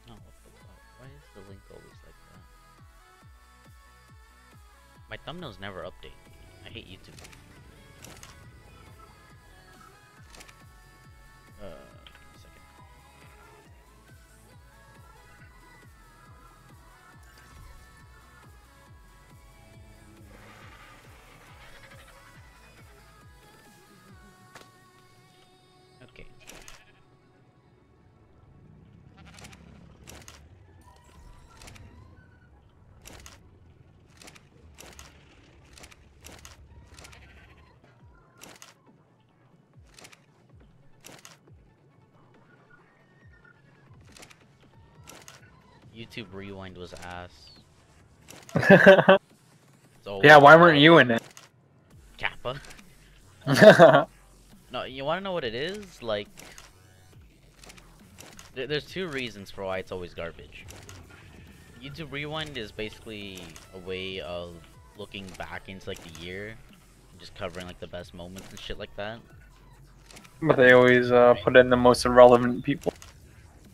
Oh, what the fuck? Why is the link always like that? My thumbnails never update. I hate YouTube. Give me a second. Okay. YouTube Rewind was ass. Yeah, why weren't you in it? Kappa? No, you wanna know what it is? Like, there's two reasons for why it's always garbage. YouTube Rewind is basically a way of looking back into like the year, and just covering like the best moments and shit like that. But they always put in the most irrelevant people.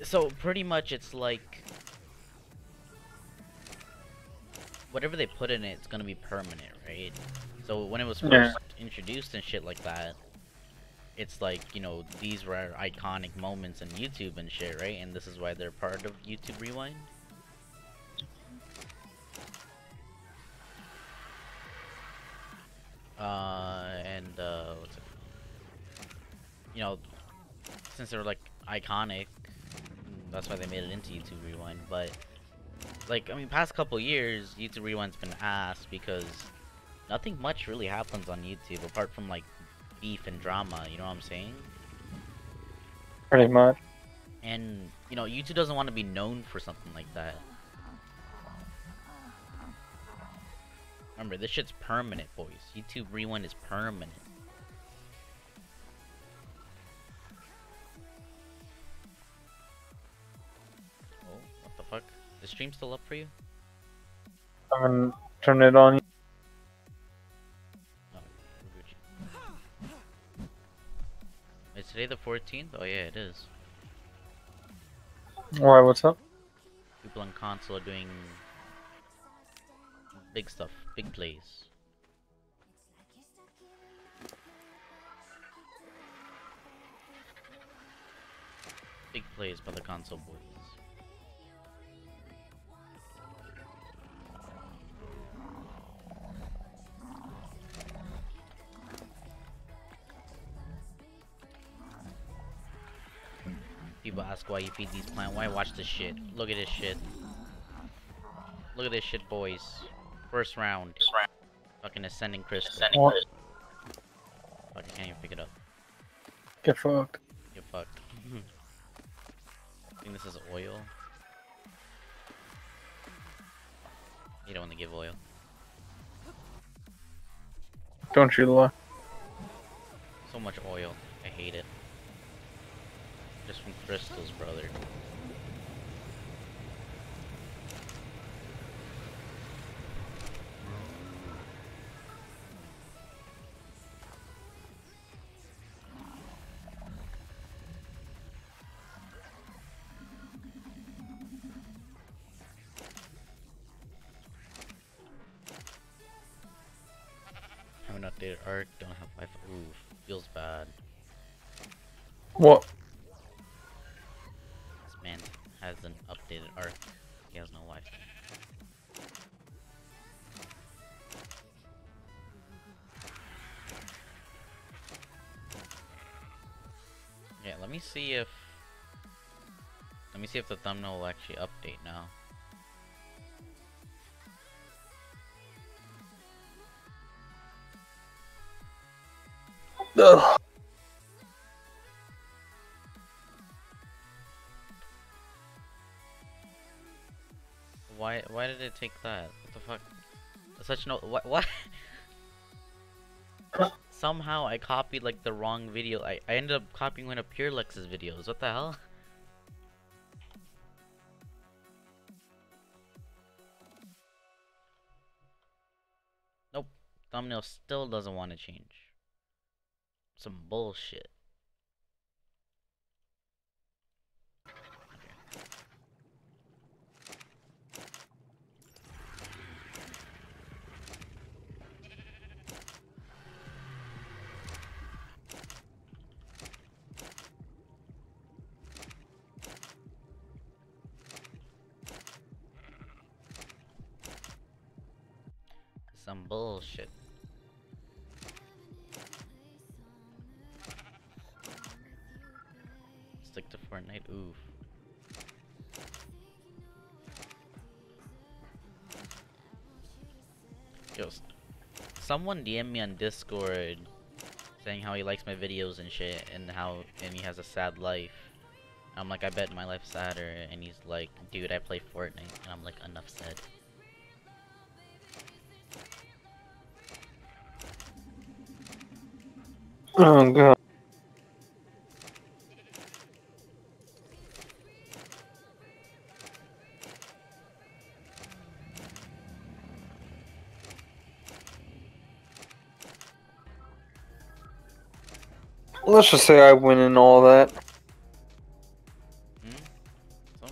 So pretty much it's like whatever they put in it, it's gonna be permanent, right? So when it was first introduced and shit like that, it's like, you know, these were iconic moments in YouTube and shit, right? And this is why they're part of YouTube Rewind. What's it? You know, since they're like iconic, that's why they made it into YouTube Rewind. But like, I mean, past couple years, YouTube Rewind's been ass because nothing much really happens on YouTube apart from like beef and drama. You know what I'm saying? Pretty much. And you know, YouTube doesn't want to be known for something like that. Remember, this shit's permanent, boys. YouTube Rewind is permanent. Oh, what the fuck? Is the stream still up for you? I haven't turned it on. Oh, is today the 14th? Oh yeah, it is. Why, what's up? People on console are doing big stuff, big plays. Big plays by the console boys. People ask why you feed these plants. Why watch this shit? Look at this shit. Look at this shit, boys. First round. Fucking ascending crystal. Fuck, I can't even pick it up. Get fucked. Get fucked. I think this is oil. You don't want to give oil. Don't you lie. So much oil. I hate it. Just from crystals, brother. Haven't updated Ark, don't have Wi-Fi. Ooh, feels bad. What? This man hasn't updated Ark. He has no Wi-Fi. Yeah, let me see if the thumbnail will actually update now. Ugh. Why did it take that? What the fuck? Such no what? Somehow I copied like the wrong video. I ended up copying one of Pure Lex's videos. What the hell? Nope. Thumbnail still doesn't want to change. Some bullshit. Some bullshit. Stick to Fortnite. Oof. Yo, someone DM me on Discord saying how he likes my videos and shit, and he has a sad life. I'm like, I bet my life's sadder, and he's like, dude, I play Fortnite, and I'm like, enough said. Oh god. Let's just say I win in all that. So?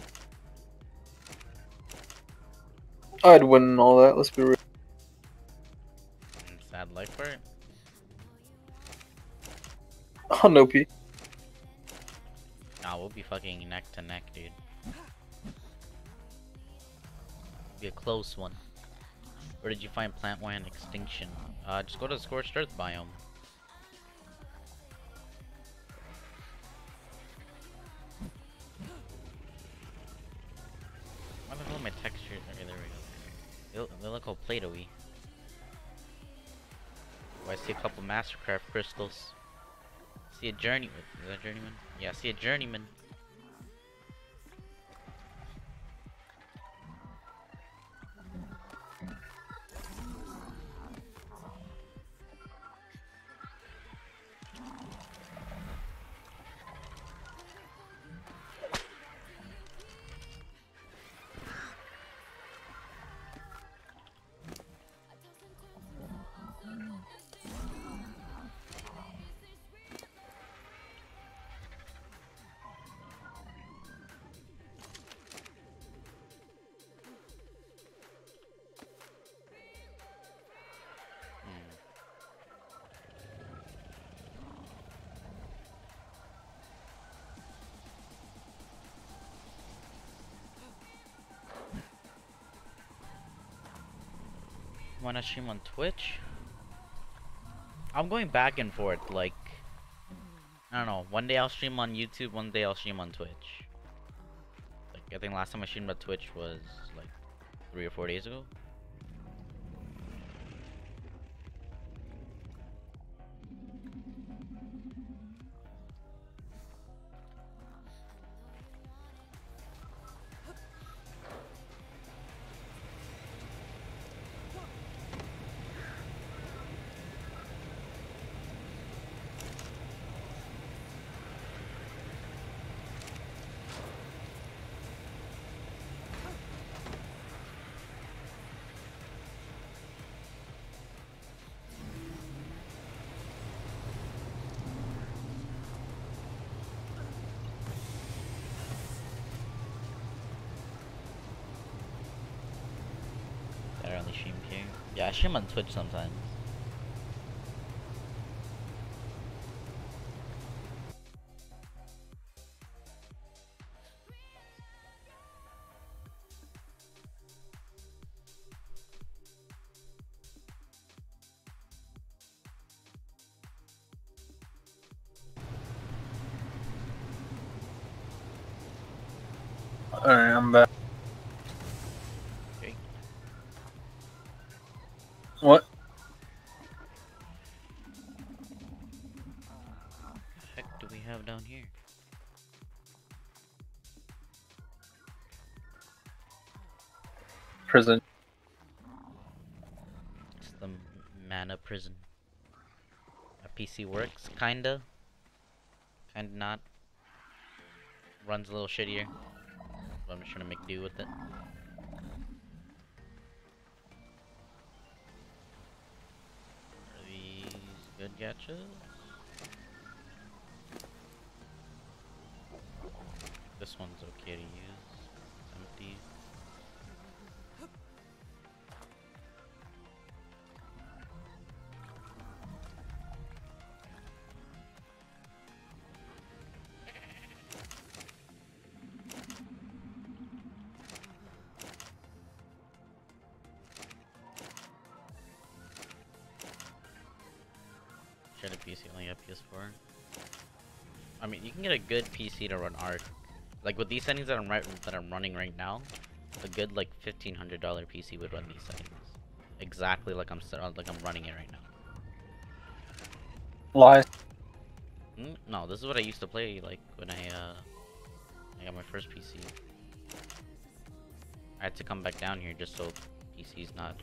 I'd win in all that, let's be real. Sad life for it? Oh, no, P. Nah, we'll be fucking neck to neck, dude. Be a close one. Where did you find plant land extinction? Just go to the scorched earth biome. Why the hell are my textures? Okay, there we go. They look all Play-Doh-y. Oh, I see a couple Mastercraft crystals. See a journey. Is that a journeyman? Yeah, I see a journeyman. Wanna stream on Twitch? I'm going back and forth, like, I don't know, one day I'll stream on YouTube, one day I'll stream on Twitch. Like, I think last time I streamed on Twitch was, like, 3 or 4 days ago. I only stream here. Yeah, I stream on Twitch sometimes. Alright, I'm back. Okay. What? What the heck do we have down here? Prison. It's the mana prison. PC works, kinda. Kinda not. Runs a little shittier. But I'm just trying to make do with it. Are these good gachas? This one's okay to use. It's empty. Should a PC only have PS4? I mean, you can get a good PC to run Ark. Like with these settings that I'm running right now, a good like $1,500 PC would run these settings. Exactly like I'm running it right now. Lies. No, this is what I used to play like when I got my first PC. I had to come back down here just so PC's not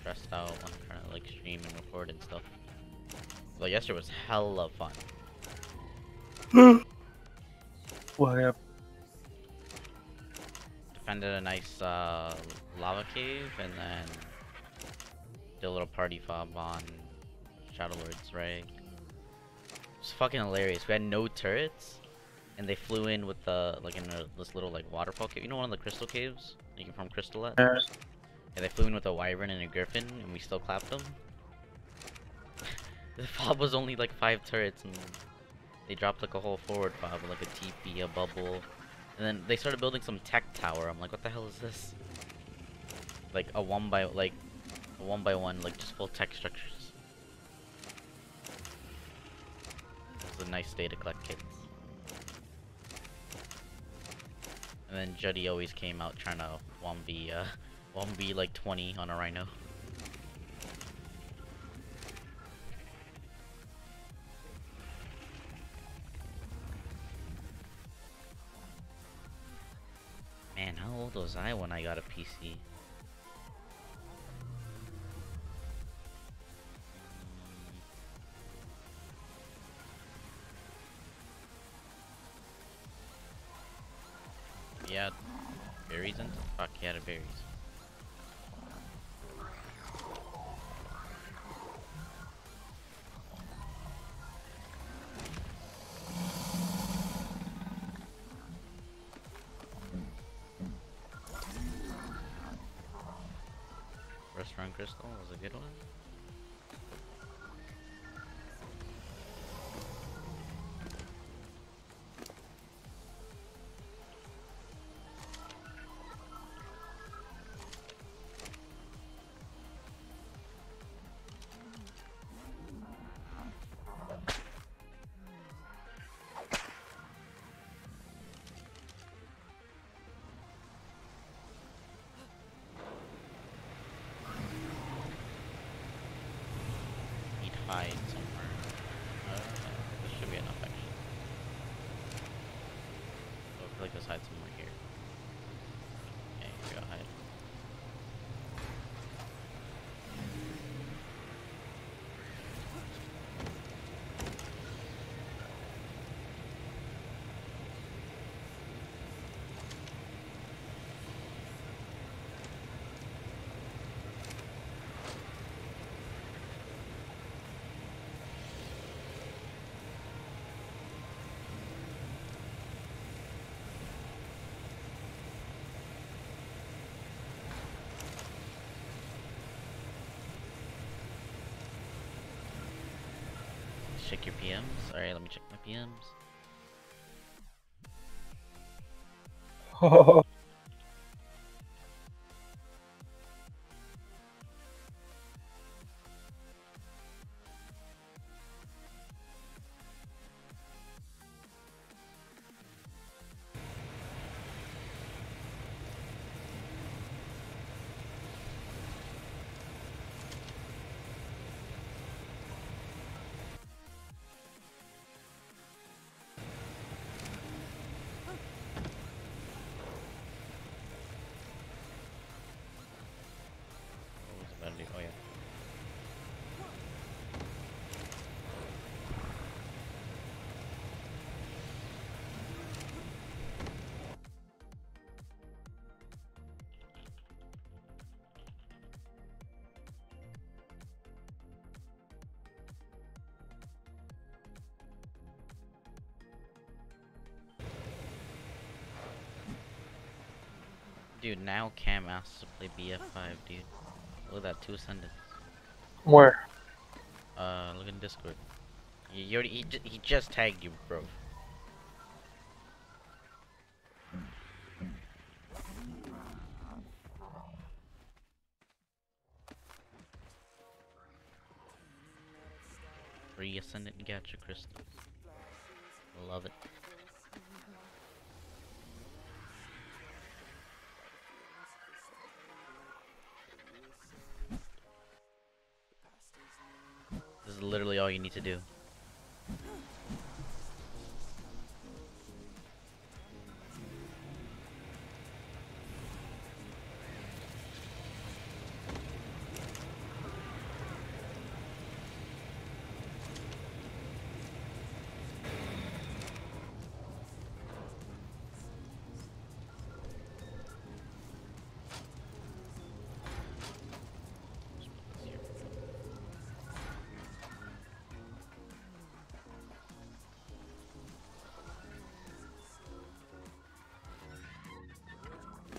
stressed out when I'm trying to like stream and record and stuff. But yesterday was hella fun. What happened? Defended a nice lava cave and then did a little party fob on Shadowlord's rig. It was fucking hilarious. We had no turrets, and they flew in with the this little like waterfall cave. You know, one of the crystal caves you can farm crystal at. Yeah, they flew in with a wyvern and a griffin, and we still clapped them. The fob was only like 5 turrets, and they dropped like a whole forward fob with like a teepee, a bubble, and then they started building some tech tower. I'm like, what the hell is this? Like a one by one, like just full tech structures. It was a nice day to collect kids. And then Juddy always came out trying to 1v like 20 on a rhino. Man, how old was I when I got a PC? Yeah, berries and fuck yeah, the berries. Restaurant Crystal was a good one. Hide somewhere. This should be enough actually. So I feel like there's hide somewhere here. Okay, here we go, hide. Check your PMs. Alright, let me check my PMs. Dude, now Cam asks to play BF5, dude. Look at that, 2 ascendants. Where? Look in Discord. You already, he just tagged you, bro. Free ascendant gacha crystals. Love it. This is literally all you need to do.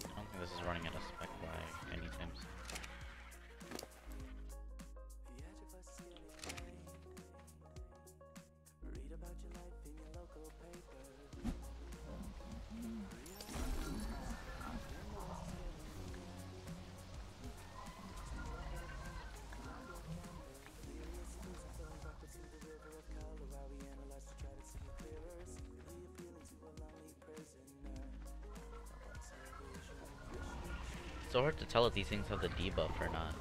I don't think this is running out of spec by any times. It's so hard to tell if these things have the debuff or not.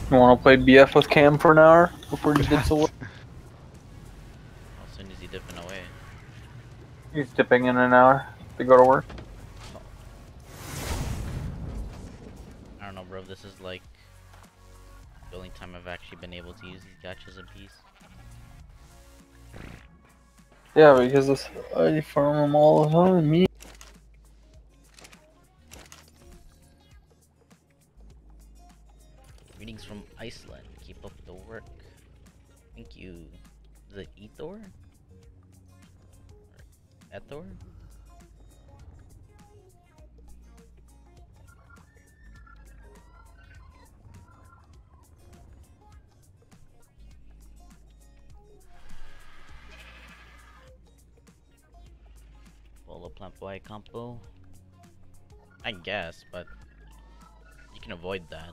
You wanna play BF with Cam for an hour before he dips away? As soon as he's dipping away. He's dipping in an hour to go to work. I don't know, bro. This is like the only time I've actually been able to use these gachas in peace. Yeah, because I farm them all the time. Me. Greetings from Iceland. Keep up the work. Thank you. Is it Ethor? Ethor? Bolo plant boy combo? I guess, but you can avoid that.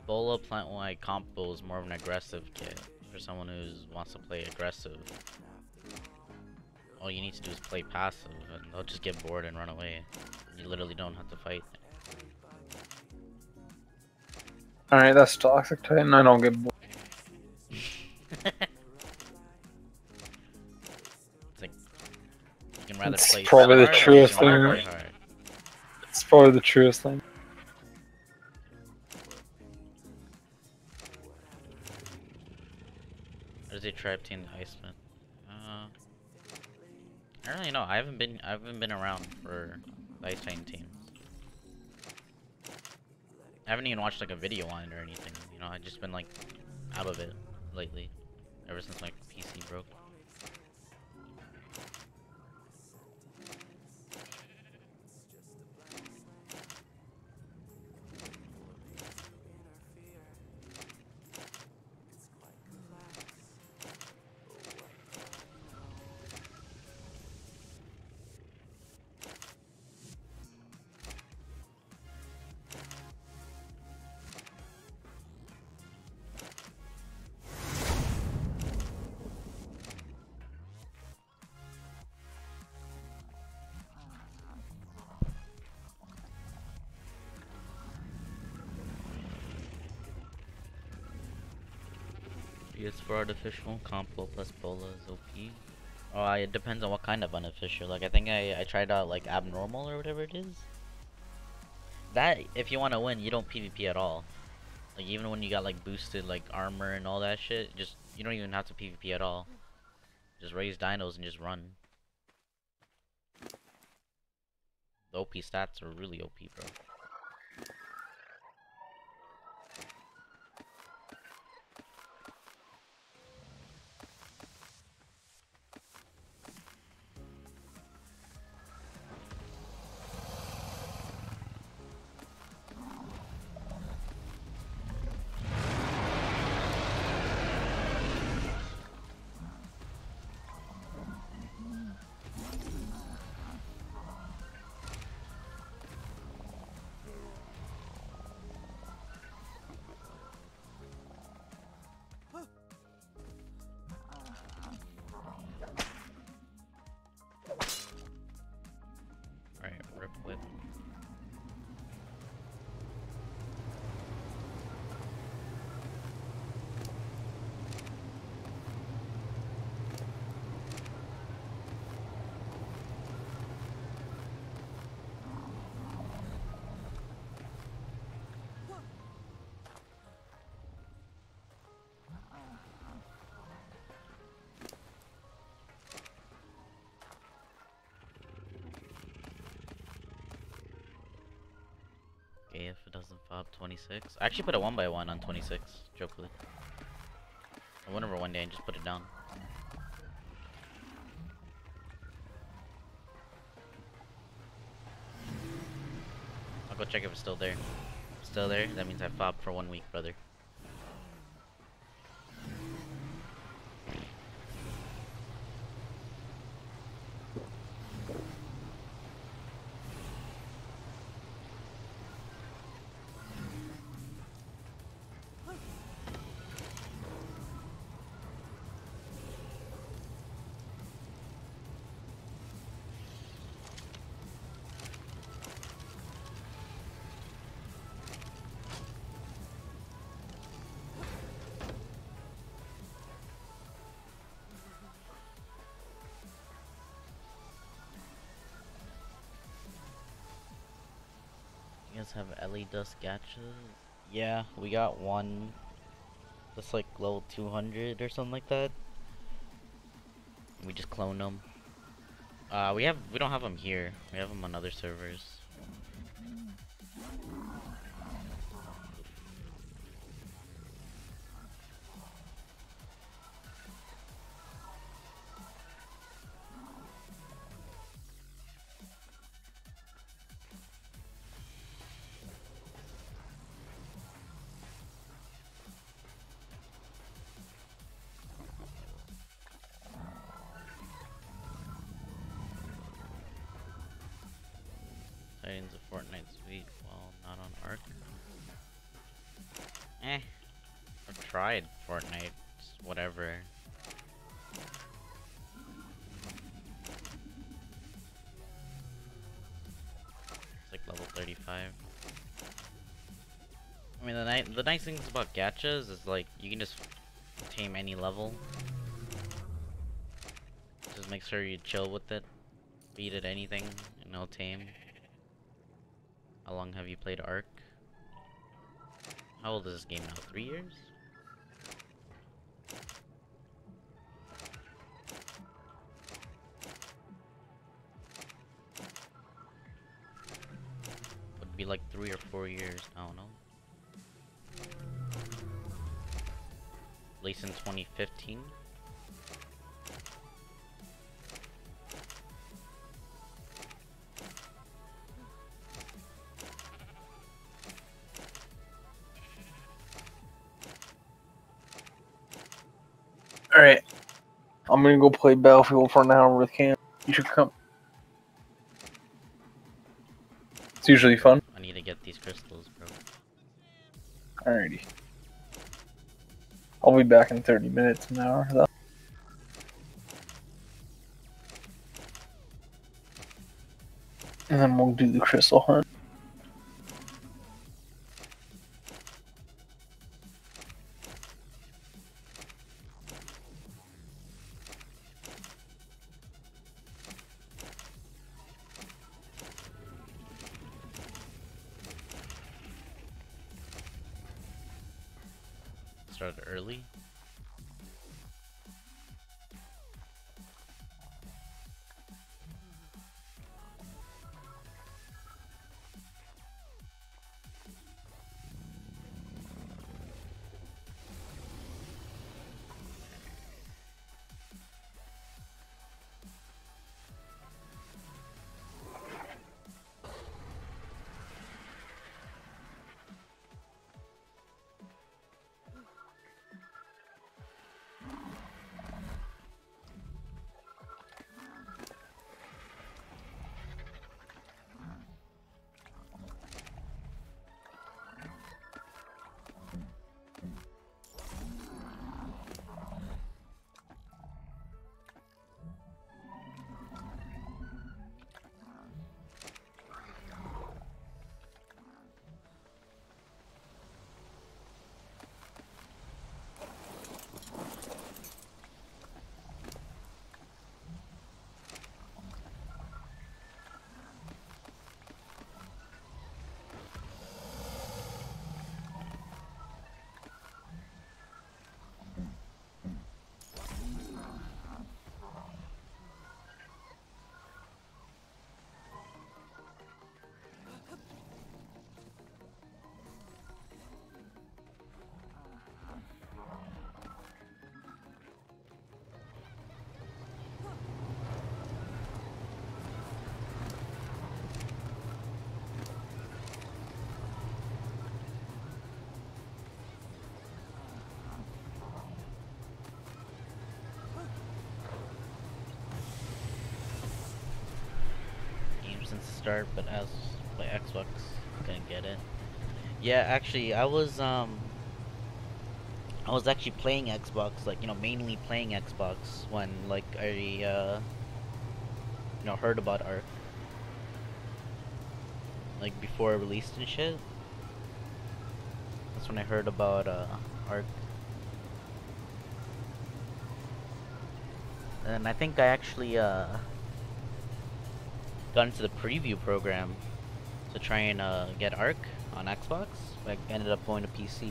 Bola plant wide combo is more of an aggressive kit for someone who wants to play aggressive. All you need to do is play passive and they'll just get bored and run away. You literally don't have to fight. Alright, that's toxic Titan. I don't get bored. It's like you can rather It's play probably the hard or you truest can rather thing. play hard. It's probably the truest thing. Or is it Tribe Team the Iceman? I don't really know. I haven't been around for the Ice Titan teams. I haven't even watched like a video on it or anything. You know, I've just been like out of it lately, ever since like PC broke. PS for artificial combo plus bola is OP. Oh, it depends on what kind of unofficial. Like I think I tried out like abnormal or whatever it is. that if you want to win, you don't PvP at all. Like even when you got like boosted like armor and all that shit, just you don't even have to PvP at all. Just raise dinos and just run. The OP stats are really OP, bro. Alright, rip whip. Okay, if it doesn't fob 26. I actually put a 1x1 on 26, jokingly. I went over one day and just put it down. I'll go check if it's still there. If it's still there, that means I fobbed for 1 week, brother. You guys have LE dust gachas? Yeah, we got one that's like level 200 or something like that. We just cloned them. We don't have them here. We have them on other servers. Titans of Fortnite sweet, well, not on Ark. I've tried Fortnite, whatever. It's like level 35. I mean, the nice things about gachas is like you can just tame any level. Just make sure you chill with it, beat it anything, and it'll tame. How long have you played Ark? How old is this game now? 3 years? Would be like 3 or 4 years. I don't know. Released in 2015. Alright. I'm gonna go play Battlefield for an hour with Cam. You should come. It's usually fun. I need to get these crystals, bro. Alrighty. I'll be back in 30 minutes, an hour, though. And then we'll do the crystal hunt. started early. Game since the start, but as by Xbox, couldn't get it. Yeah, actually, I was actually playing Xbox, like, you know, mainly playing Xbox when, like, I, you know, heard about Ark. Like, before it released and shit. That's when I heard about, Ark. And I think I actually, got into the preview program to try and, get Ark on Xbox. I ended up going to PC.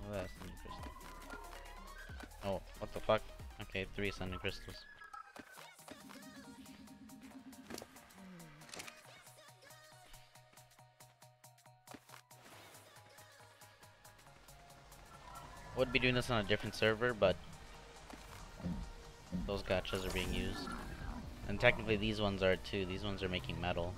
Oh, that's Sending crystal. Oh, what the fuck? Okay, 3 Sending crystals. Would be doing this on a different server, but those gachas are being used. And technically these ones are too. These ones are making metal.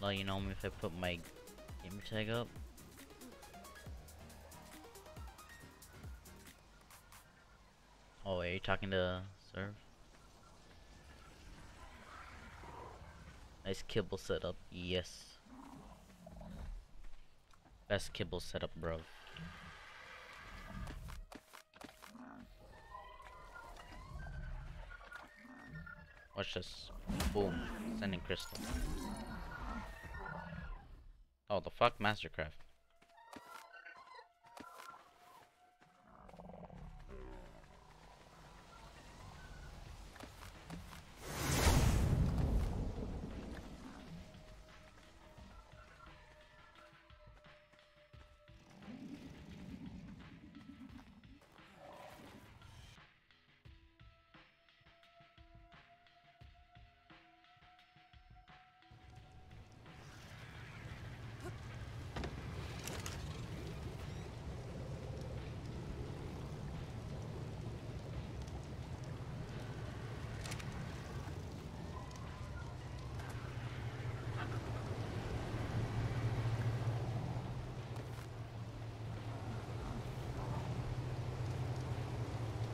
Well, you know me if I put my gamer tag up. Oh, are you talking to Serve? Nice kibble setup, yes. Best kibble setup, bro. Watch this. Boom. Sending crystal. Oh, the fuck, Mastercraft.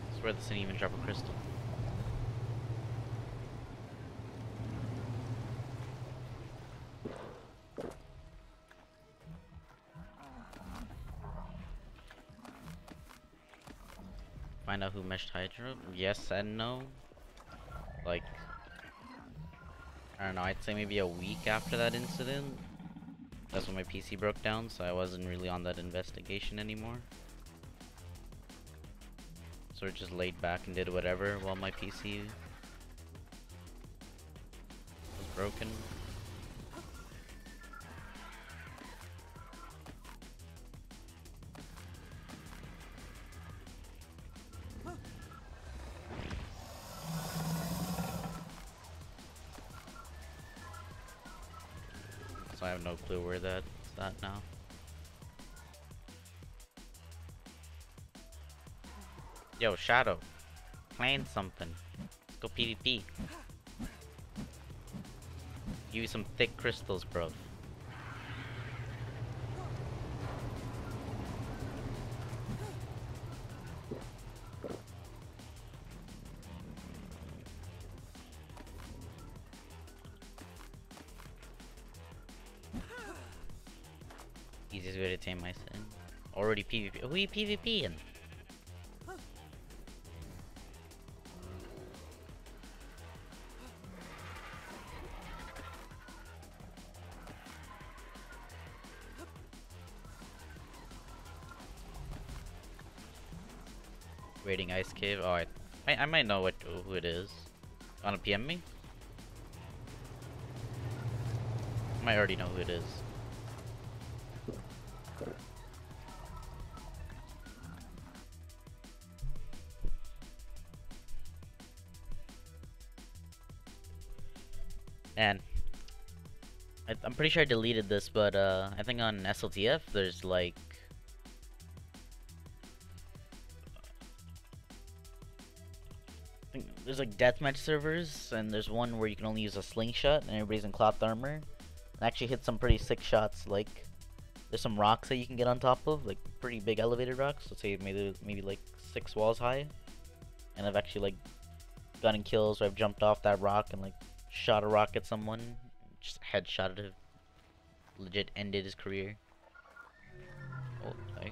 I swear this didn't even drop a crystal. Find out who meshed Hydra? Yes and no. Like, I don't know, I'd say maybe a week after that incident. That's when my PC broke down, so I wasn't really on that investigation anymore. So I just laid back and did whatever while my PC was broken. So I have no clue where that's at now. Yo, Shadow, playing something. Let's go PvP. Give you some thick crystals, bro. Easiest way to tame my sin. Already PvP. Who are you PvPing? Raiding Ice Cave. Oh, I might know who it is. Wanna PM me? I might already know who it is. And I'm pretty sure I deleted this, but I think on SLTF there's like there's like deathmatch servers, and there's one where you can only use a slingshot and everybody's in cloth armor. And actually hit some pretty sick shots. Like there's some rocks that you can get on top of, like pretty big elevated rocks. Let's say maybe like 6 walls high. And I've actually like gotten kills where I've jumped off that rock and like shot a rock at someone, just headshotted him. Legit ended his career. Oh, okay.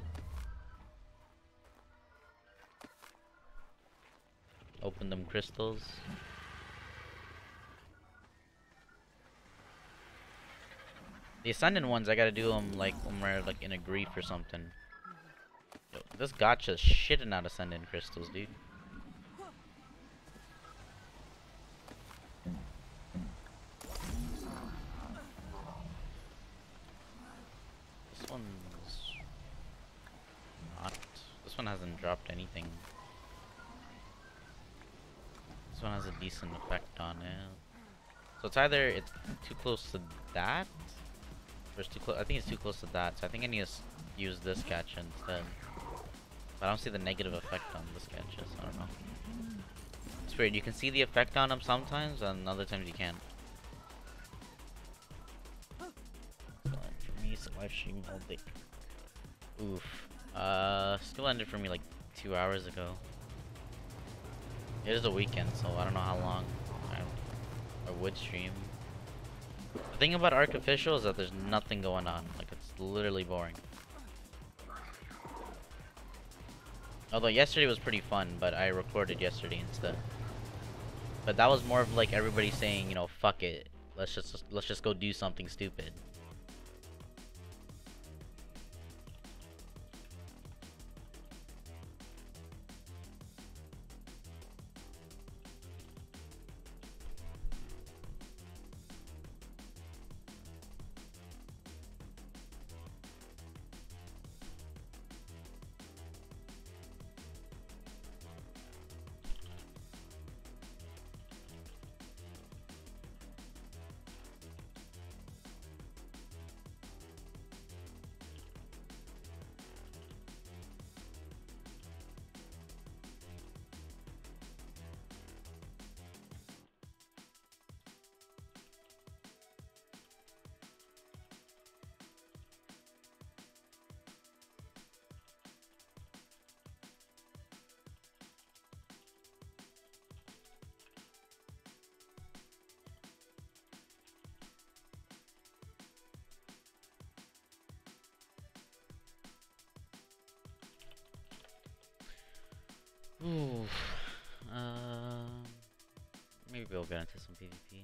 Open them crystals. The Ascendant ones, I gotta do them like when we're like in a grief or something. Yo, this gotcha's shitting out Ascendant crystals, dude. This one's not. This one hasn't dropped anything. This one has a decent effect on it. So it's either it's too close to that, or it's too close. I think it's too close to that. So I think I need to use this gacha instead. But I don't see the negative effect on this gacha, so I don't know. It's weird. You can see the effect on them sometimes, and other times you can't. For me, so live stream all day. Oof. Still ended for me like 2 hours ago. It is a weekend, so I don't know how long I would stream. The thing about Ark Official is that there's nothing going on. Like, it's literally boring. Although yesterday was pretty fun, but I recorded yesterday instead. But that was more of like everybody saying, you know, fuck it. Let's just go do something stupid. Ooh. Maybe we'll get into some PvP.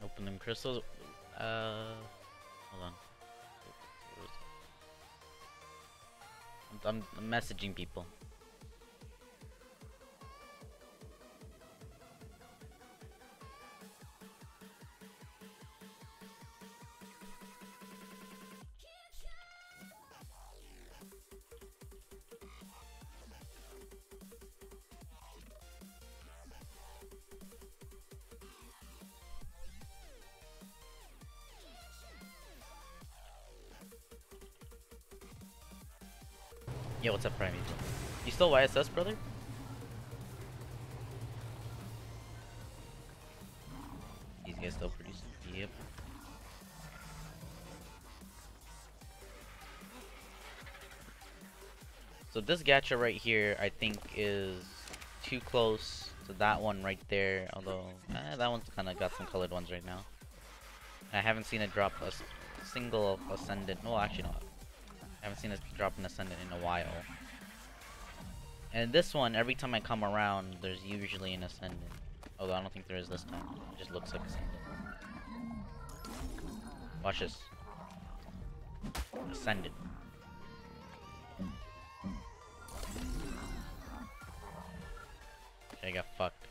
Open them crystals. Hold on. I'm messaging people. Yo, what's up, Prime? You still YSS, brother? These guys still producing? Yep. So this gacha right here, I think, is too close to that one right there. Although, that one's kind of got some colored ones right now. I haven't seen it drop a single ascendant. Well, actually, no. I haven't seen it drop an ascendant in a while. And this one, every time I come around, there's usually an ascendant. Although I don't think there is this time. It just looks like ascendant. Watch this. Ascendant. Okay, I got fucked.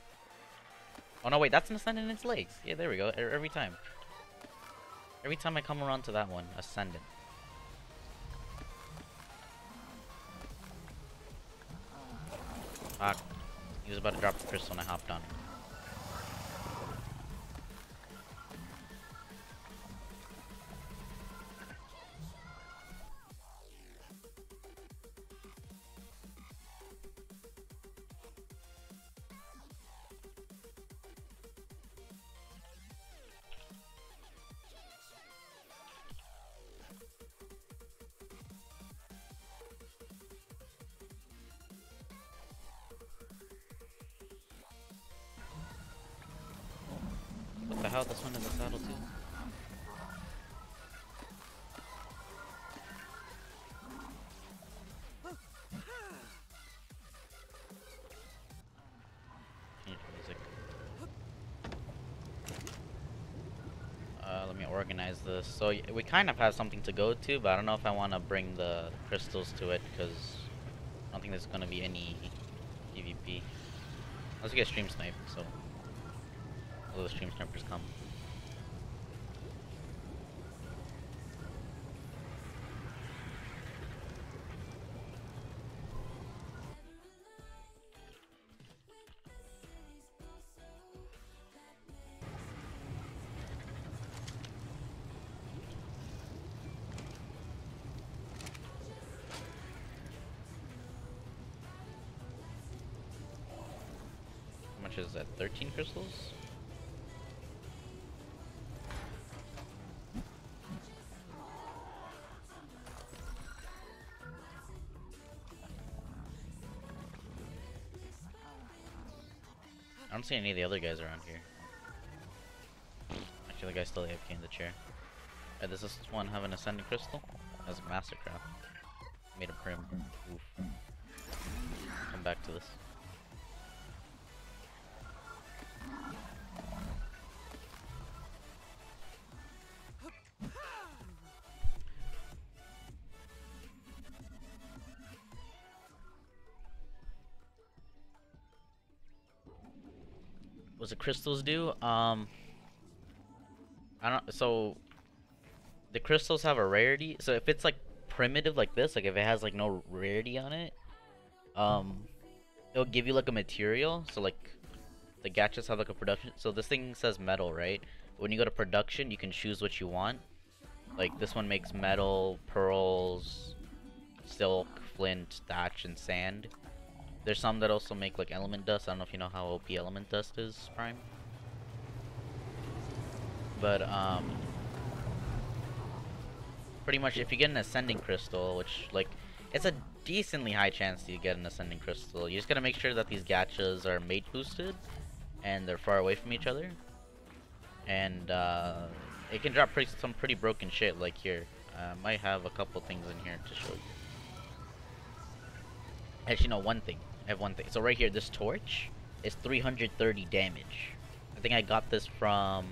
Oh no, wait, that's an ascendant in its legs. Yeah, there we go. Every time. Every time I come around to that one, ascendant. Ah, he was about to drop the crystal and I hopped on him. What the hell? This one is a saddle too? Change music. Let me organize this. So we kind of have something to go to, but I don't know if I want to bring the crystals to it because I don't think there's going to be any PvP. Let's get stream snipe, so all the stream snipers come. How much is that? 13 crystals? I don't see any of the other guys around here. Actually, the guy's still AFK in the chair. Alright, does this one have an ascending crystal? That's a mastercraft. Made a prim. Oof. Come back to this. What's the crystals do? I don't. So the crystals have a rarity. So if it's like primitive like this, like if it has like no rarity on it, it'll give you like a material. So like the gachas have like a production. So this thing says metal, right? When you go to production, you can choose what you want. Like this one makes metal, pearls, silk, flint, thatch, and sand. There's some that also make like element dust. I don't know if you know how OP element dust is, Prime. But pretty much if you get an ascending crystal, which like it's a decently high chance you get an ascending crystal, you just gotta make sure that these gachas are mate boosted and they're far away from each other. And it can drop some pretty broken shit like here. I might have a couple things in here to show you. Actually, no, one thing. I have one thing. So right here, this torch is 330 damage. I think I got this from...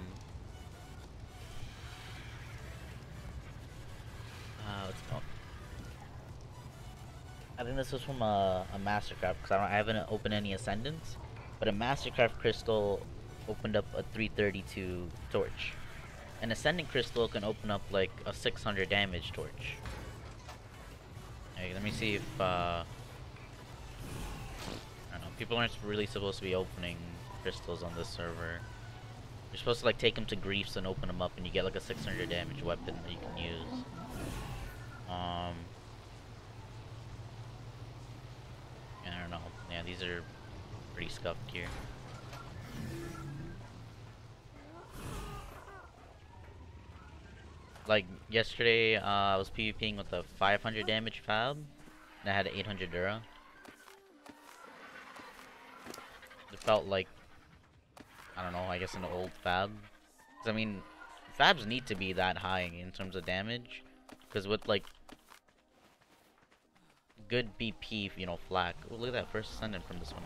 I think this was from a Mastercraft, because I haven't opened any Ascendants. But a Mastercraft crystal opened up a 332 torch. An Ascending crystal can open up like a 600 damage torch. Hey, let me see if I don't know, people aren't really supposed to be opening crystals on this server. You're supposed to like take them to griefs and open them up, and you get like a 600 damage weapon that you can use. I don't know. Yeah, these are pretty scuffed here. Like yesterday, I was PvPing with a 500 damage fab, and I had an 800 Dura. It felt like, I don't know, I guess an old fab. 'Cause I mean, fabs need to be that high in terms of damage, because with like good BP, you know, flak. Oh, look at that first ascendant from this one.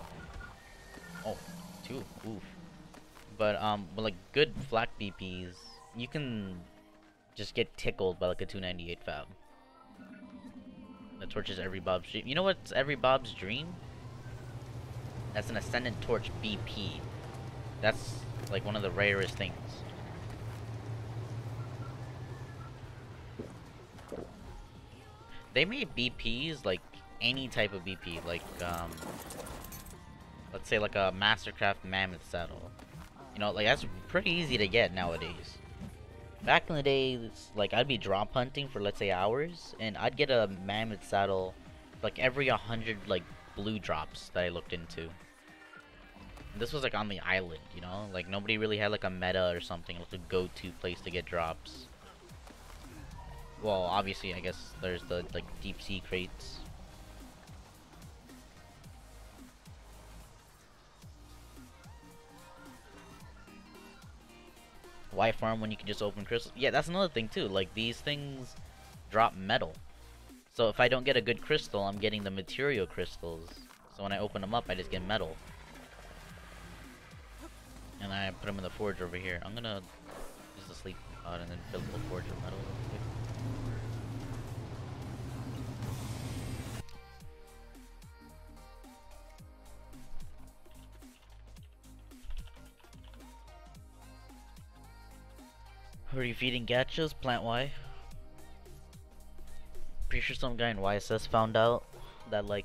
Oh, two. Oof. But with like good flak BPs, you can just get tickled by like a 298 fab. That torches every Bob's dream. You know what's every Bob's dream? That's an ascendant torch BP. That's like one of the rarest things. They made BPs like any type of BP, like let's say like a Mastercraft Mammoth saddle. You know, like that's pretty easy to get nowadays. Back in the day, it's like I'd be drop hunting for let's say hours, and I'd get a Mammoth saddle like every 100 like blue drops that I looked into. And this was like on the island, you know, like nobody really had like a meta or something, like a go-to place to get drops. Well, obviously, I guess there's the like deep sea crates. Why farm when you can just open crystals? Yeah, that's another thing too. Like these things drop metal. So if I don't get a good crystal, I'm getting the material crystals. So when I open them up, I just get metal. And I put them in the forge over here. I'm gonna use the sleep pod and then fill the forge with metal real quick. Who are you feeding gachas? Plant Y. Pretty sure some guy in YSS found out that like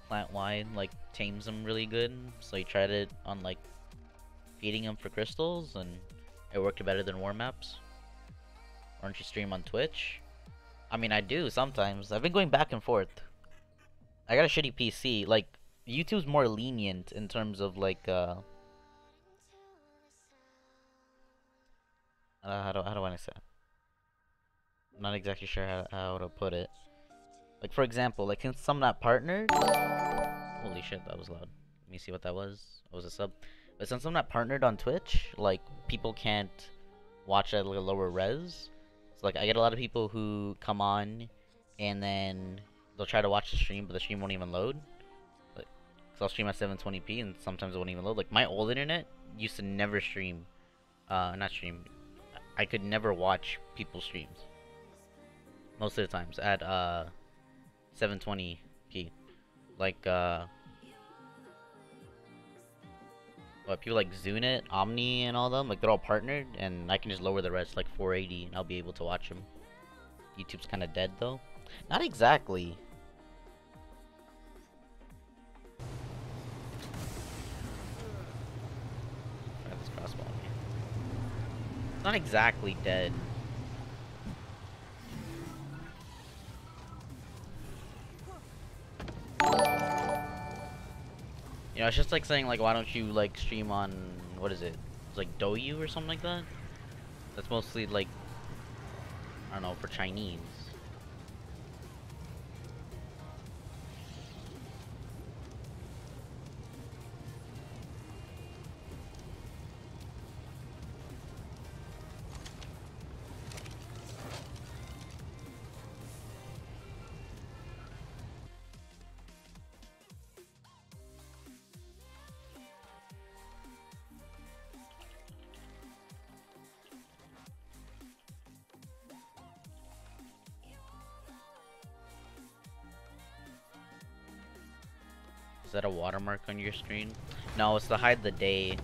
Plant Y like tames them really good, so he tried it on like feeding them for crystals, and it worked better than war maps. Why don't you stream on Twitch? I mean, I do sometimes. I've been going back and forth. I got a shitty PC. Like YouTube's more lenient in terms of like how do I say it? I'm not exactly sure how to put it. Like for example, like since I'm not partnered. Holy shit, that was loud. Let me see what that was. It was a sub. But since I'm not partnered on Twitch, like people can't watch at like a lower res. So like I get a lot of people who come on and then they'll try to watch the stream, but the stream won't even load. Like, cause I'll stream at 720p and sometimes it won't even load. Like my old internet used to never stream. Not stream. I could never watch people's streams. Most of the times at 720p. Like what, people like Zunit, Omni, and all them, like they're all partnered, and I can just lower the rest like 480 and I'll be able to watch them. YouTube's kind of dead though. Not exactly. Try this crossbow on me. Not exactly dead. You know, it's just like saying like, why don't you like stream on, what is it? It's like Douyu or something like that. That's mostly like, I don't know, for Chinese. Is that a watermark on your screen? No, it's to hide the day.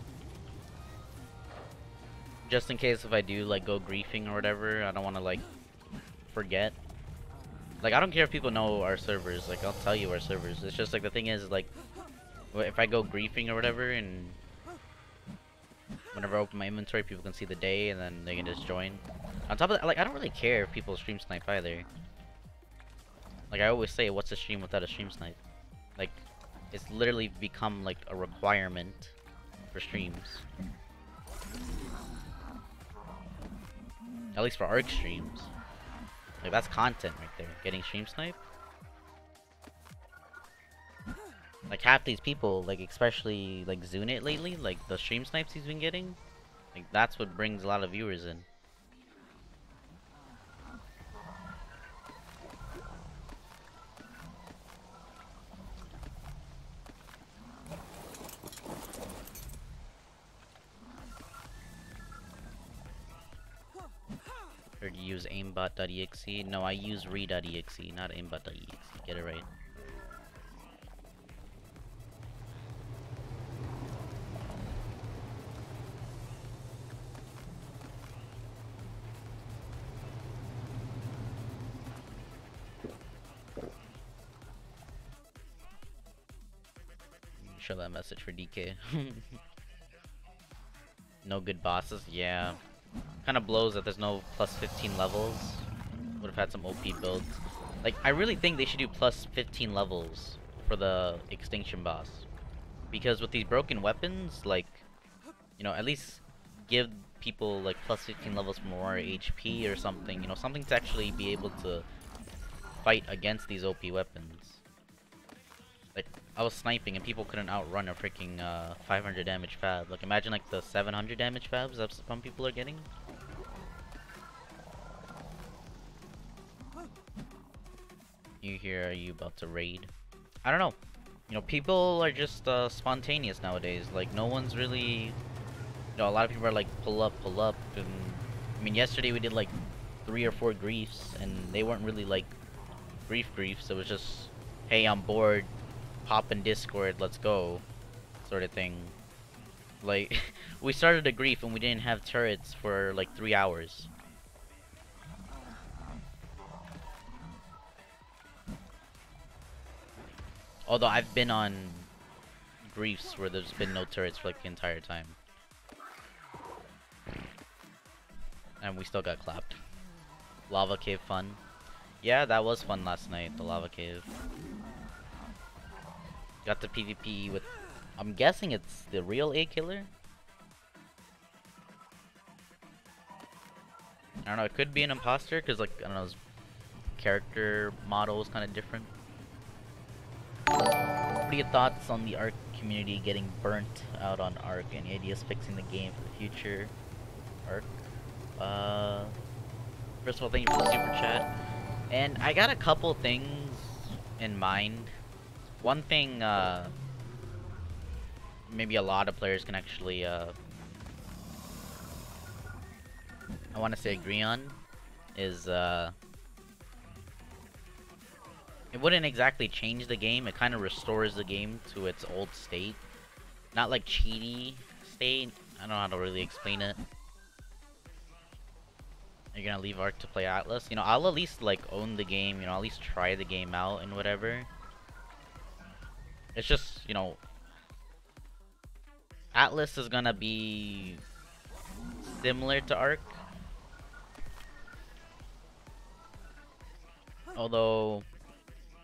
Just in case if I do like go griefing or whatever, I don't want to like forget. Like, I don't care if people know our servers, like I'll tell you our servers. It's just like the thing is like, if I go griefing or whatever, and whenever I open my inventory, people can see the day and then they can just join. On top of that, like I don't really care if people stream snipe either. Like I always say, what's a stream without a stream snipe? Like, it's literally become like a requirement for streams. At least for ARK streams. Like, that's content right there. Getting stream snipe. Like, half these people, like, especially, like, Zunit lately, like, the stream snipes he's been getting, like, that's what brings a lot of viewers in. Heard you use aimbot.exe? No, I use re.exe, not aimbot.exe. Get it right. Show that message for DK. No good bosses? Yeah. Kind of blows that there's no plus 15 levels. Would have had some OP builds. Like, I really think they should do plus 15 levels for the extinction boss. Because with these broken weapons, like, you know, at least give people like plus 15 levels for more HP or something. You know, something to actually be able to fight against these OP weapons. Like, I was sniping and people couldn't outrun a freaking 500 damage fab. Like, imagine like the 700 damage fabs that some people are getting. You here, are you about to raid? I don't know. You know, people are just spontaneous nowadays. Like, no one's really... You know, a lot of people are like, pull up, and... I mean, yesterday we did like 3 or 4 griefs, and they weren't really like griefs. It was just, hey, I'm bored, pop in Discord, let's go, sort of thing. Like, we started a grief and we didn't have turrets for like 3 hours. Although I've been on griefs where there's been no turrets for like the entire time. And we still got clapped. Lava cave fun. Yeah, that was fun last night, the lava cave. Got the PvP with, I'm guessing it's the real A killer? I don't know, it could be an imposter, because like, I don't know, his character model was kind of different. What are your thoughts on the ARK community getting burnt out on ARK? Any ideas fixing the game for the future? ARK? First of all, thank you for the super chat. And I got a couple things in mind. One thing, maybe a lot of players can actually, I want to say agree on, is, it wouldn't exactly change the game. It kind of restores the game to its old state. Not like cheaty state. I don't know how to really explain it. You're gonna leave ARK to play Atlas? You know, I'll at least like own the game. You know, I'll at least try the game out and whatever. It's just, you know, Atlas is gonna be similar to Ark, although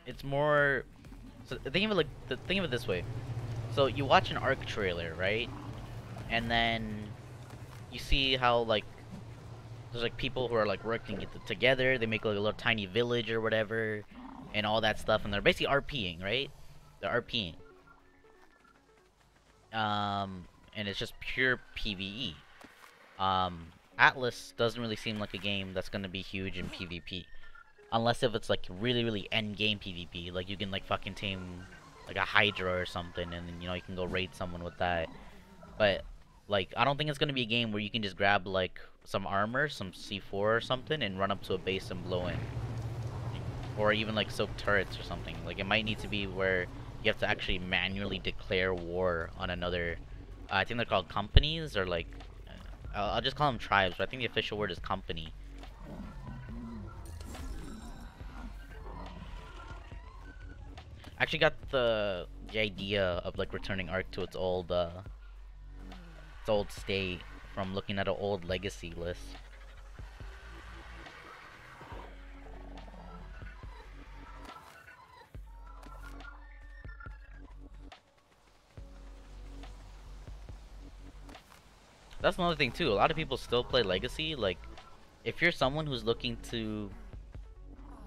it's more. So think of it think of it this way. So you watch an Ark trailer, right? And then you see how like there's like people who are like working together. They make like a little tiny village or whatever, and all that stuff, and they're basically RPing, right? They're RPing. And it's just pure PvE. Atlas doesn't really seem like a game that's gonna be huge in PvP, unless if it's like really end game PvP. Like you can like fucking tame like a Hydra or something, and then you can go raid someone with that. But like I don't think it's gonna be a game where you can just grab like some armor, some C4 or something, and run up to a base and blow in, or even like soak turrets or something. Like it might need to be where you have to actually manually declare war on another. I think they're called companies, or like I'll just call them tribes, but I think the official word is company. I actually got the idea of like returning Ark to its old state from looking at an old legacy list. That's another thing too. A lot of people still play legacy. Like, if you're someone who's looking to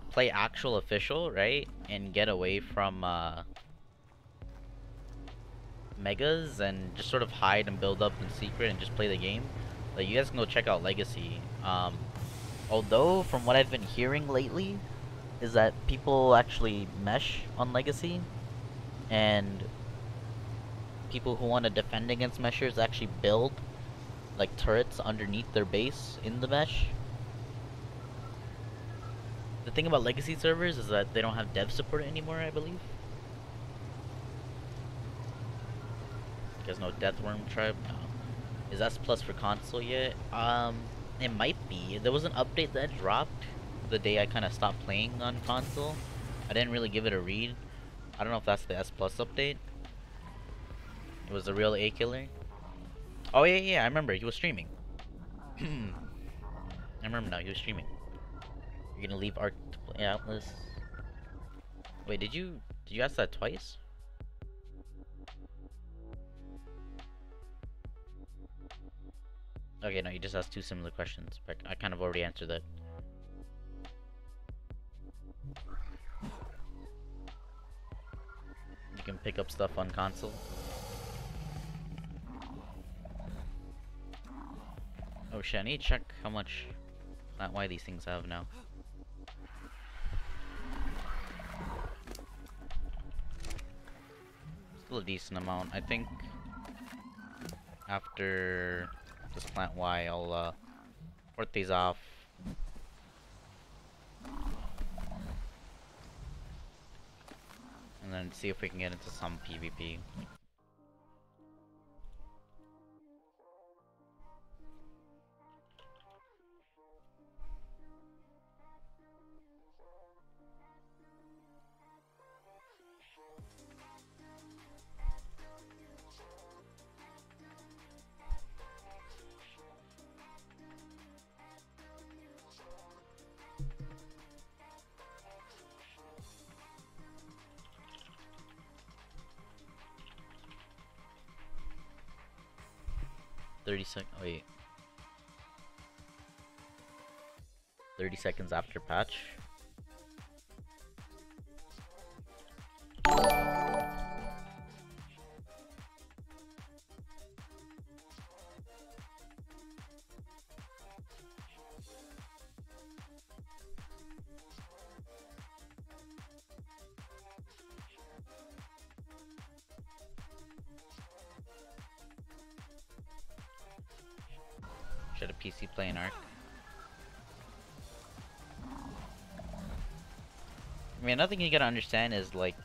play actual official, right, and get away from megas and just sort of hide and build up in secret and just play the game, like you guys can go check out legacy. Although from what I've been hearing lately is that people actually mesh on legacy, and people who want to defend against meshers actually build like turrets underneath their base in the mesh. The thing about legacy servers is that they don't have dev support anymore, I believe. You guys know Deathworm Tribe? No. Is S Plus for console yet? It might be. There was an update that dropped the day I kind of stopped playing on console. I didn't really give it a read. I don't know if that's the S Plus update. It was the real A killer. Oh yeah, I remember. He was streaming. I remember now. He was streaming. You're gonna leave Ark to play Atlas. Wait, did you ask that twice? Okay, no, you just asked two similar questions, but I kind of already answered that. You can pick up stuff on console. Oh shit, I need to check how much Not why these things have now. Still a decent amount. I think after this plant Y, I'll port these off. And then see if we can get into some PvP. Wait. 30 seconds after patch. Should a PC play an Ark? I mean, another thing you gotta understand is, like,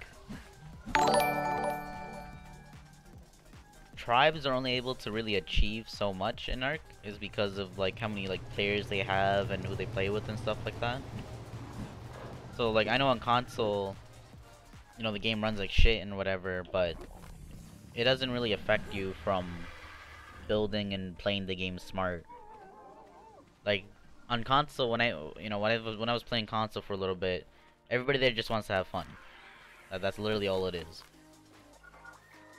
tribes are only able to really achieve so much in Ark is because of, like, how many, like, players they have and who they play with and stuff like that. So, like, I know on console, you know, the game runs like shit and whatever, but it doesn't really affect you from building and playing the game smart. Like on console, when I was playing console for a little bit, everybody there just wants to have fun. That's literally all it is.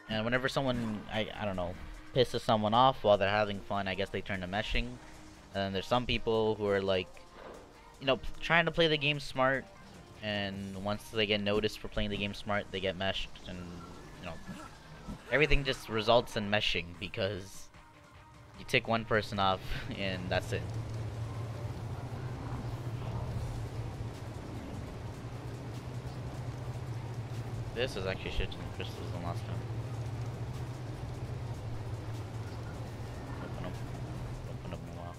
And whenever someone, I don't know, pisses someone off while they're having fun, I guess they turn to meshing. And then there's some people who are like, trying to play the game smart, and once they get noticed for playing the game smart, they get meshed, and you know, everything just results in meshing because you tick one person off, and that's it. This is actually shit than crystals than last time. Open up. Open up a while.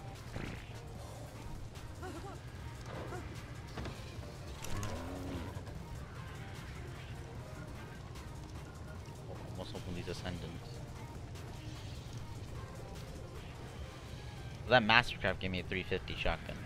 Almost open these ascendants. That Mastercraft gave me a 350 shotgun.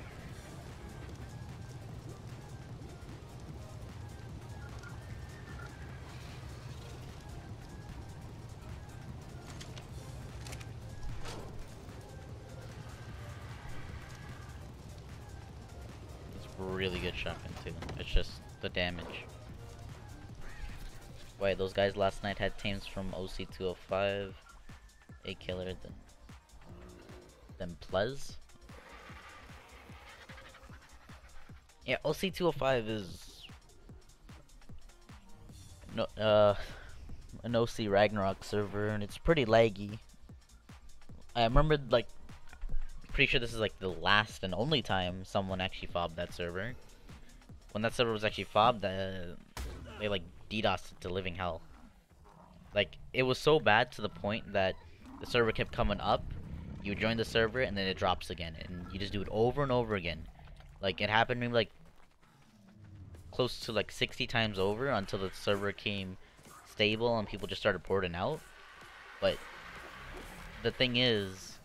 Really good shotgun too. It's just the damage. Wait, those guys last night had tames from OC205, a killer than Plez. Yeah, OC205 is no an OC Ragnarok server, and it's pretty laggy. I remember, like, pretty sure this is like the last and only time someone actually fobbed that server. When that server was actually fobbed, they like DDoSed it to living hell. Like, it was so bad to the point that the server kept coming up, you join the server, and then it drops again, and you just do it over and over again. Like, it happened maybe like close to like 60 times over until the server came stable and people just started porting out. But the thing is,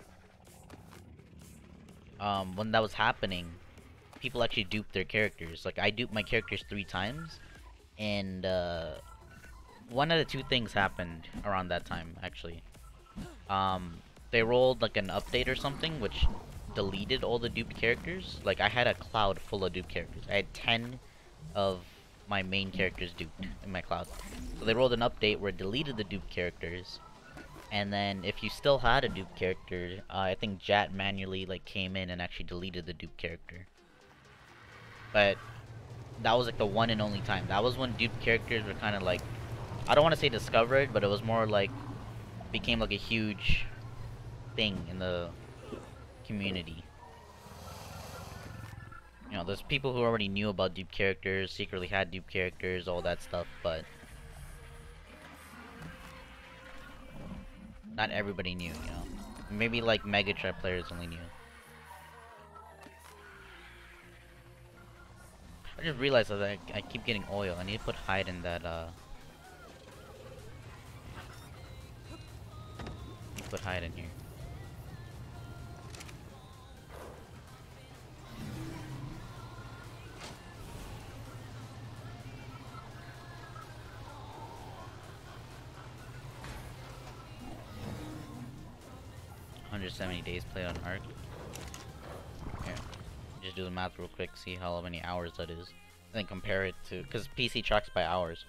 when that was happening, people actually duped their characters. Like, I duped my characters 3 times, and one of the two things happened around that time, actually. They rolled like an update or something, which deleted all the duped characters. Like, I had a cloud full of duped characters. I had 10 of my main characters duped in my cloud. So they rolled an update where it deleted the duped characters. And then if you still had a dupe character, I think Jat manually like came in and actually deleted the dupe character. But that was like the one and only time. That was when dupe characters were kind of like, I don't want to say discovered, but it was more like became like a huge thing in the community. You know, there's people who already knew about dupe characters, secretly had dupe characters, all that stuff, but not everybody knew, you know. Maybe like Megatrap players only knew. I just realized that I keep getting oil. I need to put hide in that, put hide in here. $170 days played on Ark. Here, just do the math real quick, see how many hours that is, and then compare it to, because PC tracks by hours.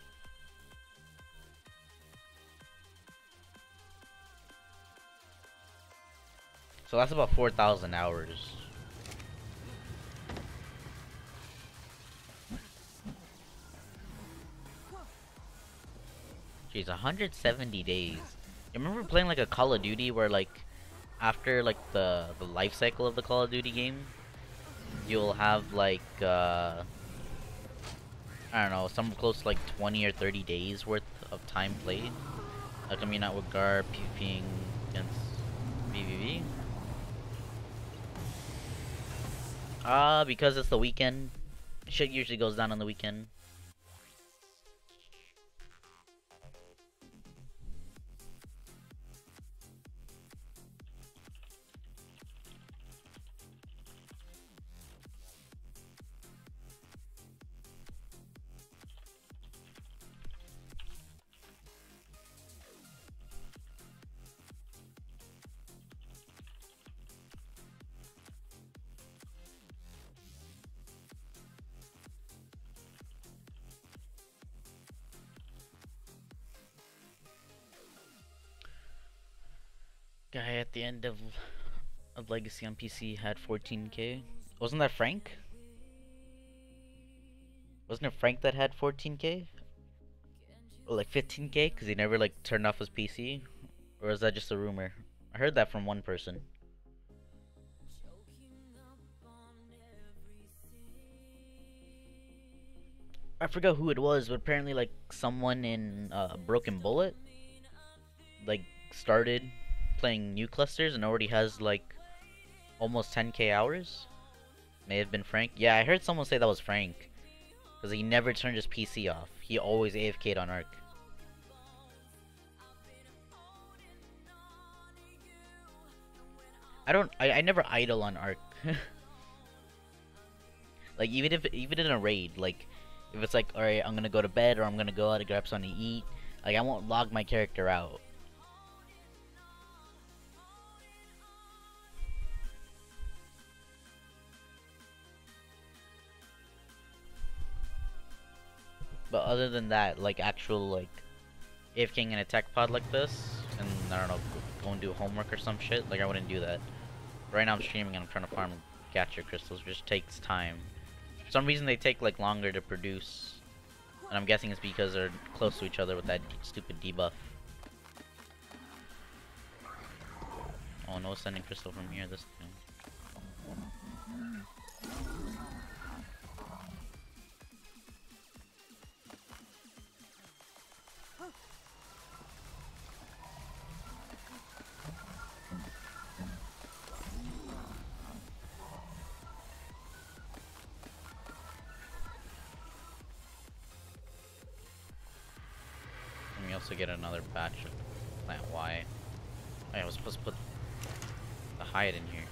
So that's about 4,000 hours. Jeez, 170 days. You remember playing like a Call of Duty where like after like the life cycle of the Call of Duty game, you'll have like I don't know, some close to like 20 or 30 days worth of time played. Like, coming out with Gar PvPing against VVV. Because it's the weekend. Shit usually goes down on the weekend. Guy at the end of Legacy on PC had 14k. Wasn't that Frank? Wasn't it Frank that had 14k? Or like 15k because he never like turned off his PC? Or is that just a rumor? I heard that from one person. I forgot who it was, but apparently like someone in Broken Bullet like started playing new clusters and already has like almost 10k hours. May have been Frank. Yeah, I heard someone say that was Frank because he never turned his PC off. He always AFK'd on Ark. I never idle on Ark. Like even in a raid, like if it's like, alright, I'm gonna go to bed or I'm gonna go out to grab something to eat, like I won't log my character out. But other than that, like actual like AFKing in a tech pod like this, and I don't know, go and do homework or some shit, like I wouldn't do that. Right now I'm streaming and I'm trying to farm gacha crystals, which takes time. For some reason they take like longer to produce, and I'm guessing it's because they're close to each other with that stupid debuff. Oh, no sending crystal from here this time. And we also get another batch of plant Y. Oh, yeah, I was supposed to put the hide in here.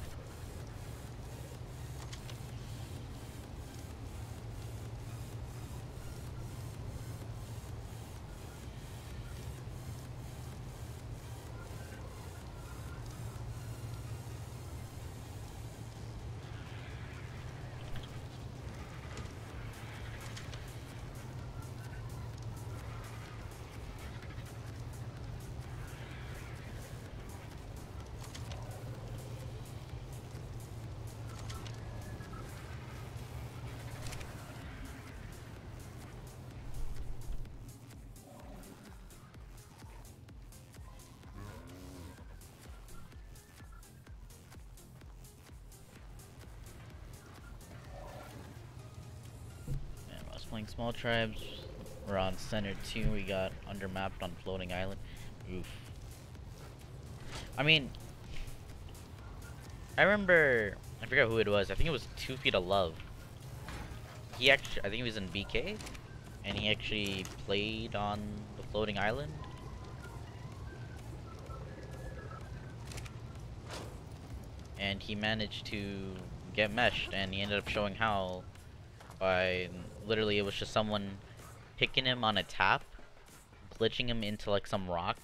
Playing small tribes. We're on center 2. We got undermapped on floating island. Oof. I mean, I remember, I forgot who it was. I think it was 2 Feet of Love. He actually, I think he was in BK, and he actually played on the floating island. And he managed to get meshed, and he ended up showing how by literally it was just someone picking him on a tap, glitching him into like some rock,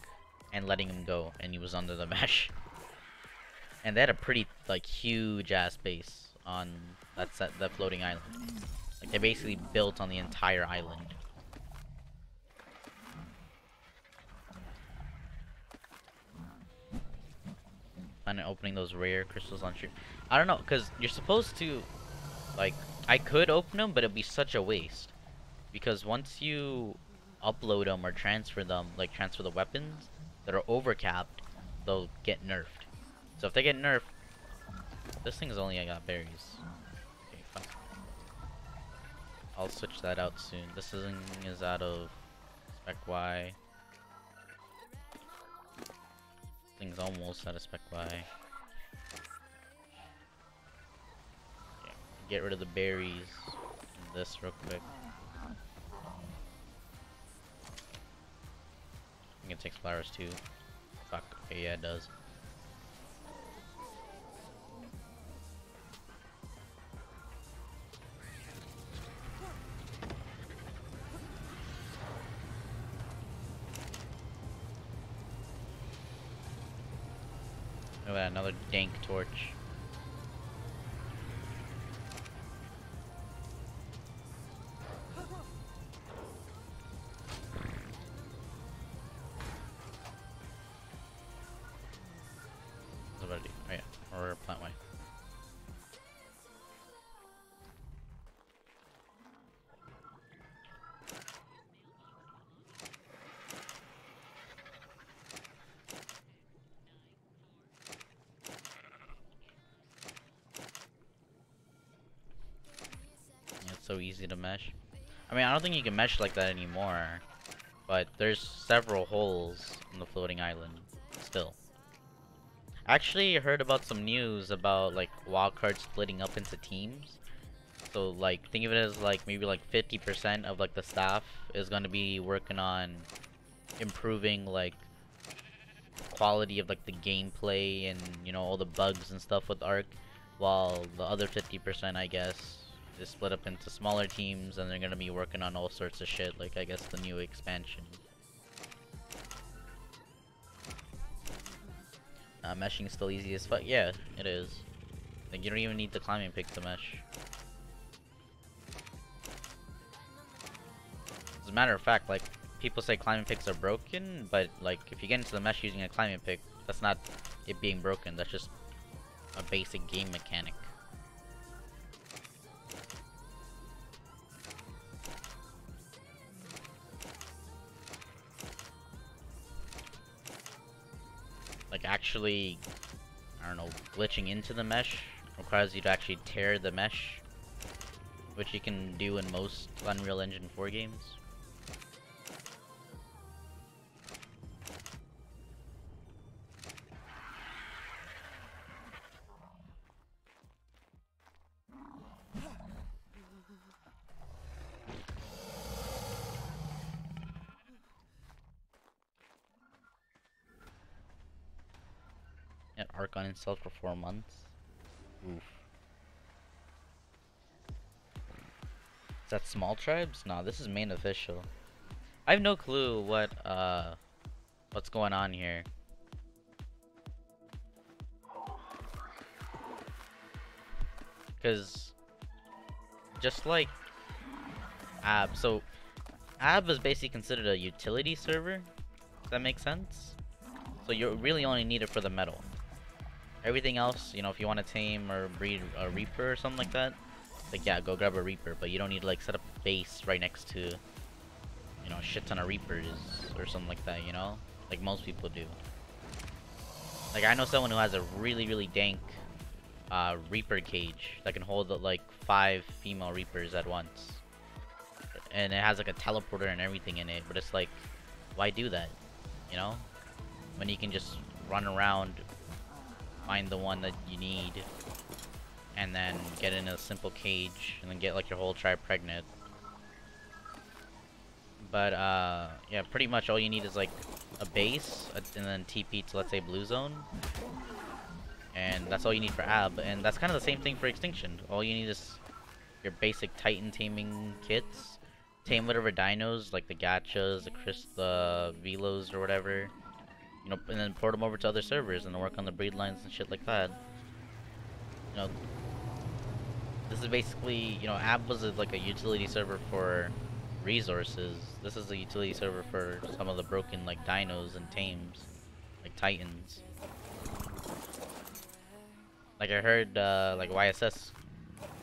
and letting him go, and he was under the mesh. And they had a pretty like huge ass base on that floating island. Like they basically built on the entire island. Plan on opening those rare crystals on stream. I don't know, cause you're supposed to like. I could open them, but it'd be such a waste. Because once you upload them or transfer them, like transfer the weapons that are overcapped, they'll get nerfed. So if they get nerfed, this thing's only I got berries. Okay, fine. I'll switch that out soon. This thing is out of spec Y. Thing's almost out of spec Y. Get rid of the berries and this real quick. I think it takes flowers too. Fuck. Okay, yeah, it does. Oh, another dank torch. so easy to mesh. I mean, I don't think you can mesh like that anymore, but there's several holes in the floating island still. Actually, I heard about some news about like wildcards splitting up into teams. So like, think of it as like maybe like 50% of like the staff is gonna be working on improving like quality of like the gameplay and you know all the bugs and stuff with Ark, while the other 50% I guess is split up into smaller teams and they're gonna be working on all sorts of shit like I guess the new expansion. Meshing is still easy as fuck. Yeah, it is. Like you don't even need the climbing pick to mesh. As a matter of fact, like people say climbing picks are broken, but like if you get into the mesh using a climbing pick, that's not it being broken. That's just a basic game mechanic. Like actually, I don't know, glitching into the mesh requires you to actually tear the mesh, which you can do in most Unreal Engine 4 games. And Ark uninstalled for 4 months. Oof. Is that small tribes? No, this is main official. I have no clue what's going on here. Cause just like so AB is basically considered a utility server. Does that make sense? So you really only need it for the metal. Everything else, you know, if you want to tame or breed a Reaper or something like that, like yeah, go grab a Reaper, but you don't need to like set up a base right next to, you know, a shit ton of Reapers or something like that, you know? Like most people do. Like I know someone who has a really dank Reaper cage that can hold like 5 female Reapers at once. And it has like a teleporter and everything in it, but it's like, why do that? You know? When you can just run around, find the one that you need, and then get in a simple cage, and then get like your whole tribe pregnant. But yeah, pretty much all you need is like a base, and then TP to let's say blue zone. And that's all you need for AB, and that's kind of the same thing for Extinction. All you need is your basic Titan taming kits. Tame whatever dinos, like the Gachas, the Velos, or whatever. You know, and then port them over to other servers and work on the breed lines and shit like that. You know, this is basically, you know, AB was like a utility server for resources. This is a utility server for some of the broken like dinos and tames, like Titans. Like I heard, like YSS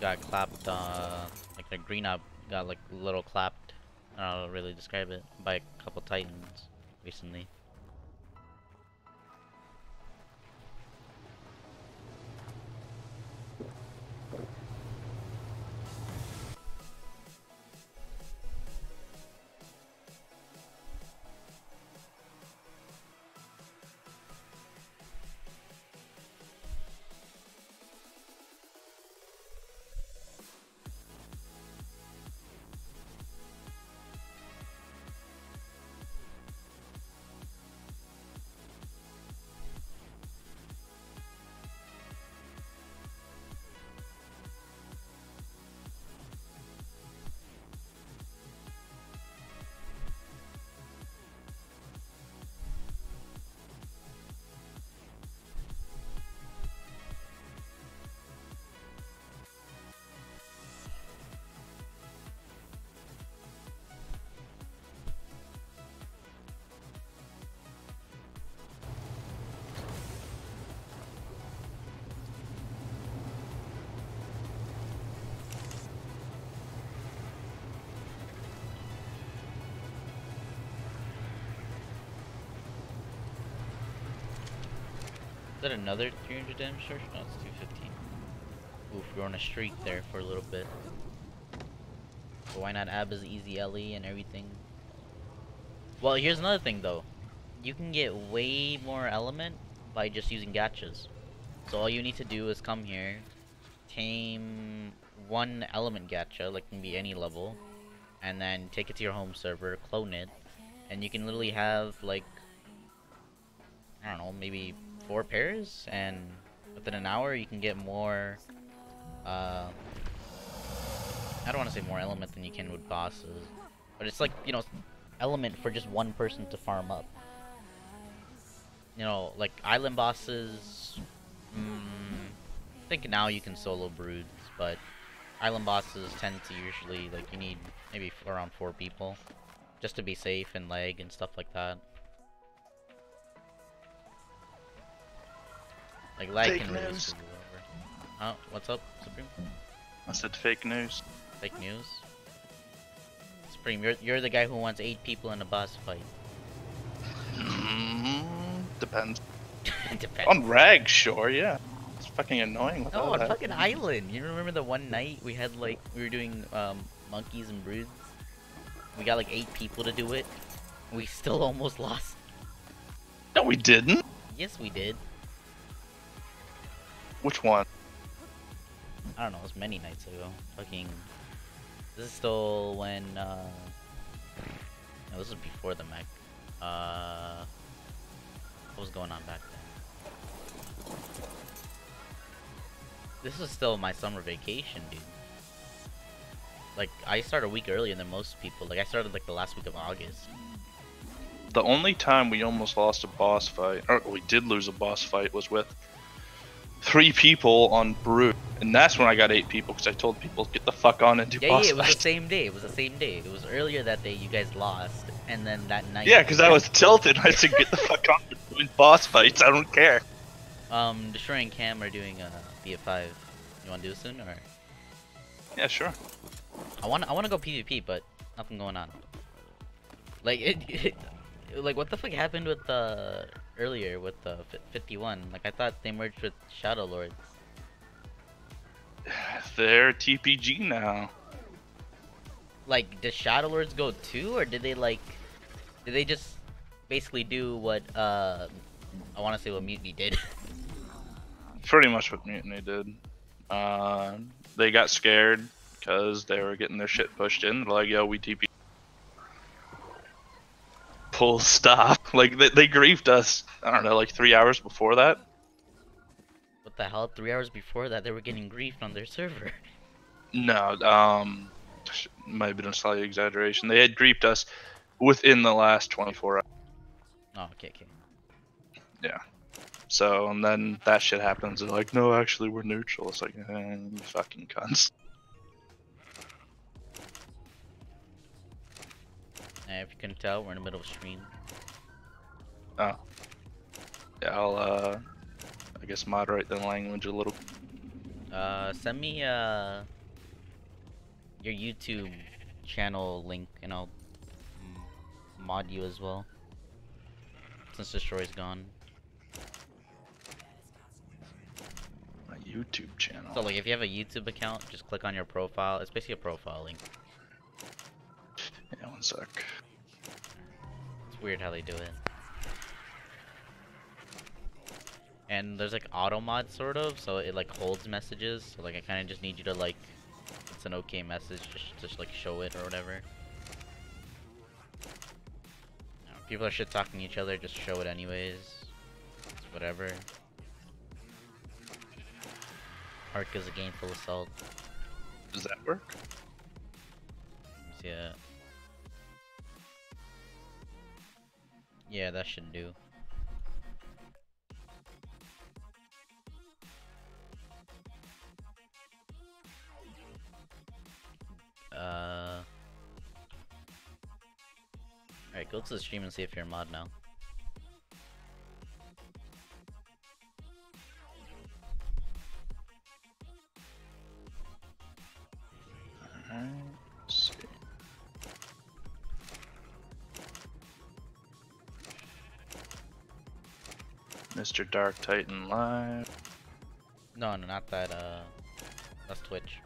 got clapped, like the green up got like a little clapped. I don't know how to really describe it, by a couple Titans recently. Is that another 300 damage charge? No, it's 215. Oof, we're on a streak there for a little bit. But why not Abba's easy LE and everything? Well, here's another thing though. You can get way more element by just using gachas. So all you need to do is come here, tame one element gacha, like can be any level, and then take it to your home server, clone it, and you can literally have like, I don't know, maybe 4 pairs, and within an hour you can get more, I don't want to say more element than you can with bosses, but it's like, you know, element for just one person to farm up. You know, like island bosses, I think now you can solo broods, but island bosses tend to usually, like, you need maybe around 4 people just to be safe and lag and stuff like that. Like lag Fake can really news. screw you over. Oh, what's up, Supreme? I said fake news. Fake news? Supreme, you're the guy who wants 8 people in a boss fight. Depends. Depends. On Rag, sure, yeah. It's fucking annoying No, without on that. fucking island. You remember the one night we had like we were doing monkeys and broods? We got like 8 people to do it. We still almost lost. No, we didn't. Yes, we did. Which one? I don't know, it was many nights ago. Fucking. This is still when, no, this is before the mech. What was going on back then? This was still my summer vacation, dude. Like, I started a week earlier than most people. Like, I started like the last week of August. The only time we almost lost a boss fight, or we did lose a boss fight, was with 3 people on Brood. And that's when I got 8 people, because I told people, get the fuck on and do Yeah, boss yeah, it was the fights. same day. It was the same day. It was earlier that day you guys lost, and then that night. Yeah, because I was tilted. I said, get the fuck on and doing boss fights. I don't care. Destroy and Cam are doing BF5. You want to do it soon, or? Yeah, sure. I wanna go PvP, but nothing going on. Like like what the fuck happened with earlier with 51? Like I thought they merged with Shadow Lords. They're TPG now. Like did Shadow Lords go too, or did they just basically do what I want to say what Mutiny did? Pretty much what Mutiny did. They got scared because they were getting their shit pushed in. They're like, yo, we TP. Full stop. Like, they griefed us, I don't know, like 3 hours before that. What the hell? 3 hours before that, they were getting griefed on their server. No, might have been a slight exaggeration. They had griefed us within the last 24 hours. Oh, okay. Yeah. So, and then that shit happens. They're like, no, actually, we're neutral. It's like, you fucking cunts. If you can tell, we're in the middle of stream. Oh. Yeah, I'll, I guess moderate the language a little. Send me, your YouTube channel link, and I'll mod you as well. Since Destroy's gone. My YouTube channel. So, like, if you have a YouTube account, just click on your profile. It's basically a profile link. Yeah, one sec. It's weird how they do it. And there's like auto mod sort of, so it like holds messages. So like I kind of just need you to like, it's an okay message, just like show it or whatever. You know, people are shit talking each other, just show it anyways. It's whatever. Ark is a gainful assault. Does that work? Yeah. Yeah, that should do. Alright, go to the stream and see if you're a mod now. Alright, let's see. MrDarkTitan live. No, not that, that's Twitch.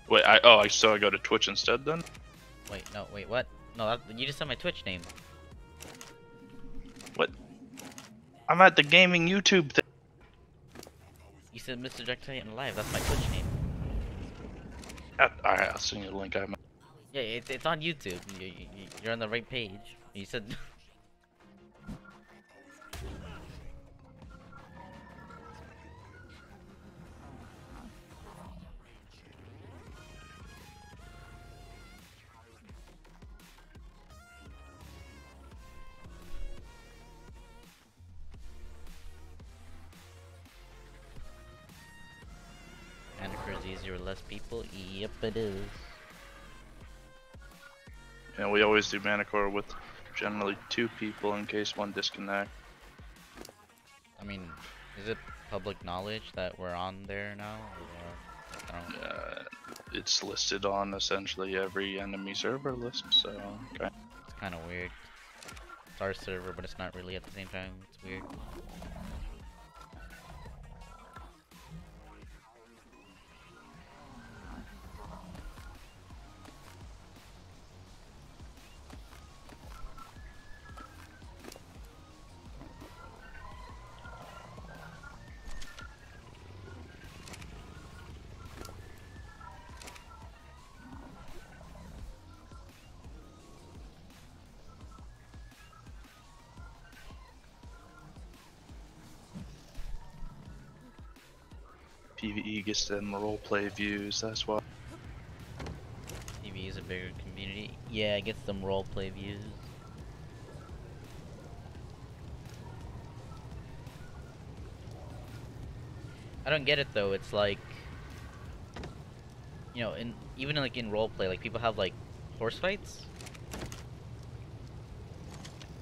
Wait, so I go to Twitch instead then? Wait, no, wait, what? No, you just said my Twitch name. What? I'm at the gaming YouTube thing. You said MrDarkTitan Live. That's my Twitch name. Alright, I'll send you the link. Yeah, it's on YouTube. You're on the right page. You said. Is easier with less people? Yep, it is. And we always do Manicore with generally 2 people in case one disconnect. I mean, is it public knowledge that we're on there now? Or, I don't... It's listed on essentially every enemy server list, so okay. It's kind of weird. It's our server, but it's not really at the same time. It's weird. PvE gets them roleplay views, that's why. TV is a bigger community. Yeah, it gets them roleplay views. I don't get it though. It's like, you know, even like in roleplay, like people have like horse fights.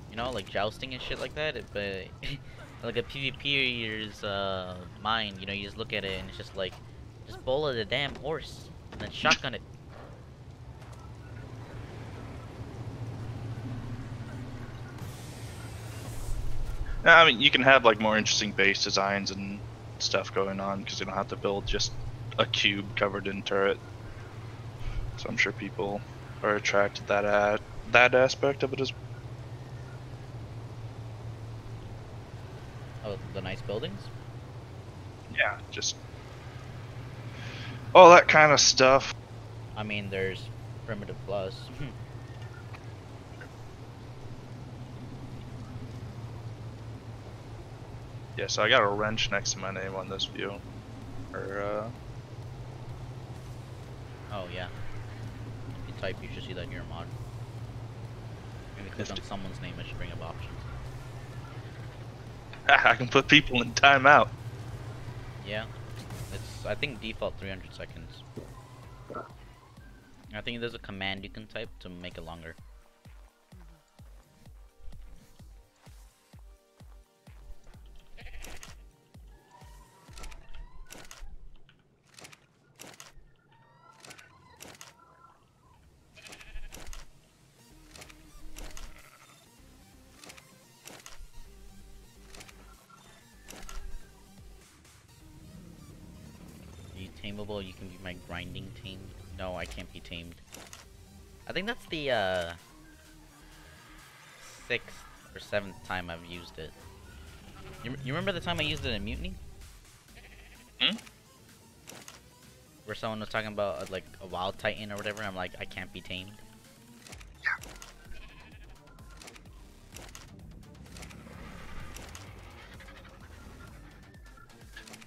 You know, like jousting and shit like that. But like a PvPer's mind, you know, you just look at it and it's just like, just bowl of the damn horse and then shotgun it. I mean, you can have like more interesting base designs and stuff going on because you don't have to build just a cube covered in turret. So I'm sure people are attracted to that aspect of it as well. Oh, the nice buildings? Yeah, just all that kind of stuff. I mean, there's Primitive Plus. Yeah, so I got a wrench next to my name on this view. Or, Oh, yeah. If you type, you should see that in your mod. Maybe click on someone's name, it should bring up options. I can put people in timeout. Yeah. It's, I think, default 300 seconds. I think there's a command you can type to make it longer. Tameable, you can be my grinding team. No, I can't be tamed. I think that's the 6th or 7th time I've used it. You remember the time I used it in Mutiny? Hmm? Where someone was talking about like a wild titan or whatever, and I'm like, I can't be tamed.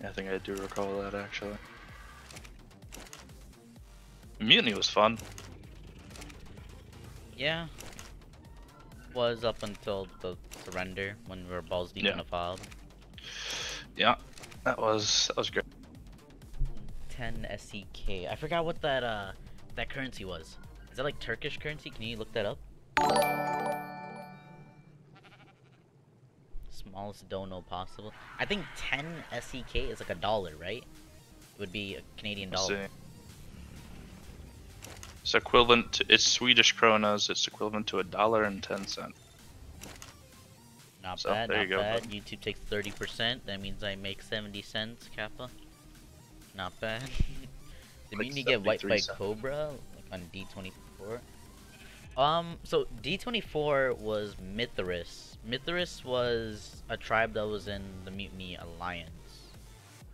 Yeah, I think I do recall that actually. Mutiny was fun. Yeah. Was up until the surrender when we were balls deep in a fob. Yeah, that was great. 10 SEK. I forgot what that that currency was. Is that like Turkish currency? Can you look that up? Smallest dono possible. I think 10 SEK is like $1, right? It would be a Canadian dollar. See. It's equivalent to, it's Swedish kronas, it's equivalent to $1.10. Not So, bad, there not you go, bad. bud. YouTube takes 30%, that means I make 70 cents, Kappa. Not bad. Did Like Mutiny get wiped 73 by cents. Cobra like on D24? So D24 was Mithras. Mithras was a tribe that was in the Mutiny Alliance.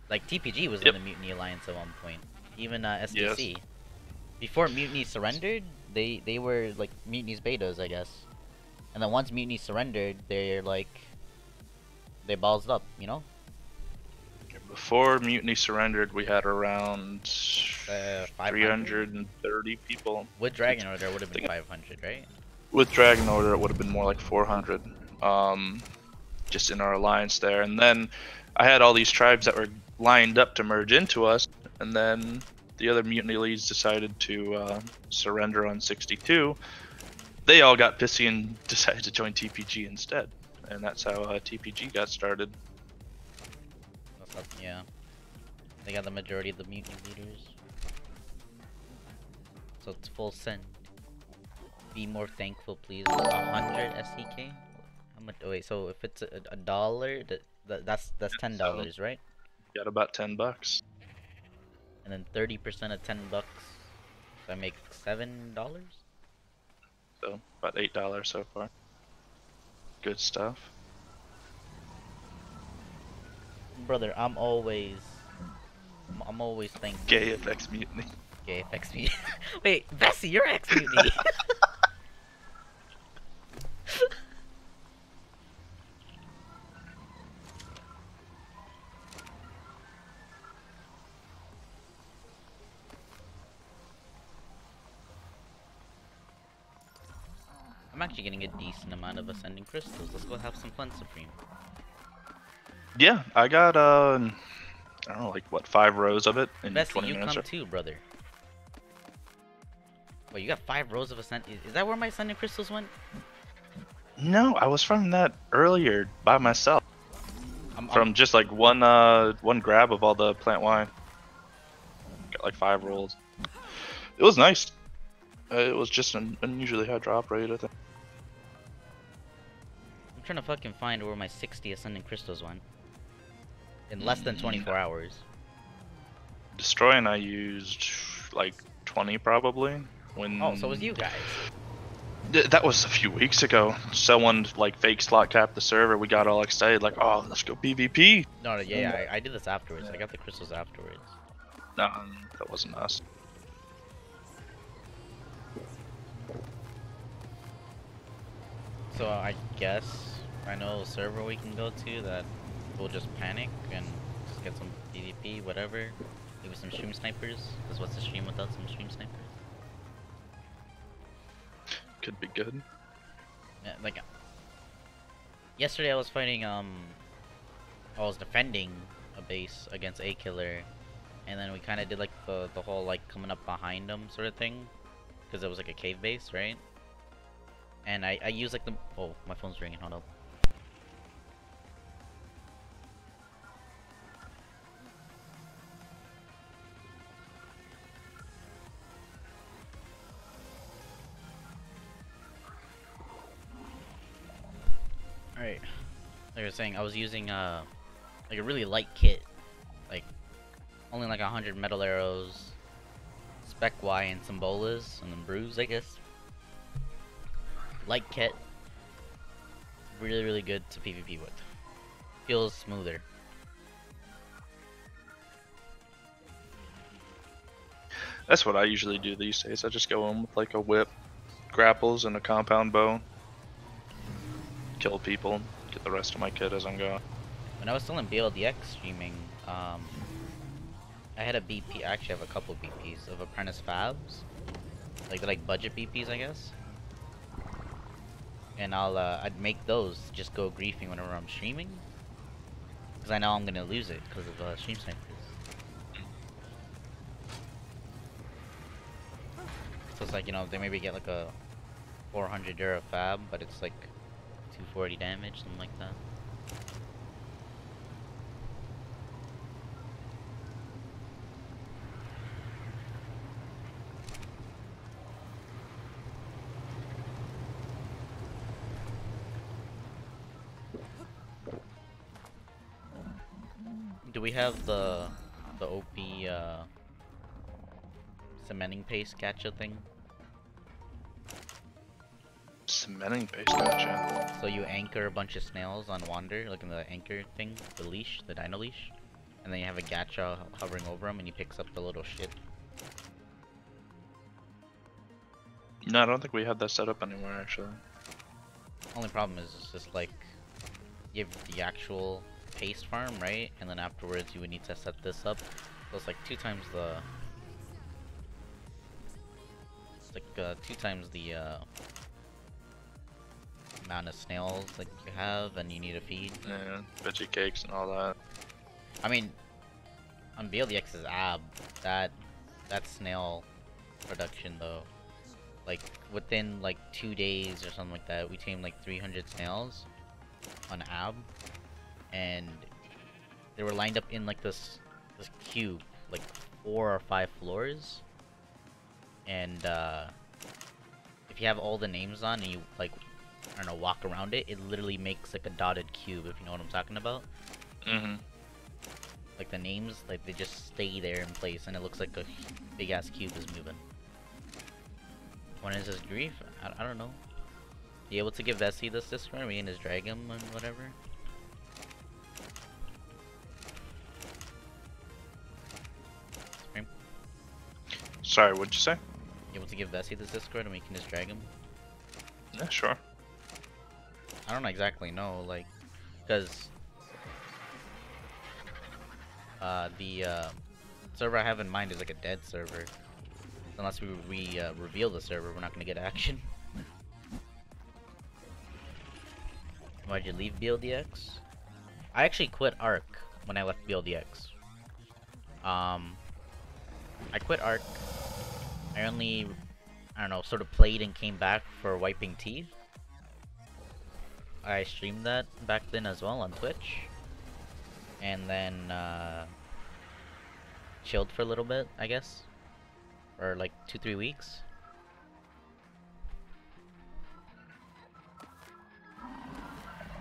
Like TPG was in Yep. the Mutiny Alliance at one point. Even Yes. STC. Before Mutiny surrendered, they were like Mutiny's betas, I guess. And then once Mutiny surrendered, they're like they ballsed up, you know? Before Mutiny surrendered, we had around 500? 330 people. With Dragon Order, it would have been 500, right? With Dragon Order, it would have been more like 400. Just in our alliance there. And then I had all these tribes that were lined up to merge into us, and then the other mutiny leads decided to surrender on 62. They all got pissy and decided to join TPG instead, and that's how TPG got started. That's up, yeah. They got the majority of the mutiny leaders. So it's full send. Be more thankful, please. 100 SEK? How much? Oh, wait, so if it's a dollar, that's $10, right? Got about $10. And then 30% of $10, so I make $7. So about $8 so far. Good stuff. Brother, I'm always thankful. Gay FX Mutiny. Gay FX Mutiny. Wait, Bessie, you're X Mutiny. I'm actually getting a decent amount of ascending crystals. Let's go have some fun, Supreme. Yeah, I got I don't know, like what, 5 rows of it in Bessie, 20 you minutes. come too, brother. Wait, you got 5 rows of ascend. Is that where my ascending crystals went? No, I was from that earlier by myself. From just like one grab of all the plant wine. Got like 5 rolls. It was nice. It was just an unusually high drop rate, I think. I'm trying to fucking find where my 60 ascending crystals went. In less than 24 hours. Destroying, I used like 20 probably. When Oh, so it was you guys. That was a few weeks ago. Someone like fake slot capped the server. We got all excited, like, oh, let's go PvP. No, yeah, I did this afterwards. I got the crystals afterwards. No, that wasn't us. So I guess I know a server we can go to that we'll just panic and just get some PvP, whatever. Maybe some stream snipers. Because what's the stream without some stream snipers? Could be good. Yeah, like yesterday I was fighting I was defending a base against a killer, and then we kind of did like the whole like coming up behind him sort of thing, because it was like a cave base, right? And I used like the my phone's ringing. Hold up. Alright, like I was saying, I was using like a really light kit, like only like 100 metal arrows, spec Y and some bolas, and then brews, I guess. Light kit, really good to PvP with. Feels smoother. That's what I usually do these days. I just go in with like a whip, grapples, and a compound bow. Kill people, get the rest of my kit as I'm going. When I was still in BLDX streaming, I had a BP. I actually have a couple BPs of Apprentice Fabs, like they're like budget BPs, I guess. And I'd make those just go griefing whenever I'm streaming, because I know I'm gonna lose it because of stream snipers. So it's like, you know, they maybe get like a 400 euro fab, but it's like 240 damage, something like that. Do we have the OP cementing paste gacha thing. Cementing paste gacha. So you anchor a bunch of snails on Wander, like in the anchor thing, the leash, the dino leash, and then you have a gacha hovering over him, and he picks up the little shit. No, I don't think we had that set up anymore, actually. Only problem is it's just like you have the actual paste farm, right? And then afterwards you would need to set this up. So it's like 2 times the. It's like 2 times the amount of snails like you have, and you need to feed. Yeah, veggie cakes and all that. I mean, on BLDX's ab, that snail production though, like within like 2 days or something like that, we tamed like 300 snails on ab, and they were lined up in like this cube, like 4 or 5 floors, and if you have all the names on and you like, I don't know, walk around it, it literally makes like a dotted cube, if you know what I'm talking about. Mm-hmm. Like the names, like they just stay there in place, and it looks like a big ass cube is moving. When is his grief? I don't know. You able to give Vessi this Discord? We can just drag him and whatever. Scream. Sorry, what'd you say? You able to give Vessi this Discord and we can just drag him? Yeah, sure. I don't exactly know, like, because the server I have in mind is like a dead server. Unless we reveal the server, we're not gonna get action. Why'd you leave BLDX? I actually quit Ark when I left BLDX. I quit Ark. I only, I don't know, sort of played and came back for Wiping Teeth. I streamed that back then as well on Twitch. And then, chilled for a little bit, I guess. For like 2-3 weeks.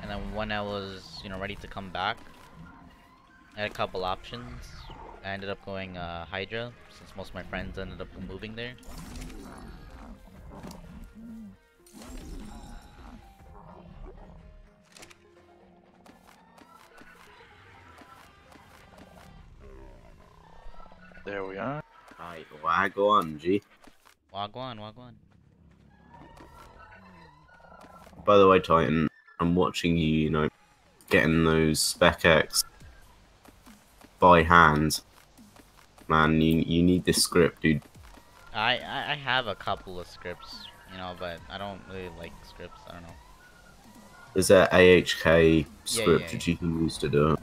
And then when I was, you know, ready to come back, I had a couple options. I ended up going Hydra, since most of my friends ended up moving there. There we are. Alright, wagwan, G. Wagwan, wagwan. By the way, Titan, I'm watching you, you know, getting those Spec X by hand. Man, you need this script, dude. I have a couple of scripts, you know, but I don't really like scripts. I don't know. There's that AHK script yeah. that you can use to do it.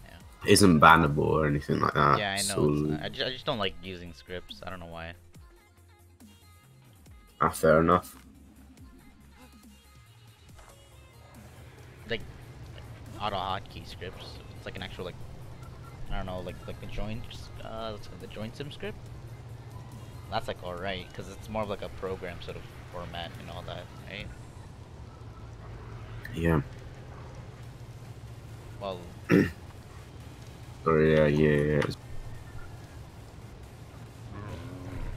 Yeah. Isn't bannable or anything like that. Yeah, I know. So, I just don't like using scripts. I don't know why. fair enough. Like auto hotkey scripts. It's like an actual, like, I don't know, like the joint, the joint sim script. That's like alright, because it's more of like a program sort of format and all that, right? Yeah. Well, Oh yeah.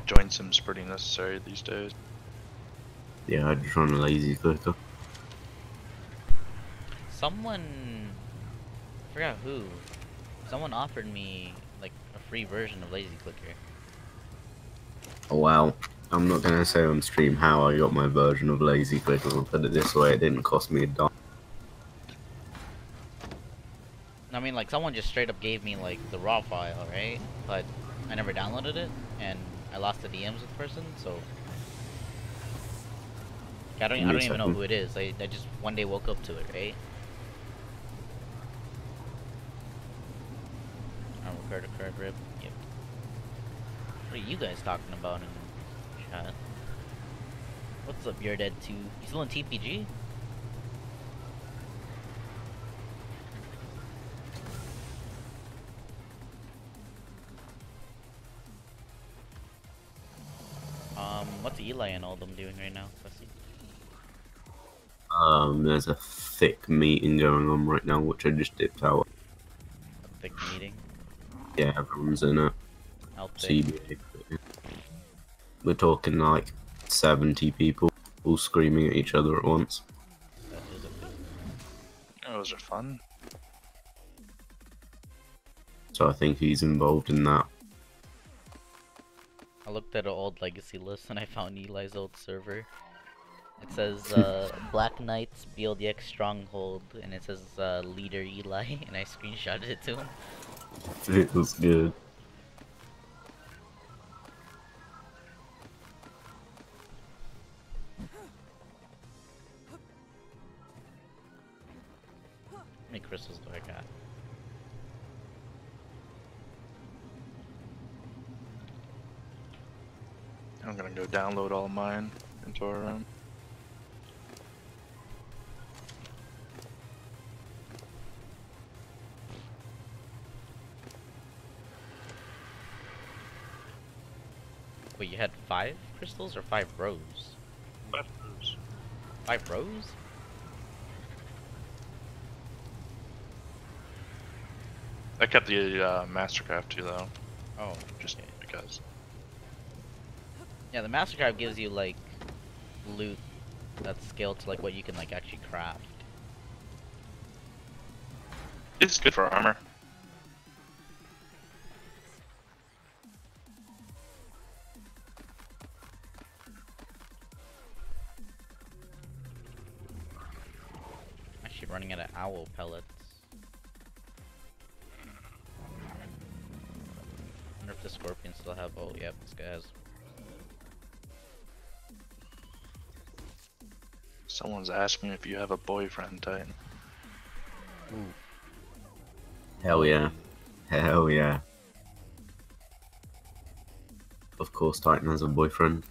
Join sim's pretty necessary these days. Yeah, I just run a lazy clicker. someone, I forgot who, someone offered me like a free version of Lazy Clicker. Oh wow. I'm not gonna say on stream how I got my version of lazy clicker, I'll put it this way, it didn't cost me a dime. I mean, like, someone just straight up gave me like the raw file, right? But I never downloaded it, and I lost the DMs with the person, so I don't even know who it is. I just one day woke up to it, right? I'll record a card rip. Yep. What are you guys talking about in chat? What's up, You're Dead 2? You still in TPG? What's Eli and all them doing right now? Let's see. There's a thick meeting going on right now, which I just dipped out. A thick meeting. Yeah, everyone's in it. Out there. CBA. We're talking like 70 people all screaming at each other at once. That is a thing. Those are fun. So I think he's involved in that. I looked at an old legacy list and I found Eli's old server. It says Black Knights BLDX Stronghold, and it says leader Eli, and I screenshotted it to him. It was good. How many crystals do I got? I'm gonna go download all mine into our room. Wait, you had 5 crystals or 5 rows? 5 rows. 5 rows? I kept the Mastercraft too, though, Oh, just okay. because. Yeah, the Mastercraft gives you like loot that's scaled to like what you can like actually craft. It's good for armor. I'm actually running out of owl pellets. I wonder if the scorpions still have. Oh, yeah, this guy has. Someone's asked me if you have a boyfriend, Titan. Ooh. Hell yeah. Hell yeah. Of course Titan has a boyfriend.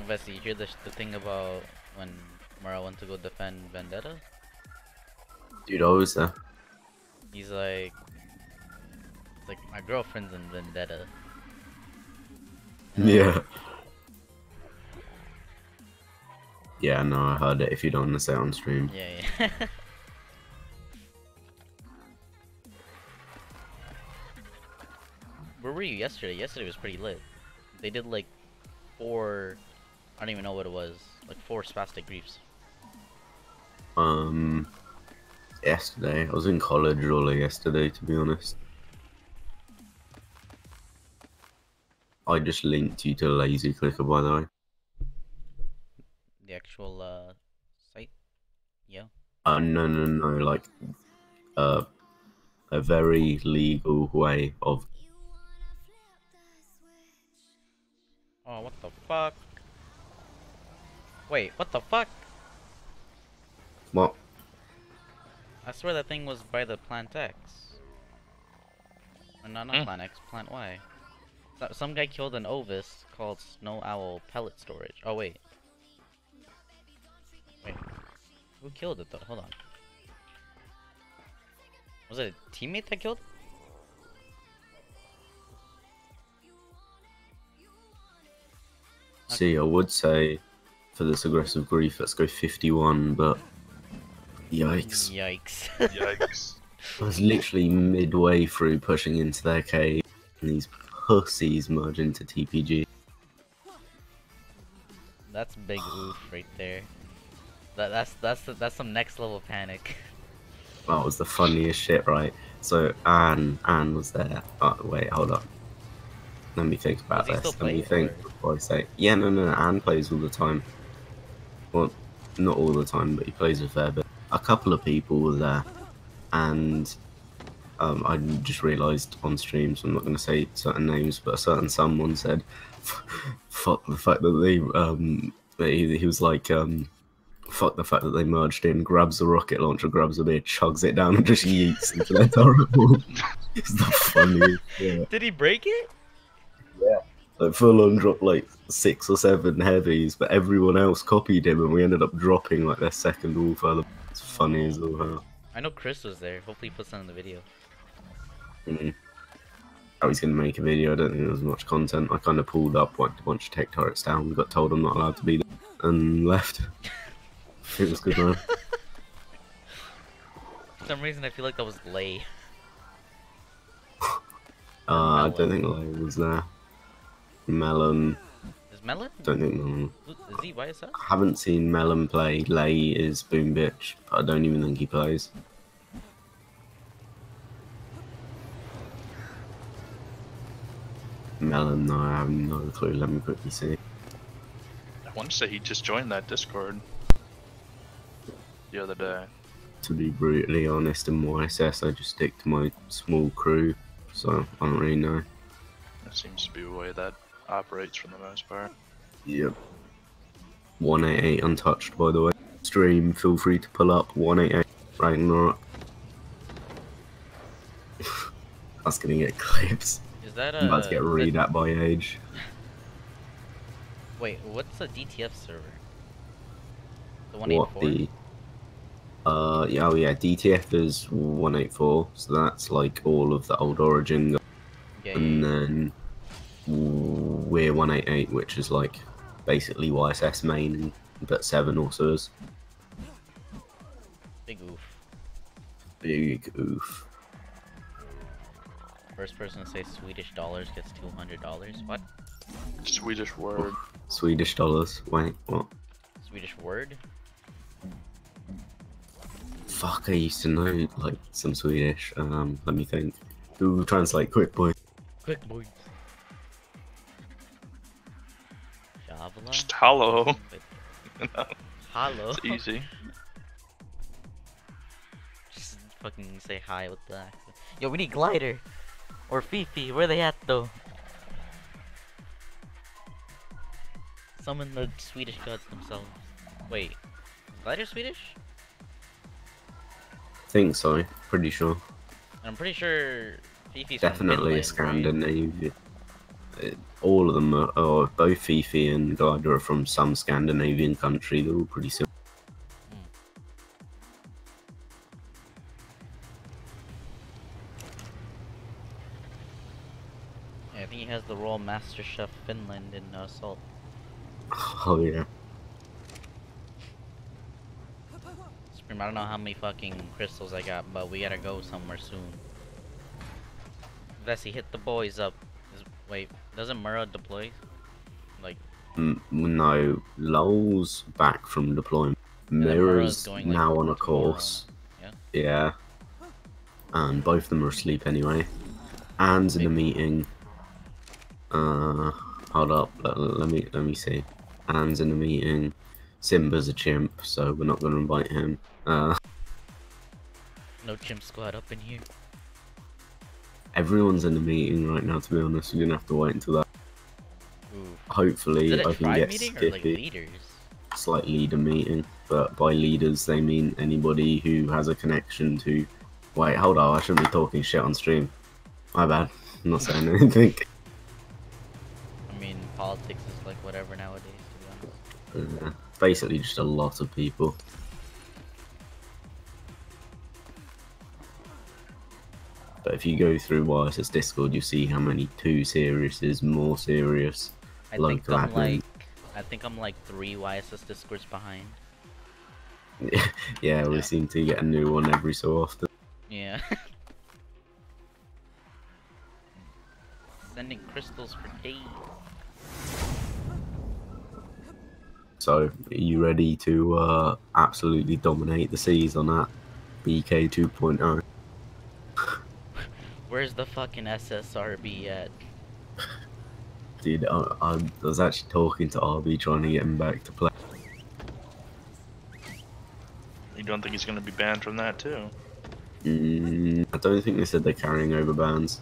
Vessi, you hear the thing about when Mara went to go defend Vendetta? Dude, I was there. He's like, it's like my girlfriend's in Vendetta. Yeah. Yeah, no, I heard it if you don't want to say it on stream. Yeah, yeah. Where were you yesterday? Yesterday was pretty lit. They did like 4, I don't even know what it was, like 4 spastic griefs. Yesterday. I was in college all yesterday, to be honest. I just linked you to Lazy Clicker, by the way. The actual site? Yeah. No, like, a very legal way of... Oh, what the fuck? Wait, what the fuck? What? I swear that thing was by the Plant X. Or no, not Plant X, Plant Y. Some guy killed an Ovis called Snow Owl Pellet Storage. Oh, wait. Wait. Who killed it, though? Hold on. Was it a teammate that killed it? See, I would say for this aggressive grief, let's go 51, but yikes. Yikes. Yikes. I was literally midway through pushing into their cave, and these pussies merge into TPG. That's big oof right there. That's some next level panic. That was the funniest shit, right? So Anne was there. Oh, wait, hold up. Let me think about Does he this. still Let me play, think or- before I say. Yeah, no. Anne plays all the time. Well, not all the time, but he plays a fair bit. A couple of people were there, and I just realised on stream, so I'm not going to say certain names, but a certain someone said, "Fuck the fact that he was like, fuck the fact that they merged in, grabs a rocket launcher, grabs a beer, chugs it down, and just yeets into their turret." It's the funniest shit. Did he break it? Like full on dropped like 6 or 7 heavies, but everyone else copied him, and we ended up dropping like their second wall further. It's funny as all hell. I know Chris was there. Hopefully he puts that in the video. Oh, he's going to make a video. I don't think there was much content. I kind of pulled up, wiped a bunch of tech turrets down, got told I'm not allowed to be there, and left. It was good, man. some reason I feel like that was Lay. I don't think Lay was there. Melon. Is Melon? Don't think Melon. Is he YSS? I haven't seen Melon play. Lay is Boom Bitch, but I don't even think he plays. Melon, no, I have no clue. Let me quickly see. I want to say he just joined that Discord the other day. To be brutally honest, in YSS, I just stick to my small crew, so I don't really know. That seems to be the way that operates for the most part. Yep. 188 untouched, by the way. Stream, feel free to pull up 188 Ragnarok. That's gonna get clips. Is that I'm about to get read at by age. Wait, what's a DTF server? The What 184? the? Yeah, oh yeah, DTF is 184, so that's like all of the old Origin guys. Yeah, And yeah. then we're 188, which is like basically YSS main, but 7 also is. Big oof. Big oof. First person to say Swedish dollars gets $200. What? Swedish word. Swedish dollars. Wait, what? Swedish word? Fuck, I used to know like some Swedish. Let me think. Google Translate, quick boy. Quick boy. Javala? Just hello. You know, Hello. it's easy. Just fucking say hi with the accent. Yo, we need Glider! Or Fifi, where they at though? Summon the Swedish gods themselves. Wait, is Glider Swedish? Think so, pretty sure. I'm pretty sure Fifi's Definitely from a Finland, Scandinavian. All of them are, or both Fifi and Glider are from some Scandinavian country. They're all pretty similar. Yeah, I think he has the Royal Master Chef Finland in Assault. Oh yeah. Scream, I don't know how many fucking crystals I got, but we gotta go somewhere soon. Vessi, hit the boys up. Wait, doesn't Mura deploy? Like, No, Lowell's back from deployment. Mirror's going, like, now on a tomorrow. course. Yeah? Yeah. And both of them are asleep anyway. Anne's in the meeting. Hold up. Let me see. Anne's in the meeting. Simba's a chimp, so we're not going to invite him. No chimp squad up in here. Everyone's in the meeting right now, to be honest. You're going to have to wait until that. Ooh. Hopefully, Is it a I can tribe get meeting or Skippy. like leaders? It's like leader meeting, but by leaders they mean anybody who has a connection to. Wait, hold on, I shouldn't be talking shit on stream. My bad. I'm not saying anything. I mean, politics is like whatever nowadays, to be honest. Basically, just a lot of people. But if you go through YSS Discord, you see how many 2 serious is more serious. I Local admin. think I'm like 3 YSS discords behind. Yeah, we seem to get a new one every so often. Yeah. Sending crystals for days. So, are you ready to absolutely dominate the seas on that BK 2.0? Where's the fucking SSRB at? Dude, I was actually talking to RB trying to get him back to play. You don't think he's going to be banned from that too? I don't think they said they're carrying over bans.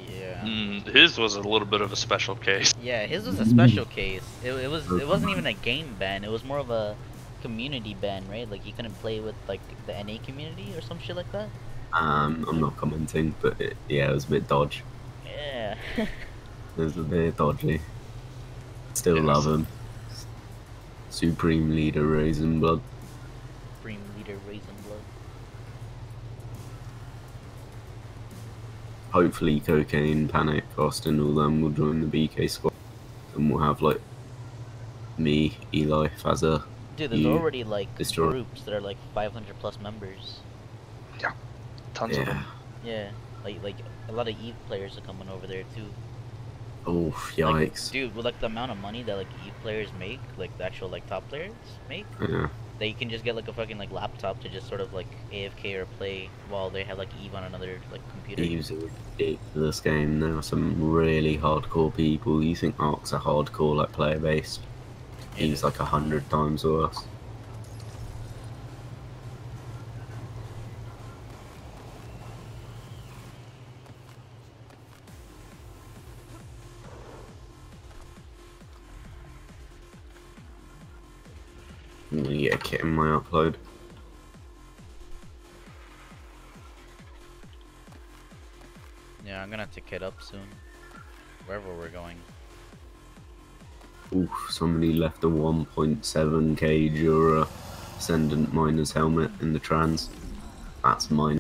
Yeah. His was a little bit of a special case. Yeah, his was a special case. It wasn't even a game ban. It was more of a community ban, right? Like he couldn't play with like the NA community or some shit like that. I'm not commenting, but yeah, it was a bit dodge. Yeah. It was a bit dodgy. Still Yes. love him. Supreme leader Raisin Blood. Supreme leader Raisin Blood. Hopefully Cocaine, Panic, Austin, all them will join the BK squad. And we'll have like me, Eli, Fazza. Dude, there's you, already like Destroy. groups that are like 500 plus members. Tons of them. Yeah, like a lot of Eve players are coming over there too. Oh, Like, yikes. dude, with like the amount of money that like Eve players make, like the actual like top players make, Yeah. they can just get like a fucking like laptop to just sort of like AFK or play while they have like Eve on another like computer. Eve's a ridiculous game. There are some really hardcore people. You think Ark's a hardcore like player based? It Eve's is. like 100 times worse. I'm gonna get a kit in my upload. Yeah, I'm gonna have to kit up soon. Wherever we're going. Oof, somebody left a 1.7k Jura Ascendant Miner's helmet in the trans. That's mine.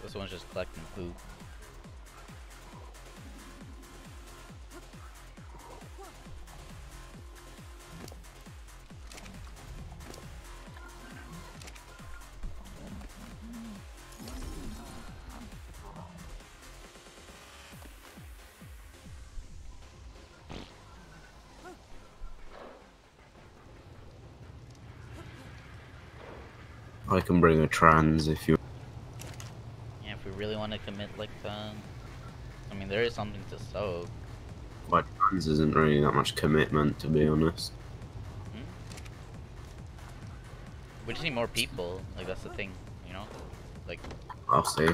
This one's just collecting poop. I can bring a trans if you. Yeah, if we really want to commit like that. I mean, there is something to soak. My trans isn't really that much commitment, to be honest. Hmm? We just need more people. Like, that's the thing, you know? Like, I'll see.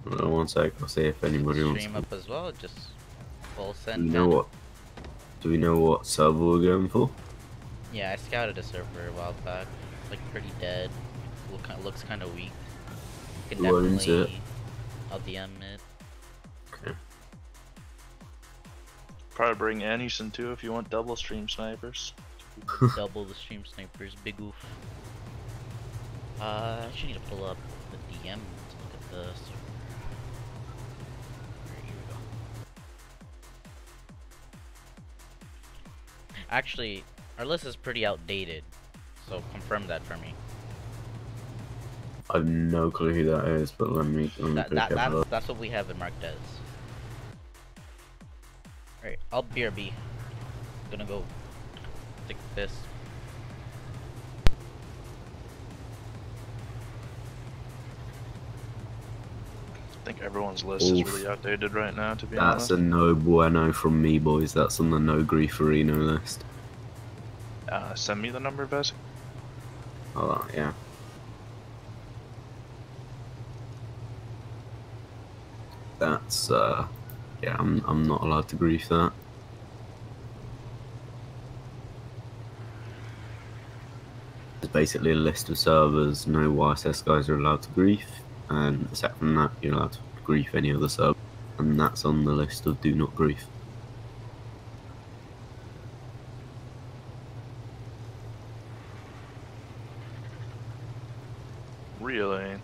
Hold on one sec. I'll see if anybody wants. stream up as well. Just full Do send. we know what? Do we know what server we're going for? Yeah, I scouted a server a while back. Like, pretty dead. Looks kind of weak. You can Who owns definitely. it? I'll DM it. Okay. Probably bring Anderson too if you want double stream snipers. Double the stream snipers. Big oof. I actually need to pull up the DM to look at the server. Alright, here we go. Actually, our list is pretty outdated, so confirm that for me. I have no clue who that is, but let me quick have a look. That's what we have in Mark Des. Alright, I'll BRB. Gonna go take this. I think everyone's list is really outdated right now, to be honest. That's a no bueno from me, boys. That's on the no grieferino list. Send me the number, Vez. Oh, yeah. That's, yeah, I'm not allowed to grief that. There's basically a list of servers no YSS guys are allowed to grief, and aside from that, you're allowed to grief any other server, and that's on the list of do not grief. Really?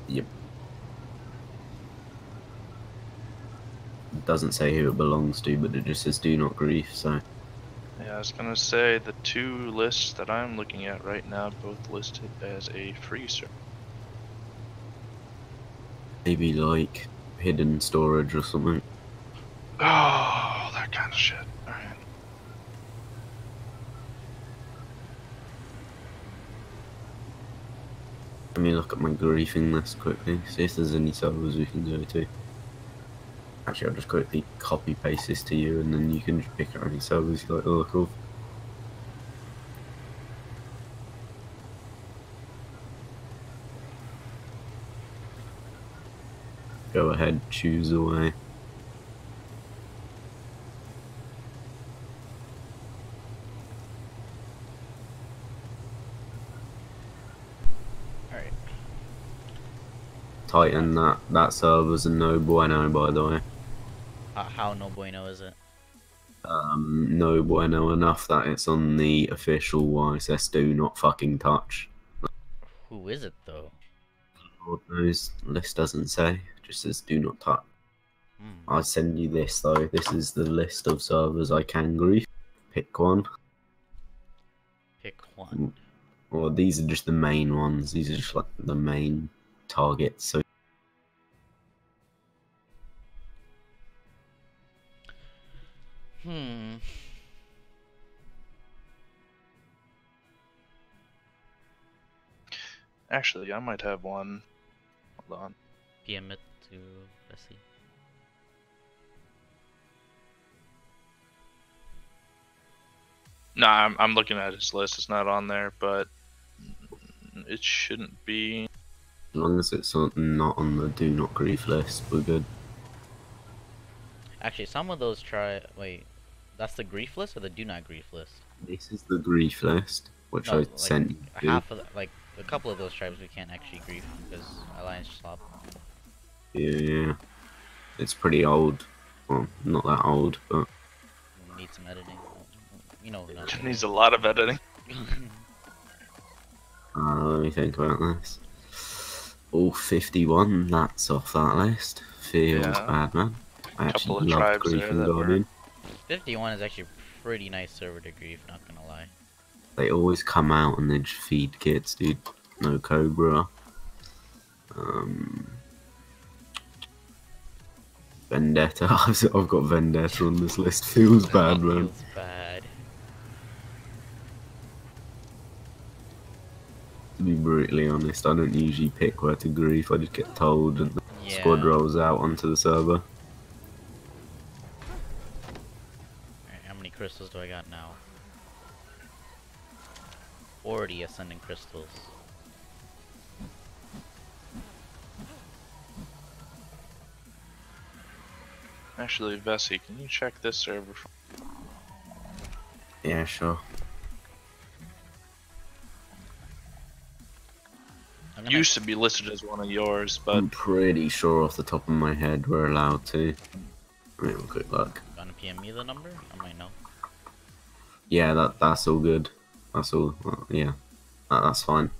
Yep. It doesn't say who it belongs to, but it just says do not grief, so. Yeah, I was gonna say the two lists that I'm looking at right now both listed as a free server. Maybe like hidden storage or something. Oh, that kind of shit. Alright. Let me look at my griefing list quickly, see if there's any servers we can go to. Actually, I'll just quickly copy paste this to you, and then you can just pick out any servers you like the look of. Go ahead, choose away. Alright. Titan, that server's a no bueno, by the way. How no bueno is it? No bueno enough that it's on the official YSS do not fucking touch. Who is it though? Lord knows, list doesn't say, just says do not touch. Hmm. I'll send you this though. This is the list of servers I can grief. Pick one. Pick one. Or these are just the main ones. These are just like the main targets. So Actually, I might have one. Hold on. PM it to Bessie. Nah, I'm looking at his list. It's not on there, but it shouldn't be. as long as it's not on the do not grief list, we're good. Actually, some of those wait, that's the grief list or the do not grief list? This is the grief list, which No, I sent you. half of like a couple of those tribes we can't actually grief because alliance swap. Yeah. It's pretty old. Well, not that old, but Need some editing. You know, It needs a lot of editing. let me think about this. Oh, 51, that's off that list. Feels Yeah. bad, man. I Couple of actually love tribes Grief there and that were- Guardian. 51 is actually a pretty nice server to grief, not gonna lie. They always come out and they just feed kids, dude. No Cobra. Vendetta. I've got Vendetta on this list. Feels bad, man. Feels bad. To be brutally honest, I don't usually pick where to grief. I just get told and the Yeah. squad rolls out onto the server. Alright, how many crystals do I got now? 40 ascending crystals. Actually, Vessi, can you check this server? Yeah, sure. I'm gonna- Used to be listed as one of yours, but I'm pretty sure off the top of my head we're allowed to. Real quick look. Gonna PM me the number? I might know. Yeah, that's all good. That's all. Yeah, that's fine.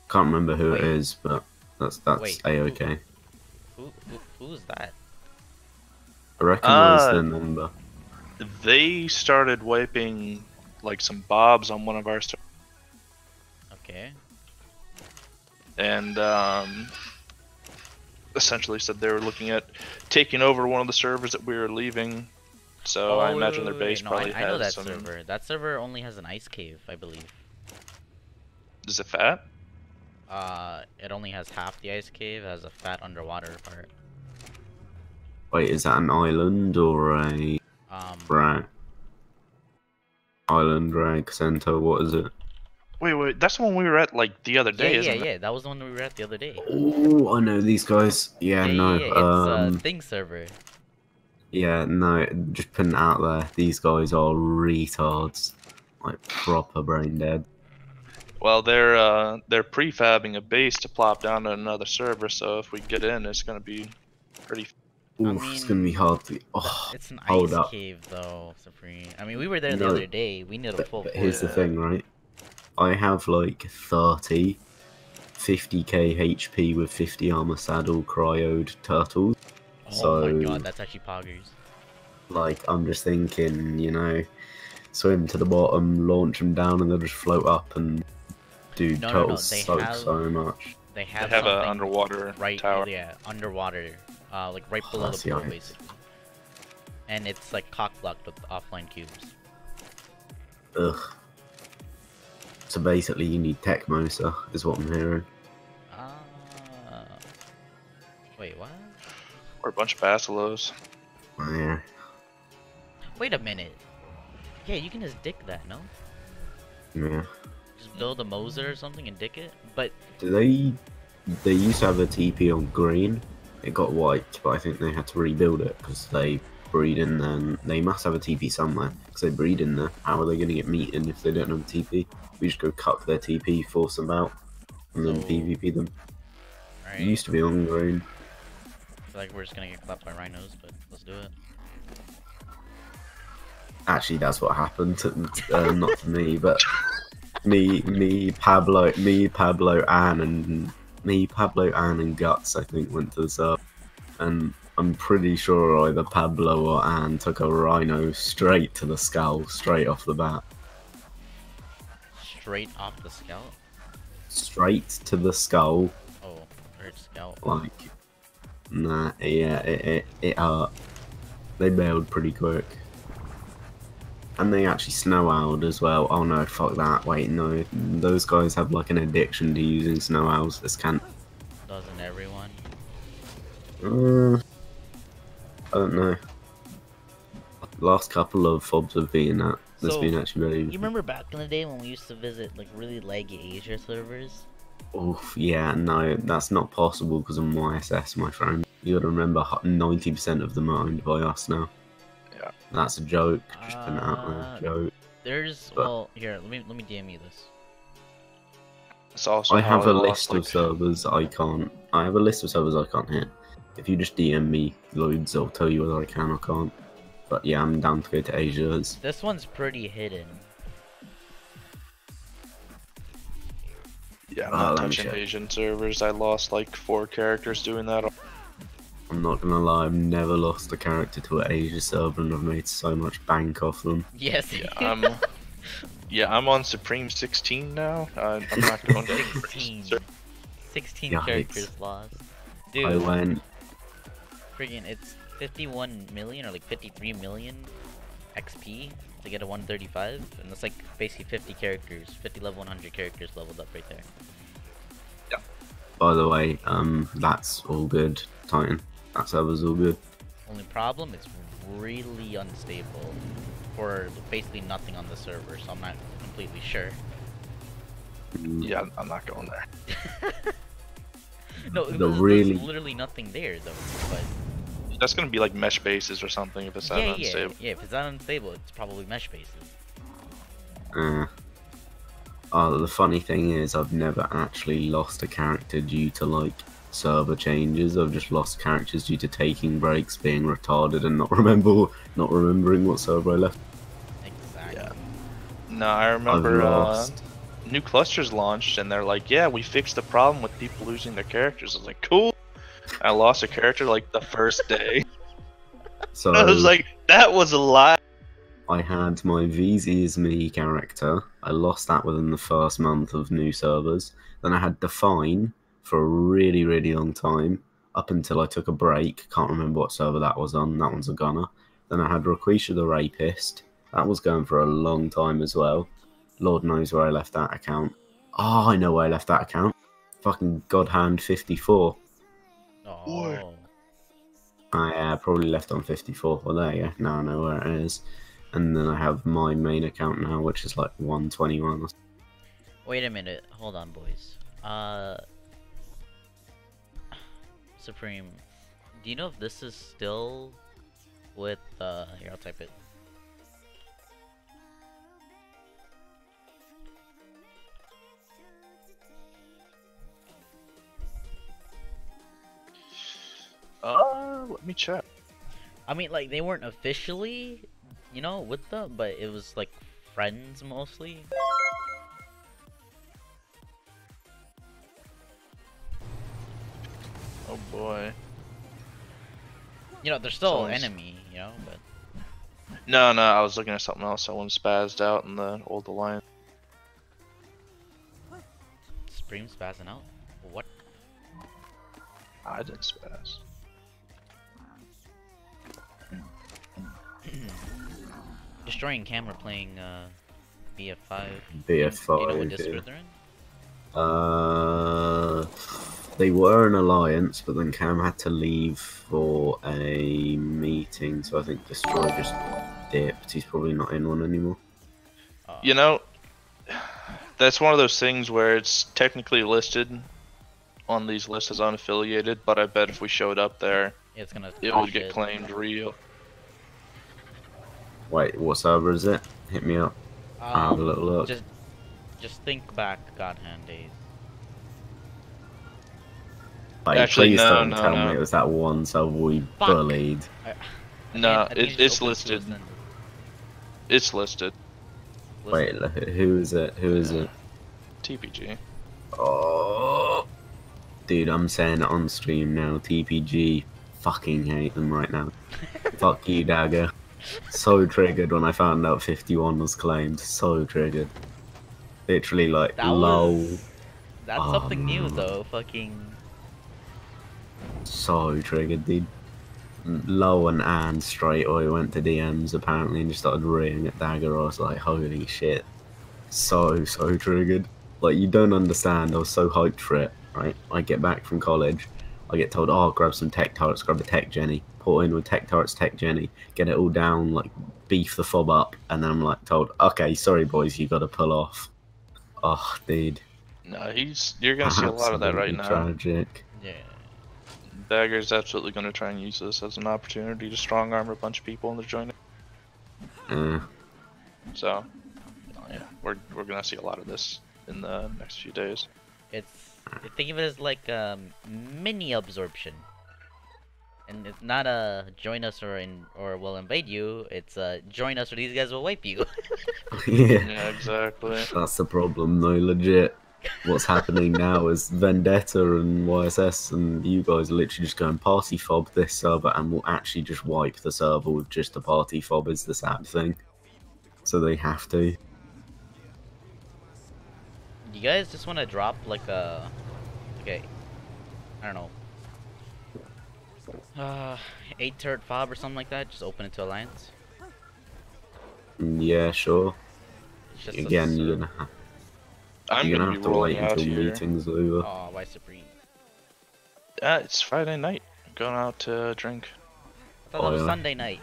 Can't remember who it Wait. is, but that's Wait, a-okay. Who's that? I recognize Uh, the number. they started wiping like some bobs on one of our servers, Okay. and essentially said they were looking at taking over one of the servers that we were leaving. So I imagine their base No, probably I know has that some. server. That server only has an ice cave, I believe. Is it fat? It only has half the ice cave, it has a fat underwater part. Wait, is that an island or a rag? Island rag center? What is it? Wait, that's the one we were at like the other day, yeah, isn't it? yeah, that was the one we were at the other day. Oh, I know these guys. Yeah, no. It's a thing server. Yeah, no. Just putting it out there. These guys are retards. Like proper brain dead. Well, they're prefabbing a base to plop down to another server, so if we get in, it's gonna be pretty. Oof, it's gonna be hard to. Oh, It's an hold ice up. cave though, Supreme. I mean, we were there the No. other day. We need a full But here's the force. thing, right? I have like 30, 50k HP with 50 armor saddle cryoed turtles. Oh So, my god, that's actually poggers. like, I'm just thinking, you know, swim to the bottom, launch them down, and they'll just float up and do No, turtles they soak have- so much. They They have, have an something underwater right, tower. yeah, underwater, like right Oh, below that's the pool, yikes. basically. And it's like cock blocked with offline cubes. Ugh. So basically, you need Tech Mosa, is what I'm hearing. Wait, what? Or a bunch of basilos. Yeah. Wait a minute. Yeah, you can just dick that, no? Yeah. Just build a Moser or something and dick it. But Do they used to have a TP on green. It got wiped, but I think they had to rebuild it because they breed in there. And they must have a TP somewhere because they breed in there. How are they going to get meat in if they don't have a TP? We just go cut their TP, force them out, and then So- PvP them. It right. used to be on green. feel like we're just gonna get clapped by rhinos, but let's do it. Actually, that's what happened. Not to me, but Pablo, Anne, and Guts, I think, went to the server, and I'm pretty sure either Pablo or Anne took a rhino straight to the skull, straight off the bat. Straight off the scalp? Straight to the skull. Oh, hurt scalp. Like, nah, yeah, it hurt. They bailed pretty quick. And they actually snow owled as well. Oh no, fuck that. Wait, no. Those guys have like an addiction to using snow owls. This can't. Doesn't everyone? I don't know. Last couple of fobs have been that. There's been actually really. You remember back in the day when we used to visit like really laggy Asia servers? Oof, yeah, no, that's not possible because of YSS, my friend. You gotta remember 90% of them are owned by us now. Yeah. That's a joke. Just putting it out there. Joke. There's But- well here, let me DM you this. It's also I how have a lost, list of like- servers I can't. I have a list of servers I can't hit. If you just DM me loads, I'll tell you whether I can or can't. But yeah, I'm down to go to Asia. This one's pretty hidden. Yeah, I'm not let me touching check. Asian servers. I lost like 4 characters doing that. I'm not gonna lie, I've never lost a character to an Asia server and I've made so much bank off them. Yes. Yeah, I'm on Supreme 16 now. I'm not going to 16. 16 Yikes. characters lost. Dude, I went. friggin' it's 51 million or like 53 million XP to get a 135, and that's like basically 50 characters, 50 level 100 characters leveled up right there. By the way, that's all good, Titan. That server's all good. Only problem, it's really unstable for basically nothing on the server, so I'm not completely sure. Yeah, I'm not going there. No, The there's literally nothing there though, but That's gonna be like mesh bases or something if it's that yeah, unstable. yeah, if it's not unstable, it's probably mesh bases. The funny thing is, I've never actually lost a character due to like server changes. I've just lost characters due to taking breaks, being retarded, and not remembering what server I left. Exactly. Yeah. No, I remember I've lost. new clusters launched and they're like, yeah, we fixed the problem with people losing their characters. I was like, cool. I lost a character like the first day. So I was like, that was a lie. I had my VZ's me character. I lost that within the first month of new servers. Then I had Define for a really, really long time, up until I took a break. Can't remember what server that was on. That one's a gunner. Then I had Raquisha the Rapist. That was going for a long time as well. Lord knows where I left that account. Oh, I know where I left that account. Fucking Godhand 54. Oh. I probably left on 54. Well, there you go. Now I know where it is. And then I have my main account now, which is like 121. Wait a minute, hold on, boys. Supreme, do you know if this is still with, here, I'll type it. Let me check. I mean, like, they weren't officially, you know, with them, but it was, like, friends mostly. Oh boy. You know, they're still Someone's- enemy, you know, but... No, I was looking at something else. Someone spazzed out in the old alliance. Supreme spazzing out? What? I didn't spaz. Destroying camera playing, BF5. BF5. Do you know what disc yeah. they're in? They were an alliance, but then Cam had to leave for a meeting, so I think Destroy just dipped. He's probably not in one anymore. You know, that's one of those things where it's technically listed on these lists as unaffiliated, but I bet if we showed up there, It's gonna it crash would get claimed real. Wait, what server is it? Hit me up. I'll have a little look. Just think back, God Hand days. Like, Actually, please no, don't no, tell no. me it was that one sub we Fuck. bullied. No, I think it's just open to listed. ascend. It's listed. Wait, who is it? Who is it? TPG. Oh, dude, I'm saying it on stream now. TPG, fucking hate them right now. Fuck you, Dagger. So triggered when I found out 51 was claimed. So triggered. Literally, like, That low. was... That's something new, though. Fucking... So triggered, dude. Low and straight away went to DMs apparently and just started reading at Dagger. I was like, holy shit. So triggered. Like, you don't understand. I was so hyped for it, right? I get back from college. I get told, oh, grab some tech turrets, grab a tech Jenny. Put in with tech turrets, tech Jenny. Get it all down, like, beef the fob up. And then I'm, like, told, okay, sorry, boys, you gotta pull off. Oh, dude. No, you're gonna see a lot of that right now. Tragic. Yeah. Dagger's absolutely gonna try and use this as an opportunity to strong arm a bunch of people into joining. So, yeah, we're gonna see a lot of this in the next few days. It's... Think of it as like mini absorption. And it's not a join us or we'll invade you. It's join us or these guys will wipe you. Yeah. Yeah, exactly. That's the problem, though, legit. What's happening now is Vendetta and YSS and you guys are literally just going party fob this server and will actually just wipe the server with just a party fob is the sad thing. So they have to. You guys just want to drop like a... Okay. I don't know. 8 turret fob or something like that. Just open it to Alliance. Yeah, sure. It's just Again, you're gonna I'm gonna be have to rolling wait out until here. meeting's over. Oh, why Supreme? It's Friday night. I'm going out to drink. I thought that was yeah. Sunday night.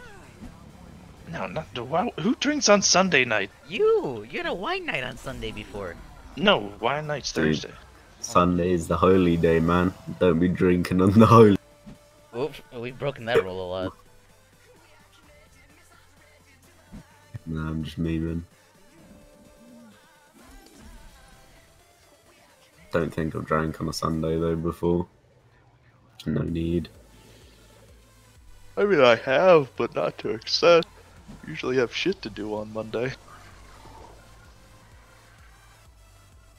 No, not the wow. Who drinks on Sunday night? You had a wine night on Sunday before. No, wine night's Dude. Thursday. Sunday is the holy day, man. Don't be drinking on the holy. Oops, we've broken that rule a lot. Nah, I'm just memeing. Don't think I've drank on a Sunday though before. No need. I mean, I have, but not to excess. Usually have shit to do on Monday.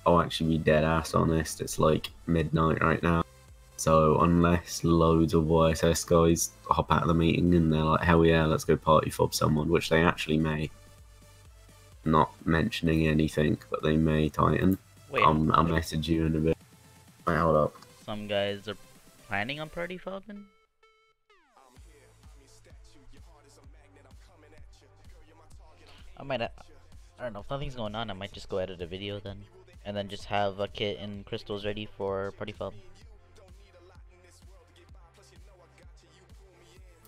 I'll actually be dead ass honest. It's like midnight right now. So unless loads of YSS guys hop out of the meeting and they're like, hell yeah, let's go party fob someone, which they actually may. Not mentioning anything, but they may, Titan. Wait, I'll message you in a bit. Wait, hold up. some guys are planning on party fobbing? I might, I don't know, if nothing's going on, I might just go edit a video then. And then just have a kit and crystals ready for party fob.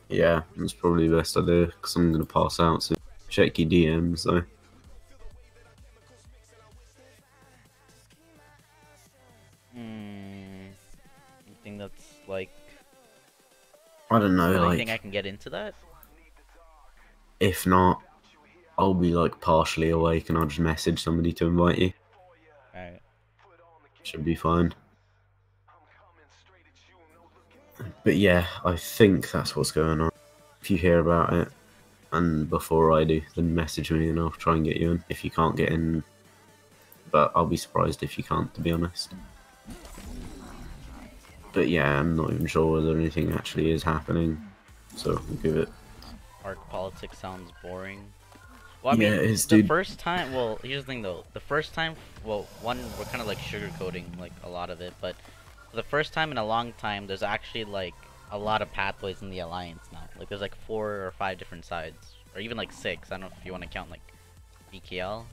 Yeah, that's probably the best idea, because I'm going to pass out soon. Check your DMs though. Anything that's like... I don't know, Really like, think I can get into that? if not, I'll be like partially awake and I'll just message somebody to invite you. Alright. Should be fine. But yeah, I think that's what's going on. If you hear about it, and before I do, then message me and I'll try and get you in if you can't get in. But I'll be surprised if you can't, to be honest. But yeah, I'm not even sure whether anything actually is happening. So we'll give it. Ark politics sounds boring. Well, I Yeah, mean, it is, the dude. first time, well, here's the thing though. The first time, well, one, we're kind of like sugarcoating like a lot of it, but for the first time in a long time, there's actually like a lot of pathways in the Alliance now. Like there's like 4 or 5 different sides, or even like 6. I don't know if you want to count like BKL,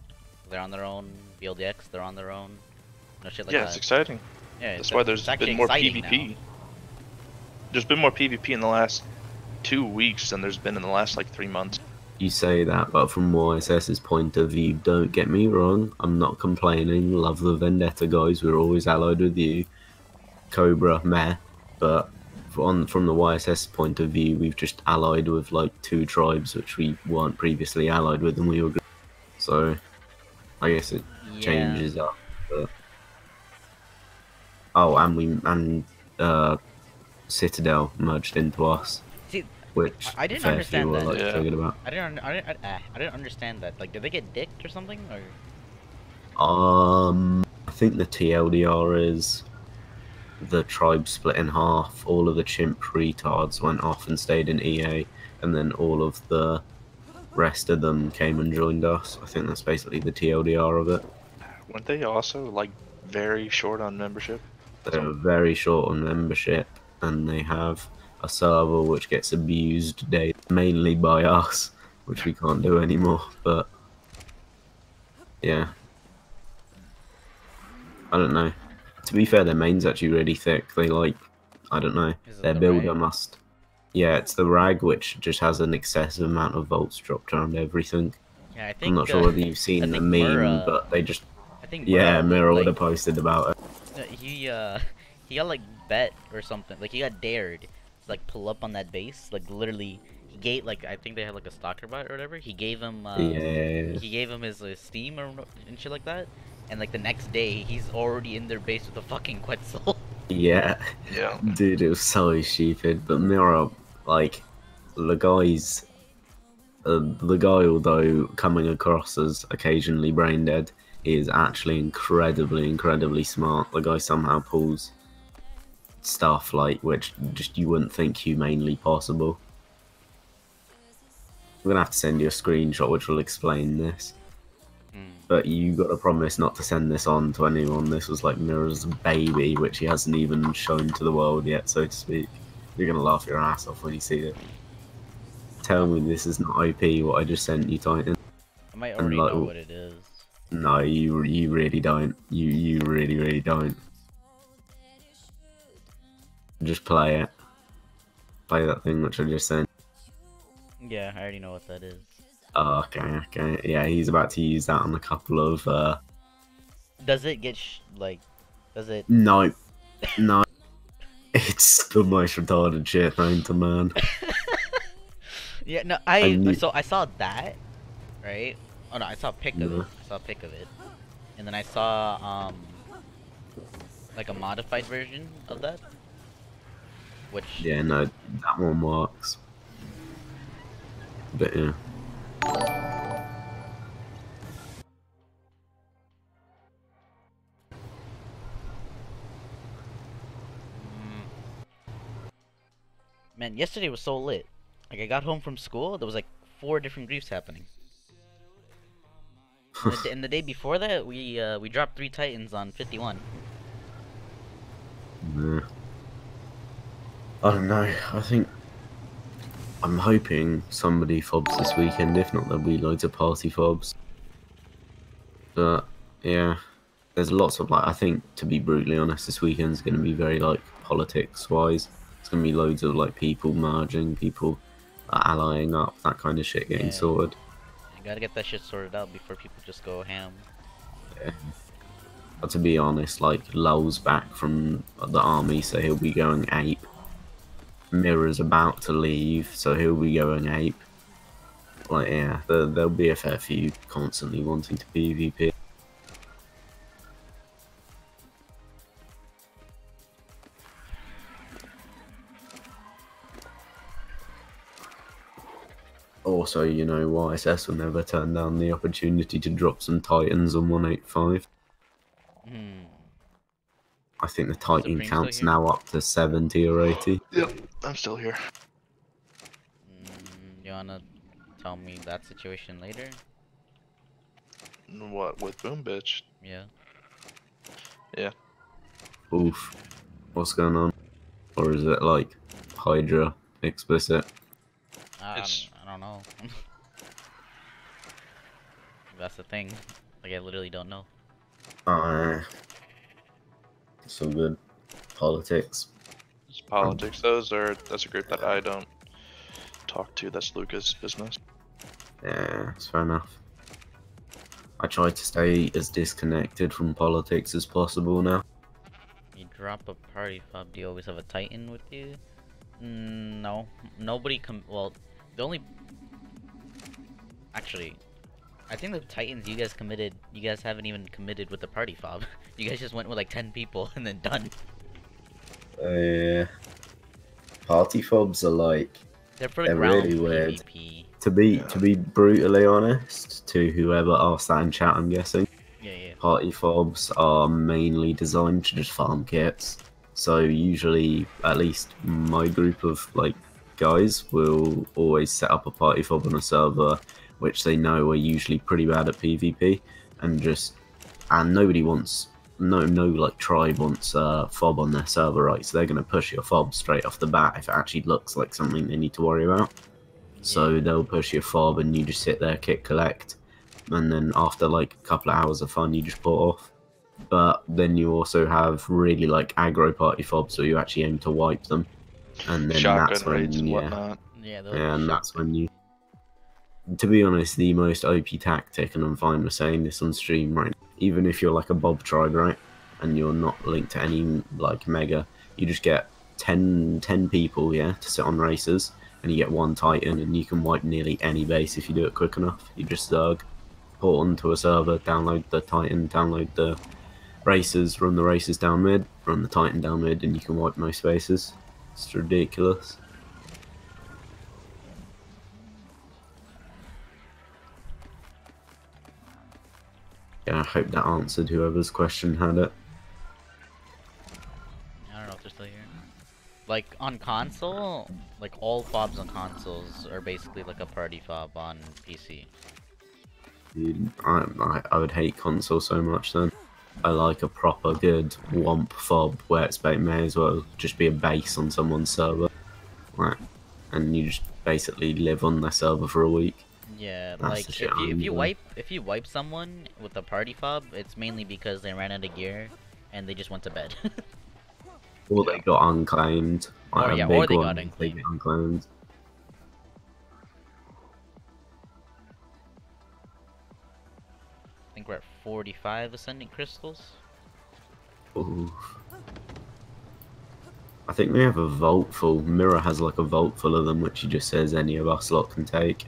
they're on their own. BLDX, they're on their own. No shit like Yeah, that. it's exciting. Yeah, That's why there's actually been more exciting PvP. now. There's been more PvP in the last 2 weeks than there's been in the last like 3 months. You say that, but from YSS's point of view, don't get me wrong, I'm not complaining. Love the Vendetta guys, we're always allied with you. Cobra, meh. But from the YSS point of view, we've just allied with like 2 tribes which we weren't previously allied with, and we were good. So I guess it changes up. But... Oh, and Citadel merged into us, See, which I didn't fair understand few were that. like Yeah. triggered about. I didn't understand that. Like, did they get dicked or something? Or I think the TLDR is the tribe split in half. All of the chimp retards went off and stayed in EA, and then all of the rest of them came and joined us. I think that's basically the TLDR of it. Weren't they also like very short on membership? They're very short on membership, and they have a server which gets abused mainly by us, which we can't do anymore. But yeah, I don't know. To be fair, their main's actually really thick. They like, I don't know, is it their the builder rag? must. Yeah, it's the rag which just has an excessive amount of volts dropped around everything. Yeah, I I'm think. not sure whether you've I seen the think meme, Mura. but they just, I think yeah, Mura Mirror would like have posted about it. he he got like bet or something. Like he got dared to like pull up on that base. Like literally, he gave like I think they had like a stalker bot or whatever. Yeah, He gave him his Steam and shit like that. And like the next day, he's already in their base with a fucking Quetzal. yeah, Yeah. dude, it was so stupid. But Mirror, like, the guy, although coming across as occasionally brain dead, he is actually incredibly smart. The guy somehow pulls stuff like which just you wouldn't think humanely possible. I'm gonna have to send you a screenshot which will explain this. But you got to promise not to send this on to anyone. This was like Mirror's baby, which he hasn't even shown to the world yet, so to speak. You're gonna laugh your ass off when you see it. Tell me this is not OP what I just sent you, Titan. I might And already like, know what it is. no, you really don't. You really don't. Just play it. Play that thing which I just sent. Yeah, I already know what that is. Oh, okay. Yeah, he's about to use that on a couple of. Does it get Does it? No, no. It's the most retarded shit known to man. Yeah, no, And I saw that, right? Oh no, I saw a pic of it. Yeah. I saw a pic of it, and then I saw like a modified version of that, which Yeah, no, that one works. But yeah. man, yesterday was so lit. Like I got home from school, there was like 4 different griefs happening. And the day before that, we dropped 3 Titans on 51. Yeah. I don't know. I think I'm hoping somebody fobs this weekend. If not, there'll be loads of party fobs. But yeah, there's lots of like. I think to be brutally honest, this weekend's going to be very like politics wise. It's going to be loads of like people merging, people allying up, that kind of shit getting Yeah. sorted. You gotta get that shit sorted out before people just go ham. Yeah. But to be honest, like Lowell's back from the army, so he'll be going ape. Mirror's about to leave, so he'll be going ape. Like, yeah, there'll be a fair few constantly wanting to PvP. Also, you know, YSS will never turn down the opportunity to drop some Titans on 185. I think the Titan Supreme still count's here? now up to 70 or 80. Yep, I'm still here. You wanna tell me that situation later? What, with Boom Bitch? Yeah. Yeah. Oof. What's going on? Or is it like Hydra explicit? I don't know. That's the thing. Like I literally don't know. So good. Politics. It's politics. That's a group that I don't talk to. That's Luca's business. Yeah, it's fair enough. I try to stay as disconnected from politics as possible now. You drop a party fob, do you always have a Titan with you? No. Nobody well, the only... Actually, I think the Titans you guys haven't even committed with the party fob. You guys just went with like 10 people and then done. Party fobs are like They're for they're ground really weird. PvP. To be brutally honest, to whoever asked that in chat, I'm guessing. Yeah. Party fobs are mainly designed to just farm kits. So usually, at least my group of like guys will always set up a party fob on a server, which they know are usually pretty bad at PvP, and nobody wants no like tribe wants fob on their server, right? So they're gonna push your fob straight off the bat if it actually looks like something they need to worry about. So they'll push your fob and you just sit there, kit collect, and then after like a couple of hours of fun, you just put off. But then you also have really like aggro party fobs, so you actually aim to wipe them, and then Shotgun that's when raids and whatnot. and that's when you. To be honest, the most OP tactic, and I'm fine with saying this on stream, right? Even if you're like a Bob tribe, right, and you're not linked to any like mega, you just get 10 people, yeah, to sit on races, and you get one Titan, and you can wipe nearly any base if you do it quick enough. You just port onto a server, download the Titan, download the races, run the races down mid, run the Titan down mid, and you can wipe most bases. It's ridiculous. Yeah, I hope that answered whoever's question had it. I don't know if they're still here. Like on console, like all fobs on consoles are basically like a party fob on PC. Dude, I would hate console so much then. I like a proper good womp fob where it's may as well just be a base on someone's server. Right. And you just basically live on their server for a week. Yeah, That's like if you wipe someone with a party fob, it's mainly because they ran out of gear and they just went to bed. Or they got unclaimed. Or Like yeah, a big or they one, got unclaimed. They get unclaimed. I think we're at 45 ascending crystals. Ooh. I think we have a vault full. Mirror has like a vault full of them, which he just says any of us lot can take.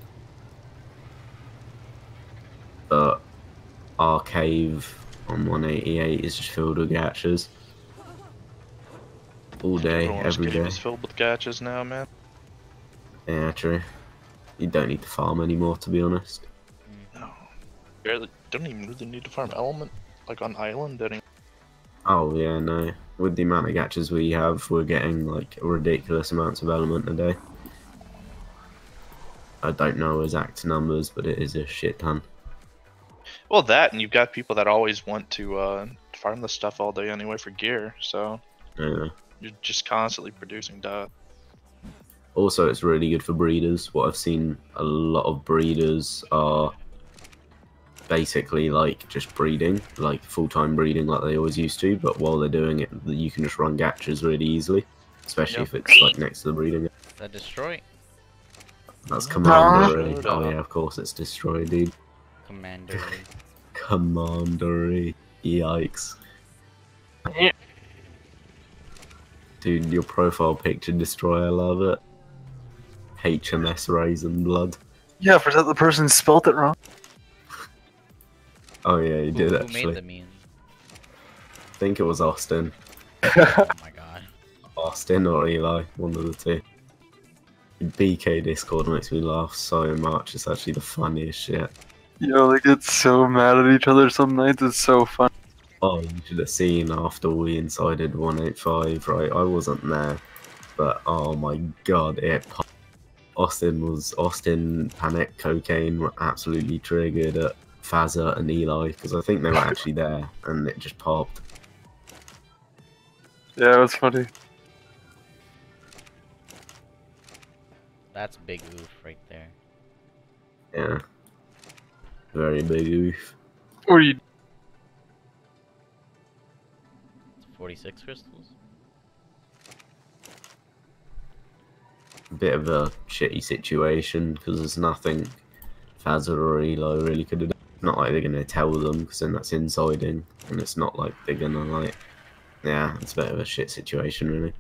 But our cave on 188 is just filled with gatches. All day, Everyone's every cave day. is filled with gatches now, man. Yeah, true. You don't need to farm anymore, to be honest. No. Barely, don't even really need to farm element, like on island, don't even. Oh yeah, no. With the amount of gatches we have, we're getting like ridiculous amounts of element a day. I don't know exact numbers, but it is a shit ton. Well, that, and you've got people that always want to farm the stuff all day anyway for gear, so Yeah. you're just constantly producing dust. Also, it's really good for breeders. What I've seen, a lot of breeders are basically like just breeding, like full-time breeding like they always used to, but while they're doing it, you can just run gatches really easily, especially if it's like next to the breeding. That destroy. That's commandery. Oh yeah, of course it's destroy, dude. Commander. Commandery. Yikes. Yeah. Dude, your profile picture destroy, I love it. HMS Raisin Blood. Yeah, for that the person spelt it wrong. Oh yeah, you did Who actually. made the meme? I think it was Austin. Oh my god. Austin or Eli, one of the two. BK Discord makes me laugh so much. It's actually the funniest shit. Yo, they get so mad at each other some nights. It's so fun. Oh, you should have seen after we incited 185, right? I wasn't there, but oh my god, it popped. Austin, Panic, Cocaine were absolutely triggered at Fazza and Eli, because I think they were actually there, and it just popped. Yeah, it was funny. That's big oof right there. Yeah. Very big oof. Or you 46 crystals? Bit of a shitty situation, because there's nothing Fazza or Eli really could have done. Not like they're going to tell them, because then that's insiding, and it's not like they're going to like... Yeah, it's a bit of a shit situation, really.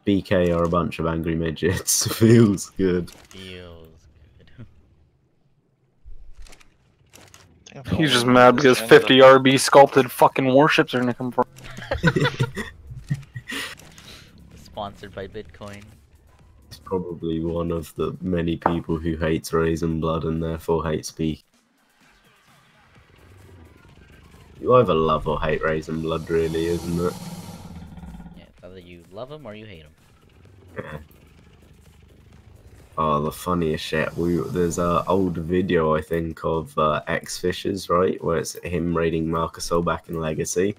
BK are a bunch of angry midgets. Feels good. Feels good. He's just mad because 50 RB sculpted fucking warships are gonna come from. sponsored by Bitcoin. He's probably one of the many people who hates Raisin Blood and therefore hates Speak. You either love or hate Raisin Blood, really, isn't it? Yeah, it's either you love him or you hate him. Yeah. Oh, the funniest shit. There's a old video, I think, of X-Fishers, right? Where it's him raiding Marcusol back in Legacy.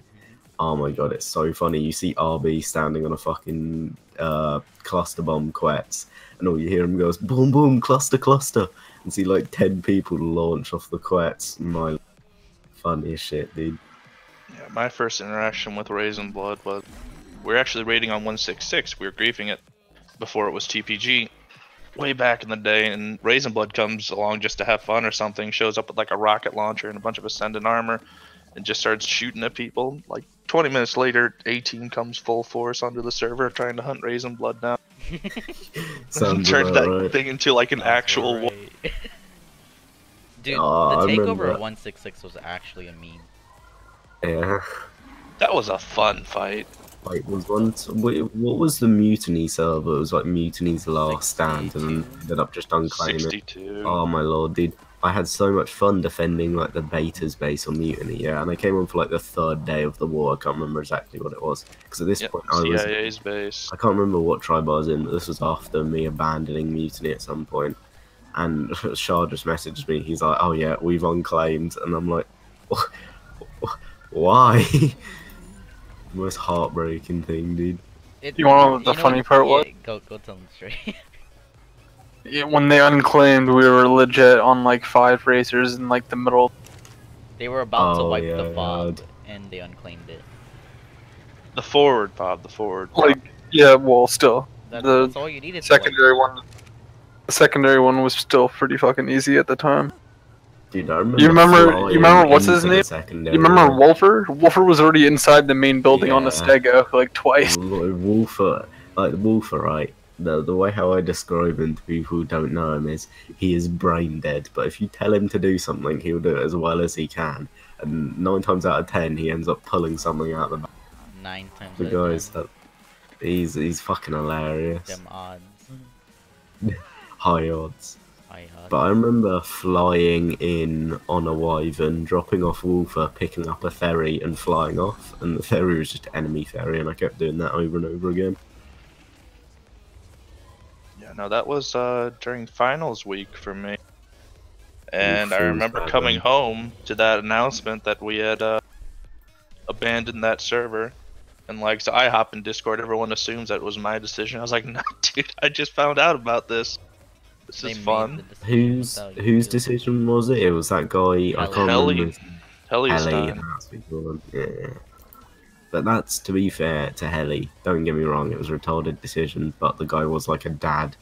Oh my god, it's so funny. You see RB standing on a fucking cluster bomb quets, and all you hear him goes, boom, boom, cluster, cluster, and see like 10 people launch off the quets. My funniest shit, dude. Yeah, my first interaction with Raisin Blood was we were actually raiding on 166. We were griefing it before it was TPG. Way back in the day, and Raisin Blood comes along just to have fun or something, shows up with like a rocket launcher and a bunch of Ascendant armor, and just starts shooting at people. Like 20 minutes later, A team comes full force onto the server trying to hunt Raisin Blood down. Sounds Turned about that right. thing into like an actual war. Right. Dude, Oh, the I takeover remember of 166 was actually a meme. Yeah. That was a fun fight. Like, what was the Mutiny server? It was like Mutiny's last stand, and then 62. ended up just unclaiming it. 62. Oh my lord, dude. I had so much fun defending like the beta's base on Mutiny, yeah, and I came on for like the 3rd day of the war. I can't remember exactly what it was, because at this Yep, point I was... CIA's base. I can't remember what tribe I was in, but this was after me abandoning Mutiny at some point. And Shah just messaged me, he's like, oh yeah, we've unclaimed, and I'm like, why? The most heartbreaking thing, dude. You wanna know what the funny part was? Go tell them straight. Yeah, when they unclaimed, we were legit on like 5 racers in like the middle. They were about to Oh, wipe yeah, the VOD, God. and they unclaimed it. The forward, Bob, the forward. Like, yeah, well, still That's all you needed. secondary one. The secondary one was still pretty fucking easy at the time. Dude, I remember You remember flying what's his into the name? secondary You remember one. Wolfer? Wolfer was already inside the main building on the Yeah. Stego like twice. Wolfer, right? The way how I describe him to people who don't know him is he is brain dead, but if you tell him to do something, he'll do it as well as he can. And 9 times out of 10, he ends up pulling something out of the back. 9 times. The guys that he's fucking hilarious. Them odds. High odds. High odds. But I remember flying in on a Wyvern, dropping off Wolfer, picking up a ferry, and flying off. And the ferry was just enemy ferry, and I kept doing that over and over again. Yeah, no, that was during finals week for me. And I feels remember bad, coming man. home to that announcement that we had abandoned that server. And like, so I hop in Discord, everyone assumes that it was my decision. I was like, no, dude, I just found out about this. This They is made fun. the decision without you Whose doing it. decision was it? It was that guy. I can't Helly. remember. Helly's Helly. time. That's what you call him. Yeah. But that's, to be fair to Helly, don't get me wrong, it was a retarded decision, but the guy was like a dad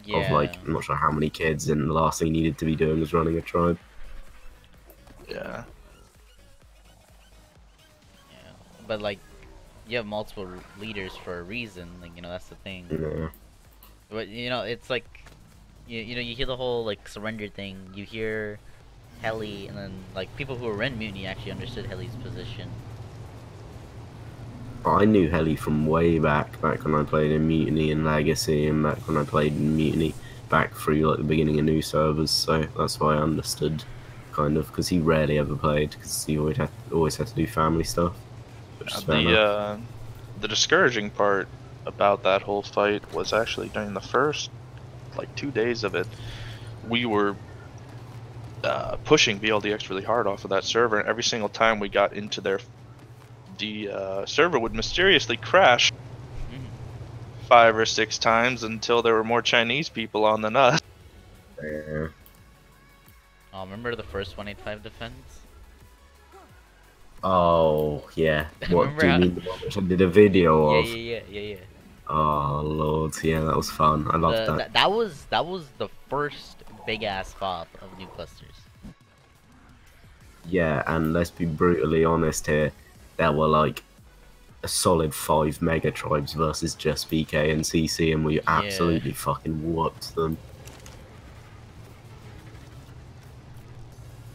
Yeah. of like, I'm not sure how many kids, and the last thing he needed to be doing was running a tribe. Yeah. Yeah. But like, you have multiple leaders for a reason. Like, you know, that's the thing. Yeah. But you know, it's like, you know, you hear the whole like surrender thing. You hear Helly, and then like people who were in Mutiny actually understood Helly's position. I knew Helly from way back when I played in Mutiny and Legacy, and back when I played in Mutiny back through like the beginning of new servers, so that's why I understood, kind of, because he rarely ever played, because he always had to do family stuff. Which is fair enough. The discouraging part about that whole fight was actually during the first like 2 days of it, we were pushing BLDX really hard off of that server, and every single time we got into there, the server would mysteriously crash 5 or 6 times until there were more Chinese people on than us. Yeah. Oh, remember the first 185 defense? Oh, yeah. What Remember do you how- mean? The one which I did a video of? Yeah. Oh lord, yeah, that was fun. I loved that. That was the first big ass FOB of new clusters. Yeah, and let's be brutally honest here, there were like a solid 5 mega tribes versus just BK and CC, and we absolutely fucking whooped them.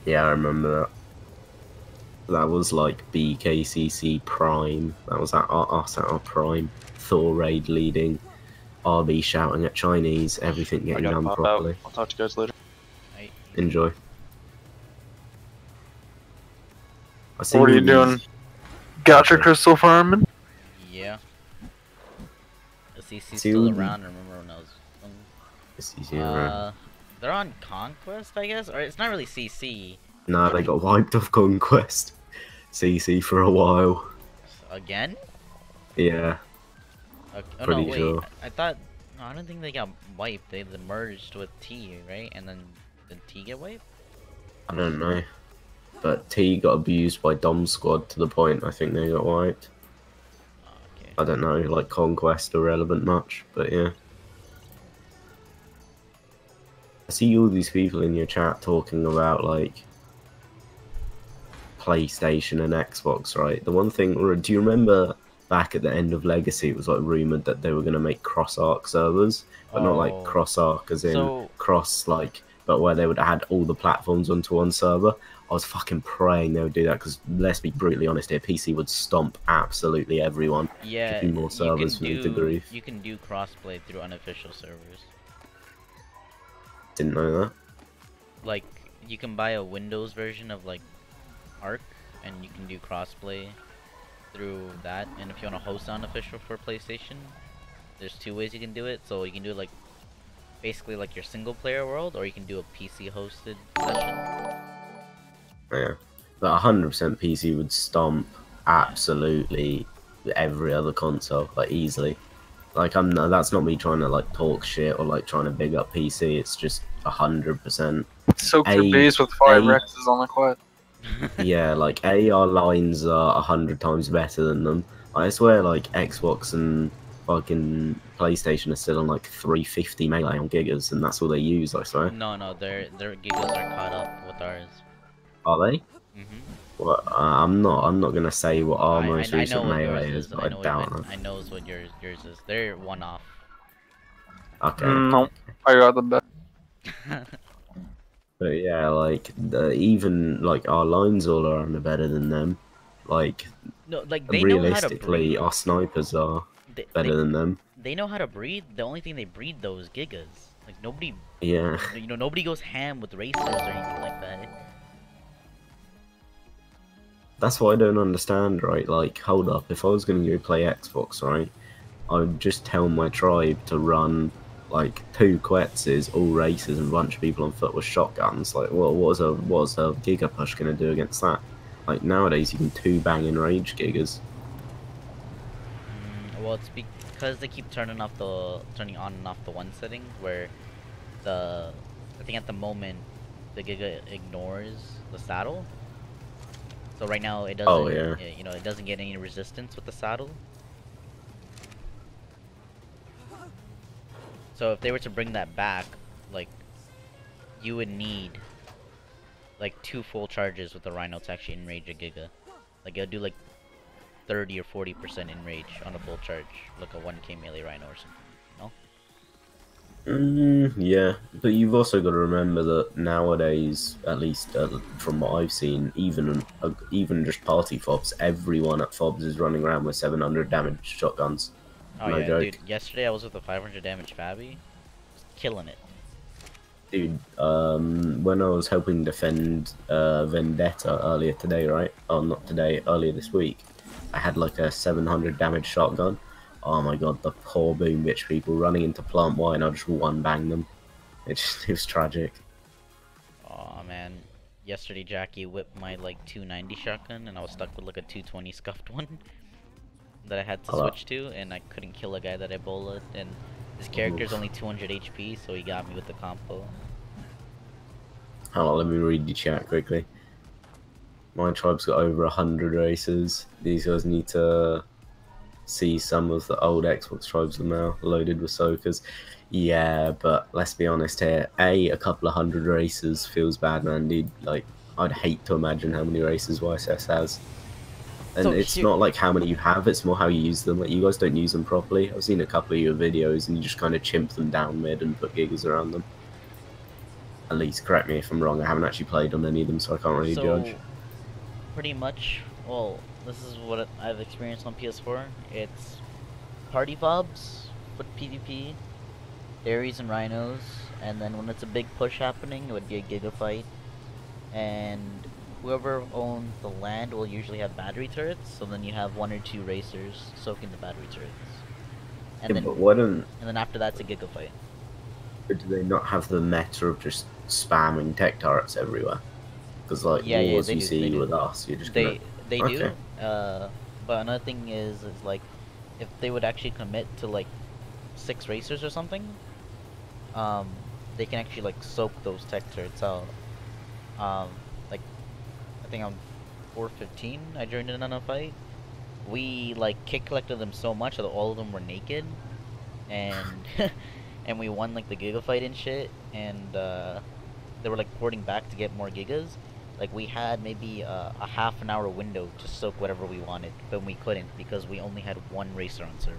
Yeah, I remember that. That was like BKCC Prime. That was us at our prime. Thor raid leading. RB shouting at Chinese. Everything I getting gotta done pop properly. out. I'll talk to you guys later. I, Enjoy. I see What are all you doing? these- Got your crystal farming? yeah. The CC's See still all the- around. I remember when I was. This is here, They're on Conquest, I guess, or it's not really CC. Nah, they got wiped off Conquest. CC for a while. Again? Yeah, Okay. Oh no, pretty wait. sure. I thought. No, I don't think they got wiped. They merged with T, right? And then did T get wiped? I don't know. But T got abused by Dom Squad to the point I think they got wiped. Oh, okay. I don't know, like Conquest irrelevant much, but yeah. I see all these people in your chat talking about like PlayStation and Xbox, right? The one thing, do you remember back at the end of Legacy, it was like rumored that they were going to make cross Ark servers, but not like Oh. cross Ark as in So- cross like, but where they would add all the platforms onto one server. I was fucking praying they would do that because let's be brutally honest here, PC would stomp absolutely everyone. Yeah, Give me more servers for me to grief. you can do crossplay through unofficial servers. Didn't know that. Like, you can buy a Windows version of like Ark, and you can do crossplay through that. And if you want to host unofficial for PlayStation, there's two ways you can do it. So you can do it like basically like your single player world, or you can do a PC hosted session. Yeah, but 100% PC would stomp absolutely every other console, like easily. Like that's not me trying to like talk shit or like trying to big up PC. It's just 100%. Soak your base with 5 Rexes on the quad. Yeah, like our lines are 100 times better than them. I swear, like Xbox and fucking PlayStation are still on like 350 melee on gigas, and that's all they use. I swear. No, their gigas are caught up with ours. Are they? Mhm. Well, I'm not gonna say what our most I know recent what melee yours is, but I doubt it. I know what yours is. They're one off. Okay. No, I got the best. But yeah, like even like our lines all are under better than them. Like No, like they know how to realistically, breed. our snipers are better than them. They know how to breed. The only thing they breed though is gigas. Like nobody, Yeah. you know, nobody goes ham with racers or anything like that. That's what I don't understand, right? Like, hold up, if I was gonna go play Xbox, right, I would just tell my tribe to run like 2 Quetzes, all races, and a bunch of people on foot with shotguns. Like, what was a Giga Push gonna do against that? Like nowadays, you can 2 bang rage gigas. Well, it's because they keep turning on and off the one setting where I think at the moment the Giga ignores the saddle. So right now it doesn't. Oh, yeah. You know, it doesn't get any resistance with the saddle. So if they were to bring that back, like, you would need like 2 full charges with the Rhino to actually enrage a Giga. Like it'll do like 30 or 40% enrage on a full charge, like a 1k melee Rhino or something. No? Yeah, but you've also got to remember that nowadays, at least from what I've seen, even just party fobs, everyone at fobs is running around with 700 damage shotguns. Oh No yeah, joke. dude. Yesterday I was with a 500 damage Fabi, just killing it. Dude, when I was helping defend Vendetta earlier today, right? Oh, not today, earlier this week, I had like a 700 damage shotgun. Oh my god, the poor boom bitch people running into plant Y and I just one bang them. It was tragic. Oh man, yesterday Jackie whipped my like 290 shotgun and I was stuck with like a 220 scuffed one that I had to switch to, and I couldn't kill a guy that I bullet, and his character's only 200 HP, so he got me with the combo. Hold on, let me read the chat quickly. My tribe's got over 100 races. These guys need to see some of the old Xbox tribes now, loaded with soakers. Yeah, but let's be honest here. A couple of 100 races feels bad, man, dude. Like, I'd hate to imagine how many races YSS has. And So it's not like how many you have, it's more how you use them. Like, you guys don't use them properly. I've seen a couple of your videos and you just kind of chimp them down mid and put gigas around them. At least, correct me if I'm wrong, I haven't actually played on any of them, so I can't really judge. pretty much, well, this is what I've experienced on PS4. It's party fobs with PvP, Ares and Rhinos, and then when it's a big push happening, it would be a Giga fight. And whoever owns the land will usually have battery turrets, so then you have 1 or 2 racers soaking the battery turrets. And Yeah, then but why don't after that's a Giga fight. do they not have the meta of just spamming tech turrets everywhere? Because like wars they you do, see they do. with us, you're just They okay. do. But another thing is like if they would actually commit to like 6 racers or something, they can actually like soak those tech turrets out. Like I think on 415 I joined in on a fight. We like kick collected them so much that all of them were naked, and and we won like the giga fight and shit, and they were like porting back to get more gigas. Like we had maybe a half an hour window to soak whatever we wanted, but we couldn't because we only had 1 racer on server.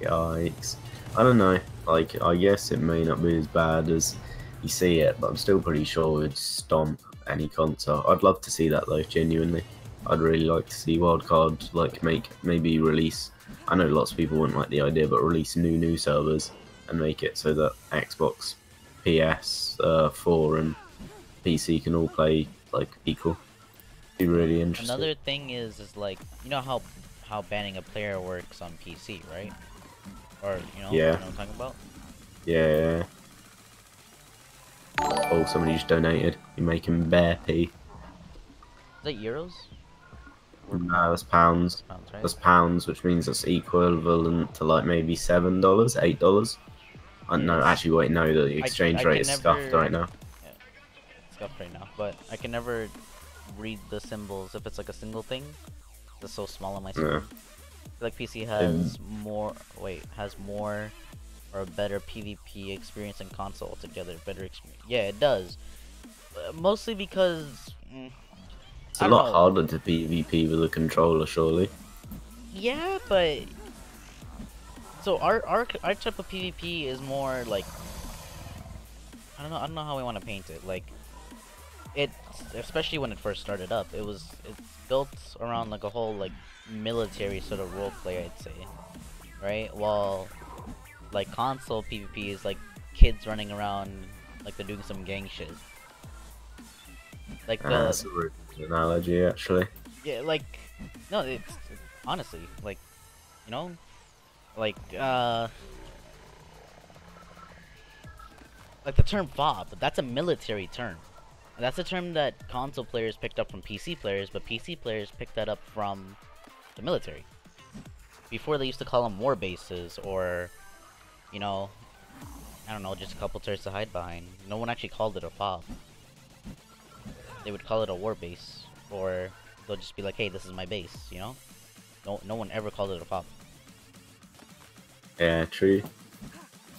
Yikes. I don't know. Like, I guess it may not be as bad as you see it, but I'm still pretty sure it'd stomp any console. I'd love to see that though, genuinely. I'd really like to see Wildcard like maybe release. I know lots of people wouldn't like the idea, but release new servers and make it so that Xbox, PS, 4, and PC can all play like equal. Be really interesting. Another thing is like you know how banning a player works on PC, right? Or you know, Yeah. you know what I'm talking about? Yeah. Oh, somebody just donated. You're making bear pee. Is that euros? No, that's pounds. Pounds, right? That's pounds, which means that's equivalent to like maybe $7, $8. No, actually, wait, no, the exchange I rate can is never- scuffed right now. Yeah, it's scuffed right now, but I can never read the symbols if it's like a single thing. It's so small on my screen. Yeah. I feel like PC has more or a better PvP experience than console altogether. Better experience. Yeah, it does. Mostly because It's I a don't lot know. harder to PvP with a controller, surely. Yeah, but so our type of PvP is more like I don't know how we want to paint it. Like it's especially when it first started up, it's built around like a whole like military sort of roleplay, I'd say, right? While like console PvP is like kids running around like they're doing some gang shit. Like That's a really good analogy, actually. yeah, like no, it's honestly like you know, like the term fob, that's a military term. That's a term that console players picked up from PC players, but PC players picked that up from the military. Before they used to call them war bases or, you know, I don't know, just a couple turrets to hide behind. No one actually called it a fob. They would call it a war base, or they'll just be like, hey, this is my base, you know? No one ever called it a fob. Yeah, true.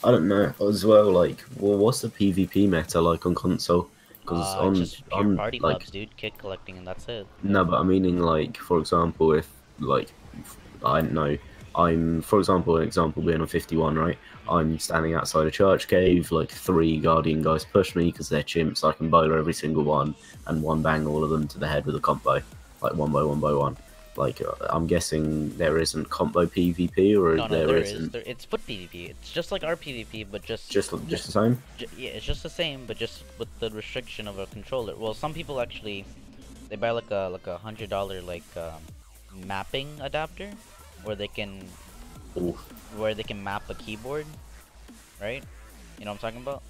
I don't know as well. Like, well, what's the PvP meta like on console? Because just pure party fobs, dude. Kit collecting and that's it. no, but I'm meaning like, for example, if like I don't know, for example, an example being on 51, right? I'm standing outside a church cave, like 3 guardian guys push me because they're chimps. I can bowler every single one and one bang all of them to the head with a combo, like one by one. Like I'm guessing there isn't combo PvP, or No, there there isn't. is. It's foot PvP. It's just like our PvP, but just the same. yeah, it's just the same, but just with the restriction of a controller. Well, some people actually they buy like a $100 like mapping adapter, where they can map a keyboard, right? You know what I'm talking about?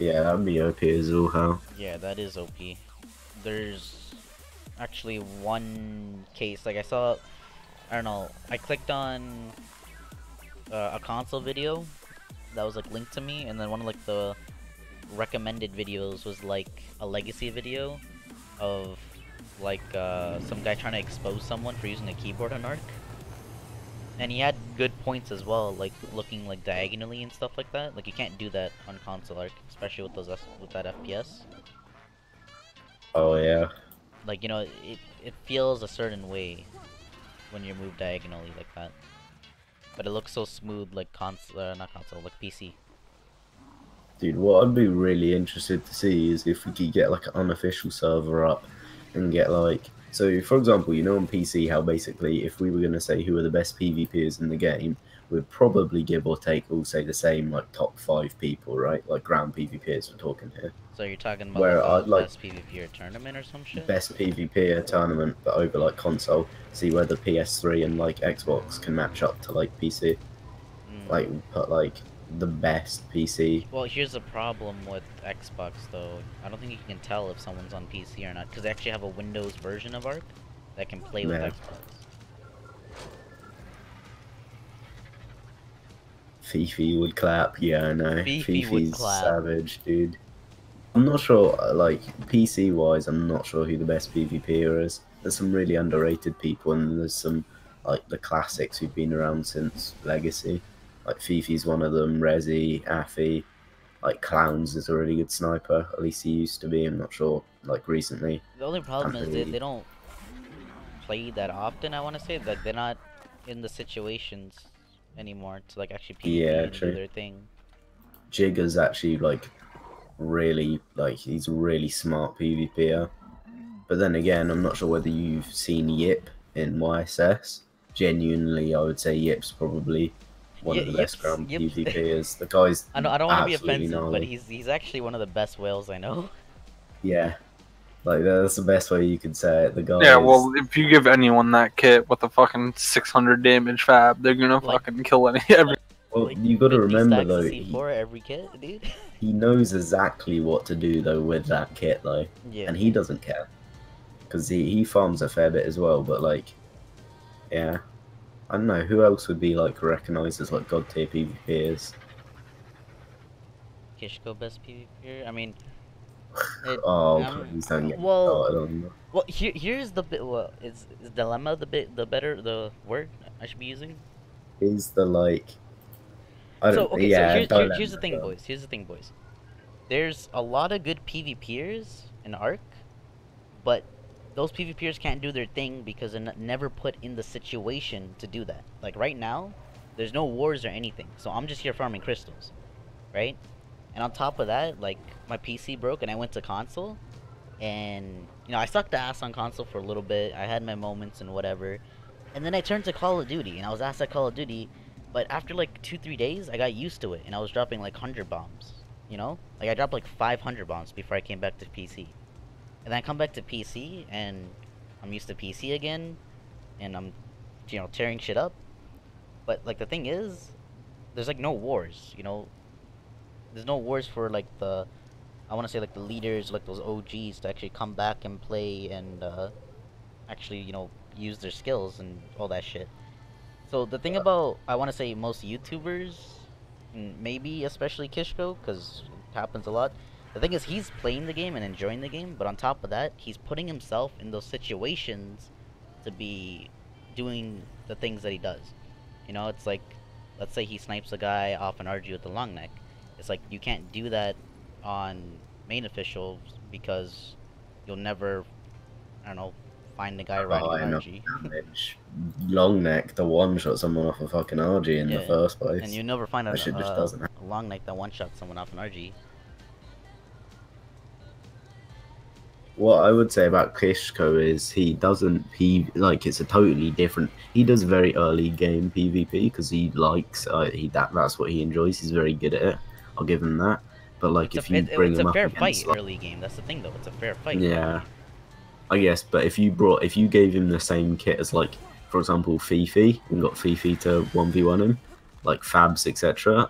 Yeah, that'd be OP as all hell. Yeah, that is OP. There's actually one case, like I saw, I don't know, I clicked on a console video that was like linked to me, and then one of like the recommended videos was like a legacy video of like some guy trying to expose someone for using a keyboard on Ark. And he had good points as well, like looking like diagonally and stuff like that. Like you can't do that on console Ark, especially with that FPS. Oh yeah. Like, you know, it feels a certain way when you move diagonally like that. But it looks so smooth like not console, like PC. Dude, what I'd be really interested to see is if we could get like an unofficial server up and get like. So, for example, you know on PC how basically if we were going to say who are the best PvPers in the game, we'd probably give or take all say the same like top 5 people, right? Like ground PvPers we're talking here. So you're talking about Where like I'd a like best PvP or tournament or some shit? best PvP tournament, but over like console. See whether PS3 and like Xbox can match up to like PC. Like put like the best PC. Well, here's the problem with Xbox though. I don't think you can tell if someone's on PC or not because they actually have a Windows version of Ark that can play with Yeah. Xbox. Fifi would clap. Yeah, I know. Fifi would Fifi's clap. savage, dude. I'm not sure, like, PC-wise, I'm not sure who the best PvPer is. There's some really underrated people, and there's some, like, the classics who've been around since Legacy. Like, Fifi's one of them, Rezi, Affy. Like, Clowns is a really good sniper, at least he used to be, I'm not sure, like, recently. The only problem is really... they don't play that often, I want to say. Like, they're not in the situations anymore to, like, actually PvP and do their thing. Jigger's actually, like... really like he's a really smart PvPer, but then again I'm not sure whether you've seen Yip in YSS. Genuinely I would say Yip's probably one of the best ground PvPers. The guy's I don't want to be offensive, gnarly. but he's actually one of the best whales I know. Yeah, like that's the best way you could say it. The guy Yeah, well, if you give anyone that kit with a fucking 600 damage fab, they're gonna fucking kill every. Well, you got to remember though, C4 every kit, dude. He knows exactly what to do though with that kit though, and he doesn't care because he farms a fair bit as well. But like, yeah, I don't know who else would be like recognized as like god tier PvPers. Kishko best PvPer. I mean, please don't get started on that. Well, here's the bit. Well, is dilemma the word I should be using? Is the like. So here's the thing, boys. Here's the thing, boys. There's a lot of good PvPers in Ark, but those PvPers can't do their thing because they're never put in the situation to do that. Like right now, there's no wars or anything, so I'm just here farming crystals, right? And on top of that, like my PC broke and I went to console, and you know I sucked ass on console for a little bit. I had my moments and whatever, and then I turned to Call of Duty, and I was asked at Call of Duty. But after like 2-3 days, I got used to it, and I was dropping like 100 bombs, you know? Like I dropped like 500 bombs before I came back to PC. And then I come back to PC, and I'm used to PC again, and I'm, you know, tearing shit up. But like the thing is, there's like no wars, you know? There's no wars for like the, I want to say like the leaders, like those OGs to actually come back and play and actually, you know, use their skills and all that shit. So the thing about, I want to say most YouTubers, maybe especially Kishko, because it happens a lot. The thing is, he's playing the game and enjoying the game, but on top of that, he's putting himself in those situations to be doing the things that he does. You know, it's like, let's say he snipes a guy off an RG with the long neck. It's like, you can't do that on main officials because you'll never, I don't know, find the guy riding an RG. Long neck to one shot someone off a fucking RG in the first place. And you never find a long neck that one shot someone off an RG. What I would say about Kishko is he doesn't like it's a totally different. He does very early game PvP because he likes that's what he enjoys. He's very good at it. I'll give him that. But like if you bring him up against, it's a fair fight early game. That's the thing though. It's a fair fight. Yeah. I guess, but if you gave him the same kit as like, for example, Fifi, and got Fifi to 1v1 him, like Fabs, etc.,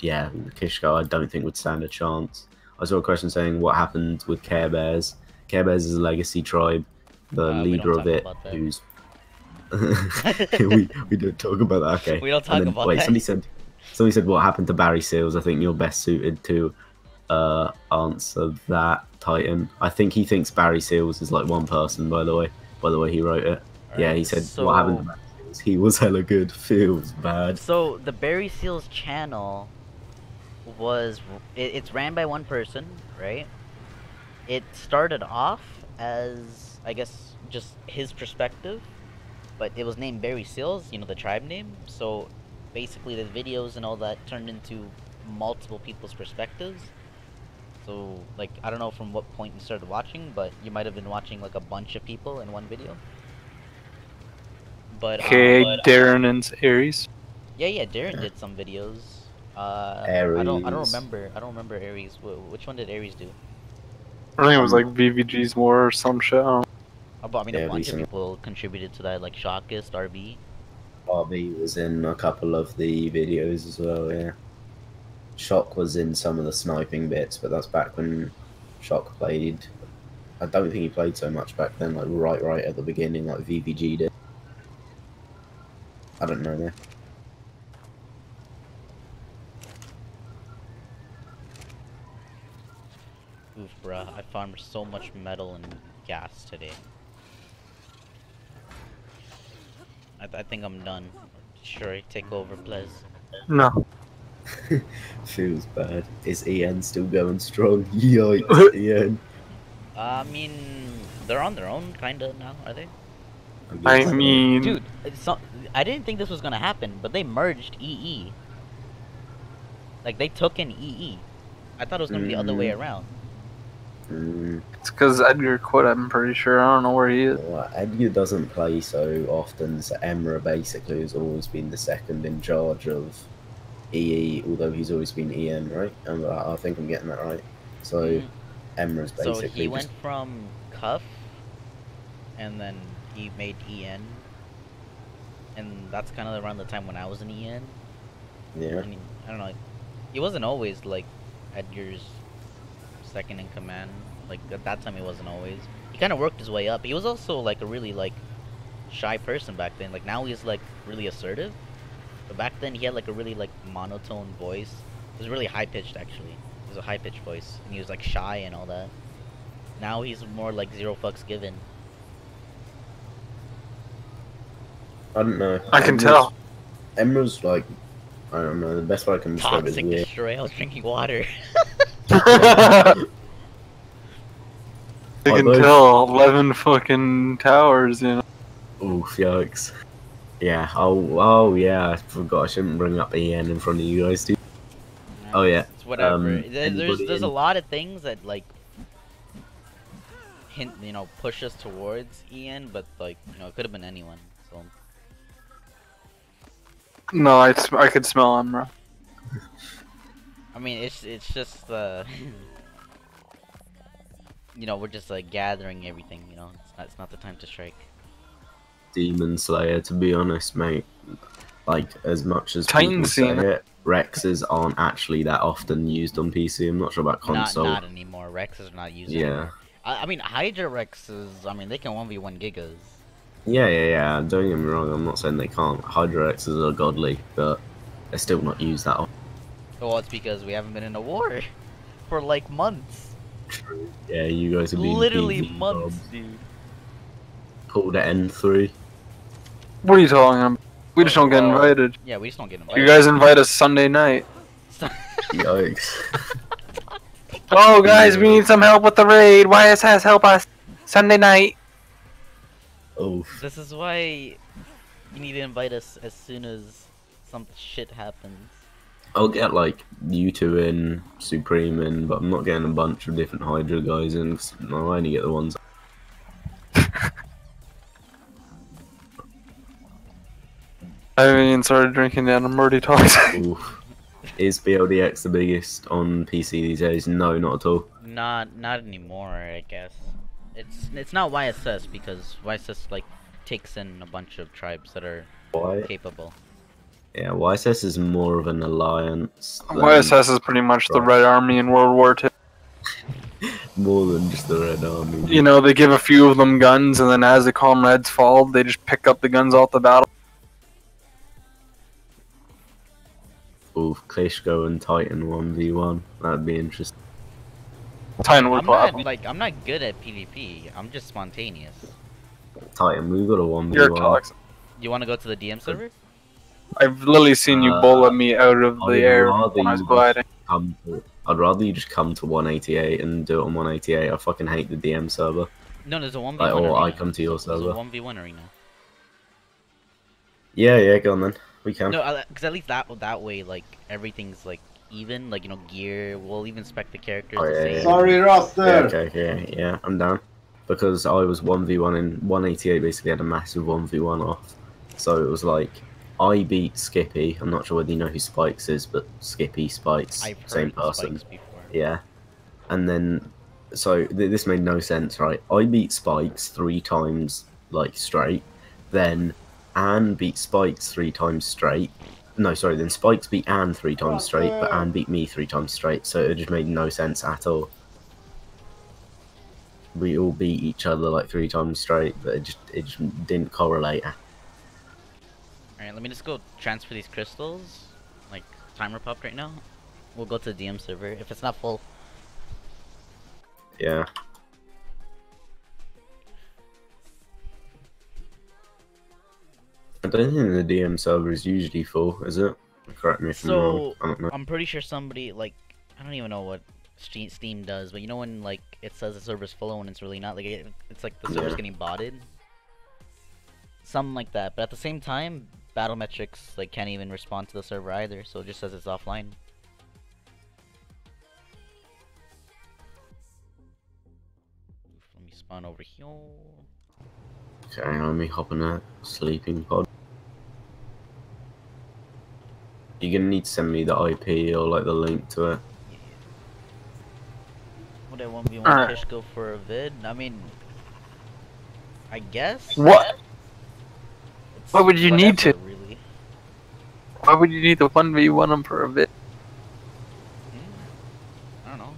yeah, Kishko I don't think would stand a chance. I saw a question saying what happened with Care Bears. Care Bears is a legacy tribe. The leader of it, who's we don't talk about that. Okay. We don't talk about that. Somebody said what happened to Barry Seals. I think you're best suited to answer that, Titan. I think he thinks Barry Seals is like one person, by the way he wrote it. Yeah, he said what happened to Barry Seals. He was hella good. Feels bad. So the Barry Seals channel was it's ran by one person, right? It started off as, I guess, just his perspective, but it was named Barry Seals, you know, the tribe name. So basically the videos and all that turned into multiple people's perspectives. So, like, I don't know from what point you started watching, but you might have been watching like a bunch of people in one video. But Okay, Darren and Aries. yeah, Darren did some videos. Aries. I don't remember Aries. Which one did Aries do? I think it was like VVG's War or some shit. I don't know. I mean, Yeah, a bunch recently. of people contributed to that, like Shockist, RB. RB was in a couple of the videos as well, yeah. Shock was in some of the sniping bits, but that's back when Shock played. I don't think he played so much back then, like right at the beginning, like VVG did. I don't know though. Oof, bruh. I farmed so much metal and gas today. I think I'm done. Sure, take over, please. No. Feels bad. Is Ian still going strong? Yikes, Ian. I mean, they're on their own, kinda now, are they? I guess so. mean, Dude, I didn't think this was gonna happen, but they merged EE. Like, they took in EE. I thought it was gonna be the other way around. it's because Edgar quit. I'm pretty sure. I don't know where he is. Well, Edgar doesn't play so often, so Emra basically has always been the second in charge of EE, although he's always been EN, right? I think I'm getting that right. So Emra's basically So he went just... from Cuff, and then he made EN, and that's kind of around the time when I was in EN. Yeah. I mean, I don't know. He wasn't always like Edgar's second in command. Like at that time, he wasn't always. He kind of worked his way up. He was also like a really like shy person back then. Like now he's like really assertive, but back then he had like a really like monotone voice. It was really high pitched actually. It was a high pitched voice, and he was like shy and all that. Now he's more like zero fucks given. I don't know. I can tell. Emra's like, I don't know, the best way I can describe it is Toxic weird. destroy. I was drinking water. I can those- tell 11 fucking towers, you know. Oof, yikes. Yeah, oh yeah, I forgot I shouldn't bring up EN in front of you guys too. Oh yeah. It's whatever. Anybody There's a in- lot of things that like hint, you know, push us towards Ian, but like, you know, it could have been anyone. So No, I could smell him, bro. I mean, it's just you know, we're just like gathering everything. You know, it's not the time to strike. Demon Slayer, to be honest, mate. Like, as much as Titan people scene. say it, Rexes aren't actually that often used on PC. I'm not sure about console. Not anymore. Rexes are not used. Yeah. Anymore. I mean, Hydra Rexes. I mean, they can 1v1 gigas. Yeah. Don't get me wrong. I'm not saying they can't. Hydra Rexes are godly, but they're still not used that often. Well, it's because we haven't been in a war for like months. True. Yeah, you guys have been Literally PvP months, mobs. dude. Pulled at N3. What are you talking about? We just don't get Well, invited. Yeah, we just don't get invited. You guys invite us Sunday night. Yikes. Oh, guys, we need some help with the raid. YSS, help us. Sunday night. Oof. This is why you need to invite us as soon as some shit happens. I'll get like you two in, Supreme in, but I'm not getting a bunch of different Hydra guys in, because I only get the ones. I haven't even started drinking yet. I'm already toxic. Oof. Is BLDX the biggest on PC these days? No, not at all. Not anymore, I guess. It's not YSS because YSS like takes in a bunch of tribes that are Why? capable. Yeah, YSS is more of an alliance. than- YSS is pretty much the Red Army in World War II. More than just the Red Army. You know, they give a few of them guns, and then as the comrades fall, they just pick up the guns off the battle. Oof, Klitschko and Titan 1v1. That'd be interesting. Titan would clap. I'm not good at PvP. I'm just spontaneous. Titan, we've got a 1v1. You're toxic. You want to go to the DM server? I've literally seen you bullet me out of I'd the air rather when I was you gliding. I'd rather you just come to 188 and do it on 188. I fucking hate the DM server. No, there's a 1v1 Like, arena. or I come to your There's a server. 1v1 arena. Yeah, go on then. We can. No, because at least that way, like everything's like even, like, you know, gear. We'll even spec the characters Oh, the yeah, same. yeah. Sorry, Yeah, roster. okay, yeah, I'm down. Because I was 1v1 in 188, basically had a massive 1v1 off. So it was like, I beat Skippy. I'm not sure whether you know who Spikes is, but Skippy, Spikes, I've same heard of person. Spikes before. Yeah. And then, so this made no sense, right? I beat Spikes 3 times, like, straight. Then Anne beat Spikes 3 times straight. No, sorry, then Spikes beat Anne 3 times straight, but Anne beat me 3 times straight. So it just made no sense at all. We all beat each other like 3 times straight, but it just didn't correlate. Alright, let me just go transfer these crystals. Like, timer popped right now. We'll go to the DM server. If it's not full, Yeah. I don't think the DM server is usually full, is it? Correct me if I'm wrong. I don't know. I'm pretty sure somebody, like, I don't even know what Steam does, but you know when, like, it says the server's full when it's really not? Like, it's like the server's Yeah. getting botted? Something like that. But at the same time, Battlemetrics, like, can't even respond to the server either, so it just says it's offline. Let me spawn over here. Okay, let me hop in a sleeping pod. You're gonna need to send me the IP or like the link to it. Would I 1v1 Alright. Fish go for a vid? I mean, I guess. What? It's Why would you need to? whatever, Really. Why would you need to 1v1 them for a bit? I don't know.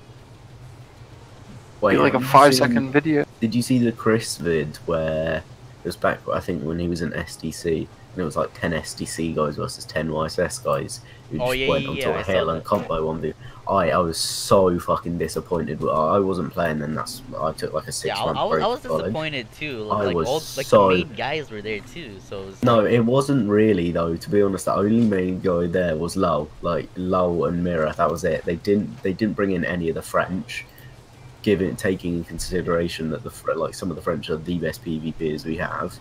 Wait, Be like a have you 5-second video. Did you see the Chris vid where it was back, I think, when he was in SDC, and it was like 10 SDC guys versus 10 YSS guys who Oh, just yeah, went yeah, onto yeah, I a saw hill and that. combo 1v. I was so fucking disappointed. I wasn't playing then. I took like a 6 Yeah, month I break. was of college. disappointed too. I Like, was all, like, so- the main guys were there too, so it was No, like, it wasn't really though. To be honest, the only main guy there was Lull, like Lull and Mirror. That was it. They didn't bring in any of the French. Taking in consideration that like some of the French are the best PvPers we have,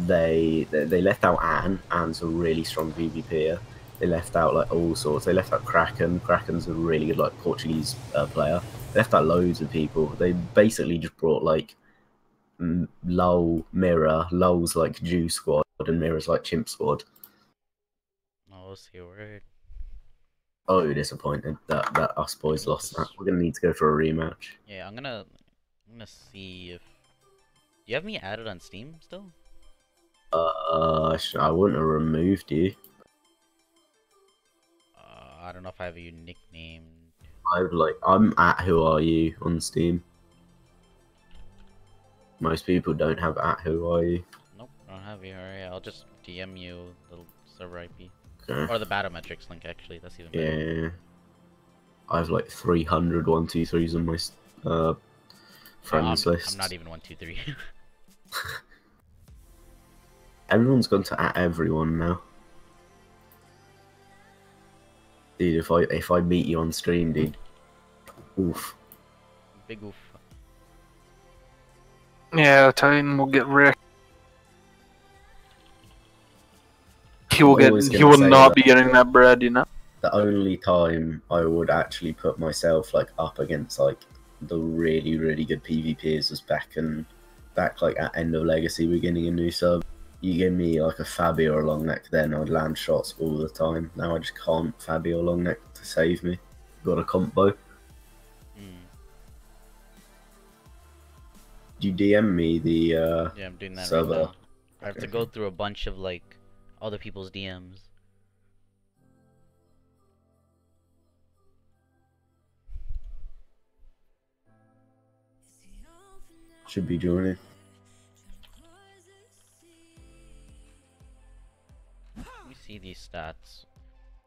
they left out Anne. Anne's a really strong PvPer. They left out like all sorts. They left out Kraken. Kraken's a really good like Portuguese player. They left out loads of people. They basically just brought like Lull, Mirror. Lull's like Jew squad and Mirror's like Chimp squad. oh, we'll see a word. Oh, disappointed that us boys lost that. We're gonna need to go for a rematch. Yeah, I'm gonna see if. Do you have me added on Steam still? I wouldn't have removed you. I don't know if I have a nickname. I'm at Who Are You on Steam. Most people don't have at Who Are You. Nope, I don't have you. Alright, I'll just DM you the server IP. Okay. Or the Battlemetrics link, actually. That's even better. Yeah. I have like 300 123s on my friends list. I'm not even 1, 2, 3. Everyone's gone to at everyone now. Dude, if I meet you on stream, dude. Oof. Big oof. Yeah, Titan will get wrecked. He will Always he gonna will say not that. be getting that bread, you know. The only time I would actually put myself like up against like the really, really good PvPers was back like at end of Legacy, beginning a new sub. You give me like a Fabio or a long neck, then I'd land shots all the time. Now I just can't Fabio or long neck to save me. Got a combo. You DM me the Yeah, I'm doing that server. right now. I have to go through a bunch of like other people's DMs. Should be joining. Let me see these stats.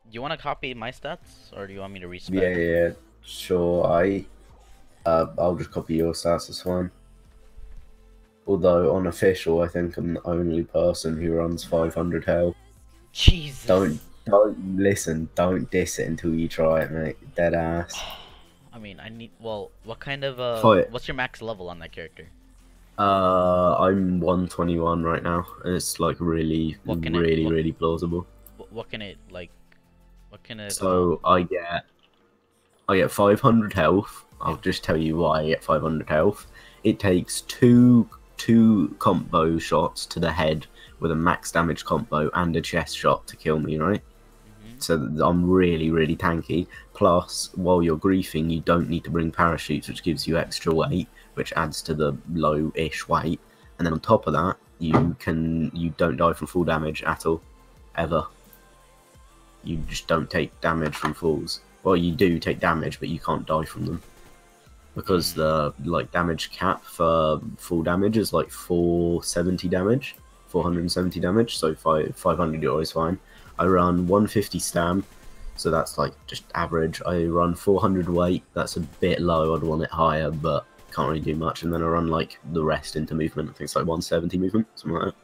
Do you want to copy my stats, or do you want me to respec? Yeah, sure. I'll just copy your stats, it's fine. Although on official, I think I'm the only person who runs 500 health. Jesus. Don't listen. Don't diss it until you try it, mate. Dead ass. I mean, I need. Well, what kind of Fight. what's your max level on that character? I'm 121 right now, and it's like really, What can it- really, what- really plausible. What can it like? What can it? So I get I get 500 health. I'll just tell you why I get 500 health. It takes two combo shots to the head with a max damage combo and a chest shot to kill me, right? So I'm really, really tanky. Plus, while you're griefing, you don't need to bring parachutes, which gives you extra weight, which adds to the low-ish weight. And then on top of that, you don't die from full damage at all, ever. You just don't take damage from falls. Well, you do take damage, but you can't die from them. Because the damage cap for full damage is like 470 damage, 470 damage, so 500 you're always fine. I run 150 stam, so that's like just average. I run 400 weight, that's a bit low, I'd want it higher, but can't really do much. And then I run like the rest into movement, I think it's like 170 movement, something like that.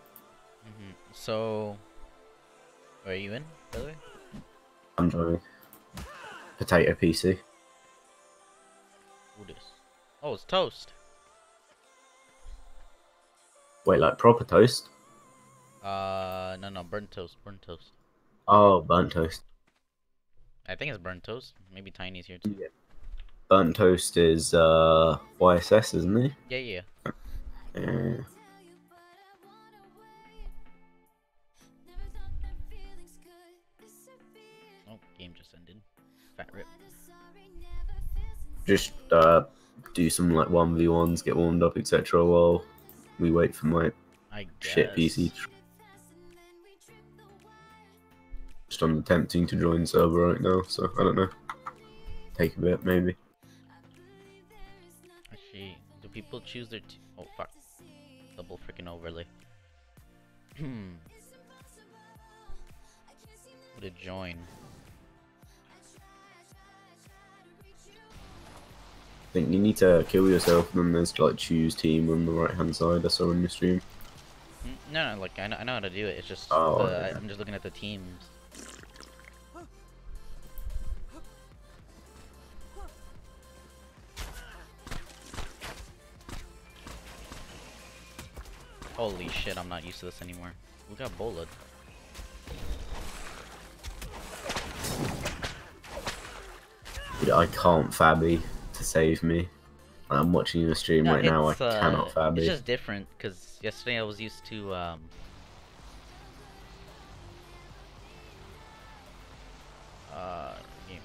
So, where are you in, by the way? I'm joining. Potato PC. Who this? Oh, it's toast. Wait, like proper toast? No, burnt toast, Oh, burnt toast. I think it's burnt toast. Maybe Tiny's here too. Yeah. Burnt toast is YSS, isn't he? Yeah. Yeah. Oh, game just ended. Fat rip. Just do some like 1v1s, get warmed up, etc. while we wait for my shit PC. Just I'm attempting to join server right now, so I don't know. Take a bit, maybe. Actually, do people choose their oh fuck. Double freaking overlay. Would it join? I think you need to kill yourself, and then there's like choose team on the right hand side. I saw in your stream. No, like I know how to do it. It's just okay. I'm just looking at the teams. Holy shit, I'm not used to this anymore. We got Bolad. Dude, I can't Fabby to save me. I'm watching your stream right now, I cannot Fabby. It's just different, because yesterday I was used to, game.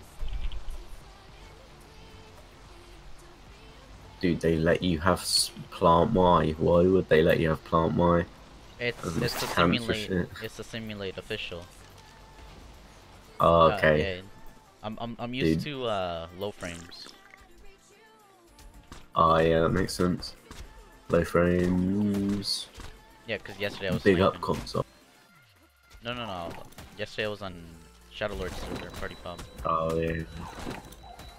Dude, they let you have plant Y. Why would they let you have plant Y? It's to simulate official. Oh, okay. Yeah. I'm used to low frames. Oh yeah, that makes sense. Low frames. Yeah, because yesterday I was big up console. No. Yesterday I was on Shadowlord server, Party Pub. Oh yeah.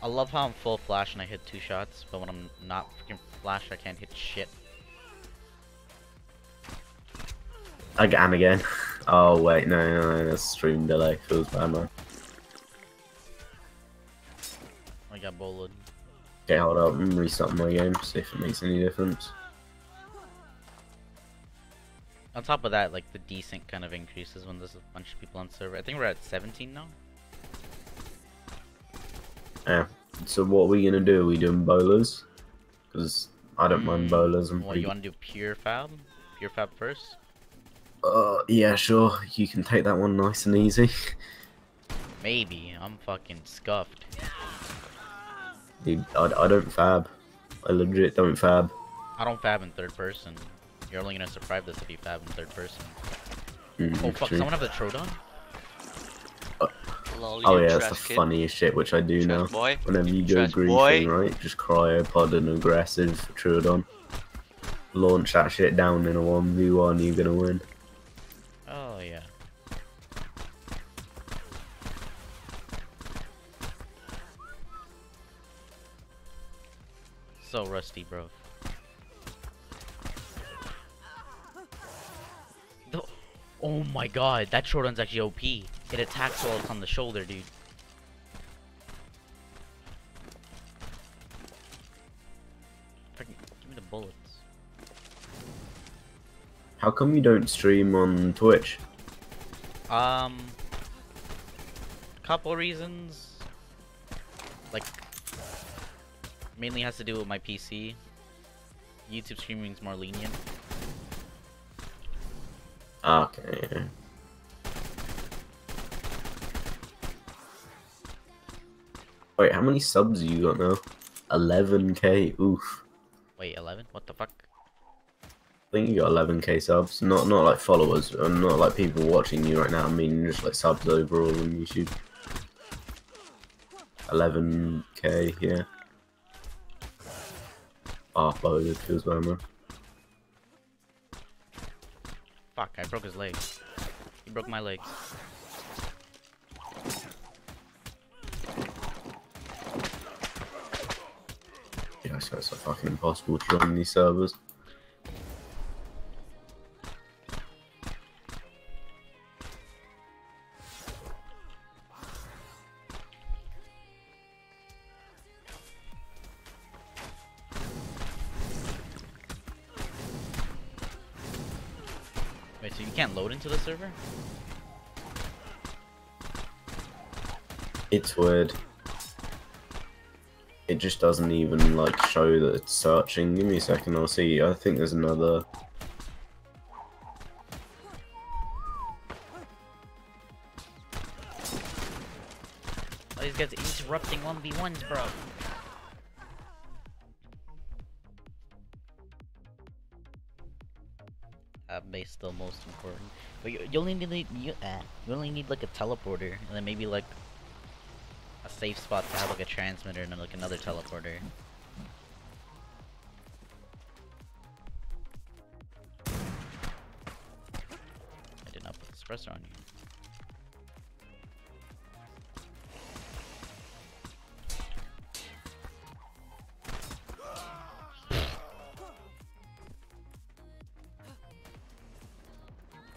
I love how I'm full flash and I hit 2 shots, but when I'm not freaking flash, I can't hit shit. Again. Oh wait, no, that's stream delay. Feels bad, man. I got bullied. Okay, hold up, I'm restarting my game, see if it makes any difference. On top of that, like the desync kind of increases when there's a bunch of people on server. I think we're at 17 now. Yeah. So what are we gonna do? Are we doing bowlers? Because I don't mind bowlers. What, you want to do pure fab? Pure fab first? Yeah, sure. You can take that one nice and easy. Maybe. I'm fucking scuffed. Dude, I don't fab. I legit don't fab. I don't fab in third person. You're only gonna survive this if you fab in third person. Oh fuck, true. someone have the Troodon? Oh yeah, that's the funniest shit which I do now. Boy. Whenever you go griefing, right? Just cryopod and aggressive Troodon. Launch that shit down in a 1v1, you're gonna win. Oh yeah. So rusty, bro. Oh my god, that Troodon's actually OP. It attacks while it's on the shoulder, dude. Freaking, give me the bullets. How come you don't stream on Twitch? Couple reasons. Like, Mainly has to do with my PC. YouTube streaming is more lenient. Okay. Wait, how many subs you got now? 11k. Oof. Wait, 11? What the fuck? I think you got 11k subs. Not like followers, and not like people watching you right now. I mean, just like subs overall on YouTube. 11k, yeah. Half loaded feels bad, man. Fuck, I broke his leg. He broke my legs. Yeah, so it's like fucking impossible to run these servers. Wait, so you can't load into the server? It's weird. It just doesn't even like show that it's searching. Give me a second, I'll see. I think there's another. Oh, these guys interrupting 1v1s, bro. Base still most important. But you only need you only need like a teleporter, and then maybe like a safe spot to have like a transmitter and then like another teleporter. I did not put the suppressor on you.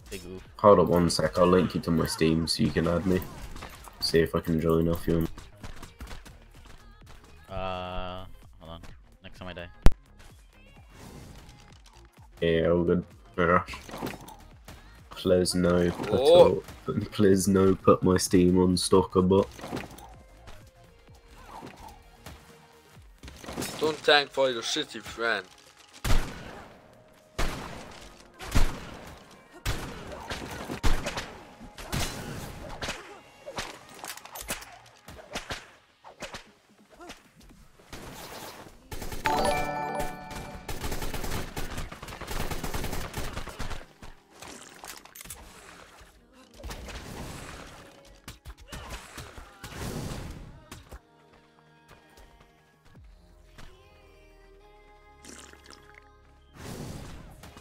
Big oof. Hold up one sec, I'll link you to my Steam so you can add me. See if I can join off you. Hold on. Next time I die. Yeah, all good. No rush. Please no, Oh. please no, put my Steam on Stalker bot. Don't thank for your shitty friend.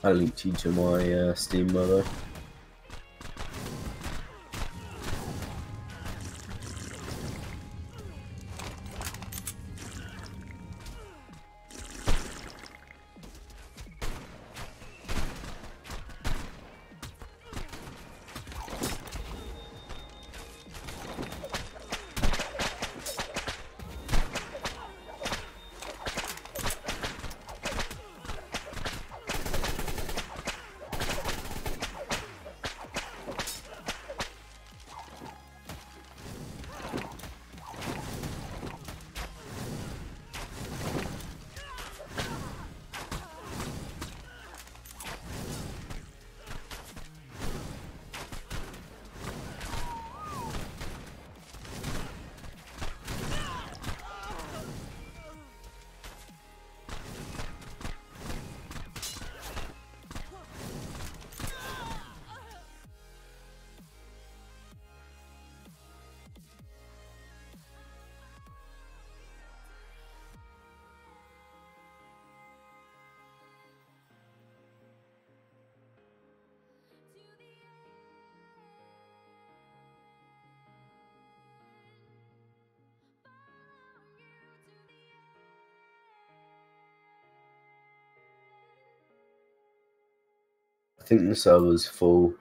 I linked you to my Steam mother. I think the server's full.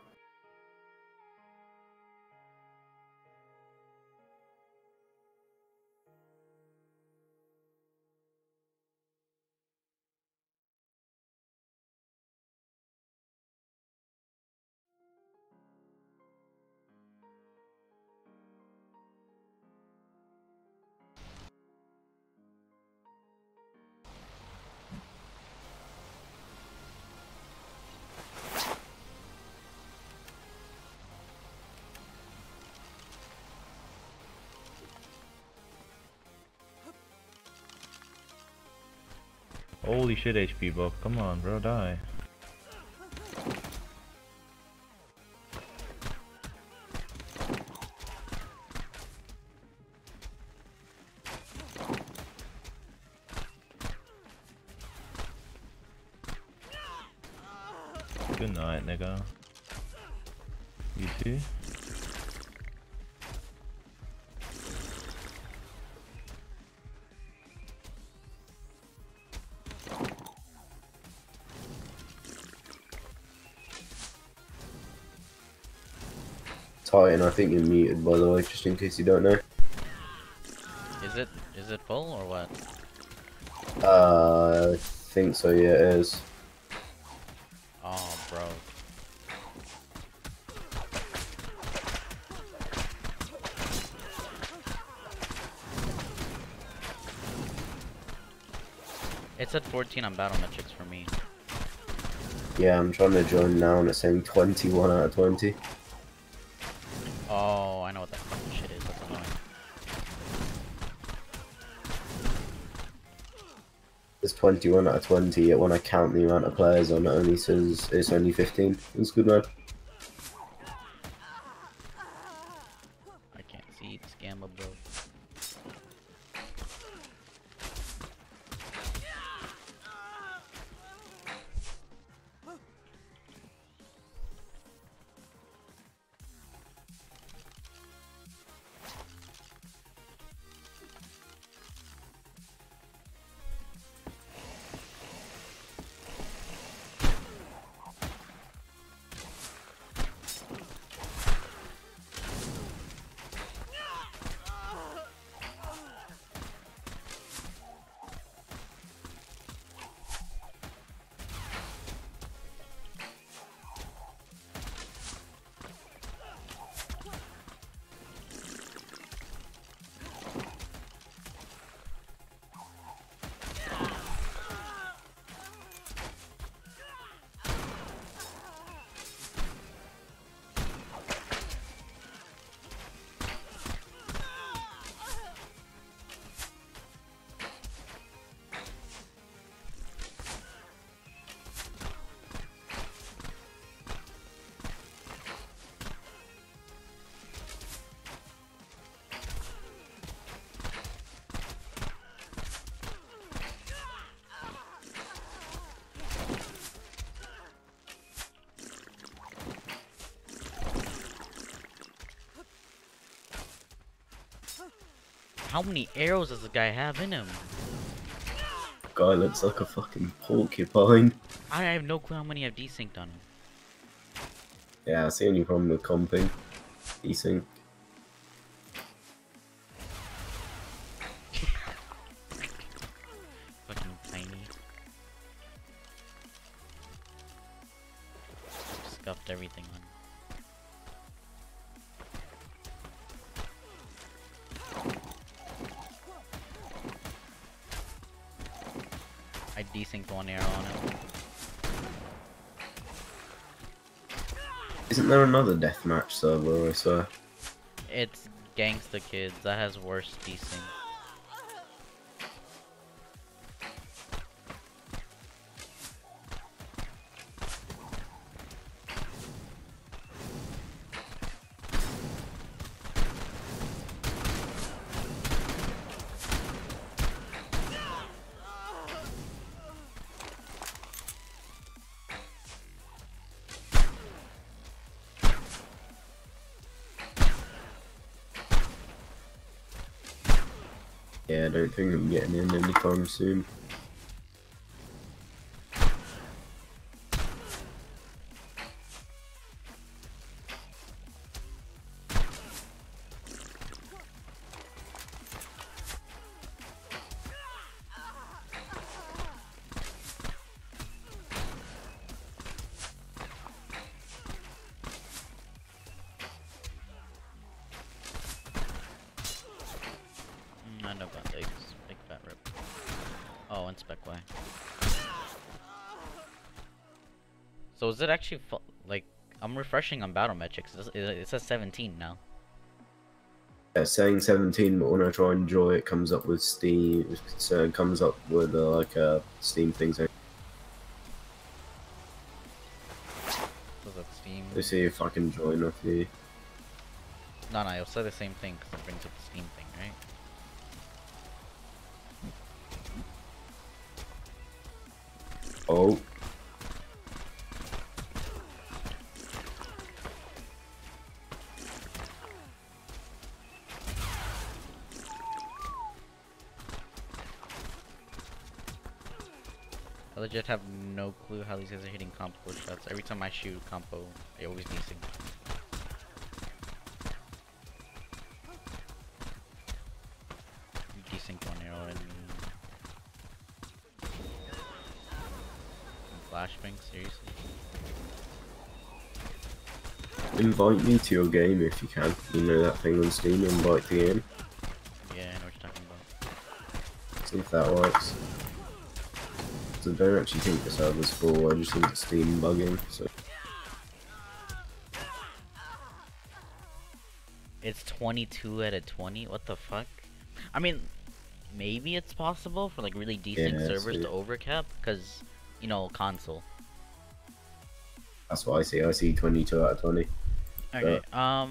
Holy shit, HP buff. Come on, bro, die. Good night, nigga. You too? Titan, I think you're muted, by the way, just in case you don't know. Is it full or what? I think so, yeah, it is. Oh, bro. It's at 14 on battle metrics for me. Yeah, I'm trying to join now and it's saying 21 out of 20. Oh, I know what that fucking shit is. That's annoying. It's 21 out of 20, yet when I count the amount of players on it only says it's only 15. It's good, man. I can't see the scammer, bro. How many arrows does the guy have in him? Guy looks like a fucking porcupine. I have no clue how many I've desynced on him. Yeah, that's the only problem with comping. Desync. Fucking tiny. Scuffed everything on him. I desynced one arrow on him. Isn't there another deathmatch server, I swear? It's Gangsta Kids. That has worse desync. Yeah, I don't think I'm getting in anytime soon. I know about legs. Big fat rip. Oh, and spec Y. So is it actually like I'm refreshing on battle metrics? It says 17 now. saying 17, but when I try and enjoy it, comes up with Steam. So it comes up with like a Steam thing. So that's Steam. let's see if I can join with you. No, it'll say the same thing because it brings up the Steam thing, right? Oh. I legit have no clue how these guys are hitting compo shots. Every time I shoot compo, they always desync. Desync one arrow and flashbang, seriously? Invite me to your game if you can. You know that thing on Steam, invite the game. Yeah, I know what you're talking about. See if that works. So I don't actually think the server's full, I just think it's Steam bugging, so... It's 22 out of 20? What the fuck? I mean, maybe it's possible for like really decent servers to overcap, because, you know, console. That's what I see 22 out of 20. Okay, so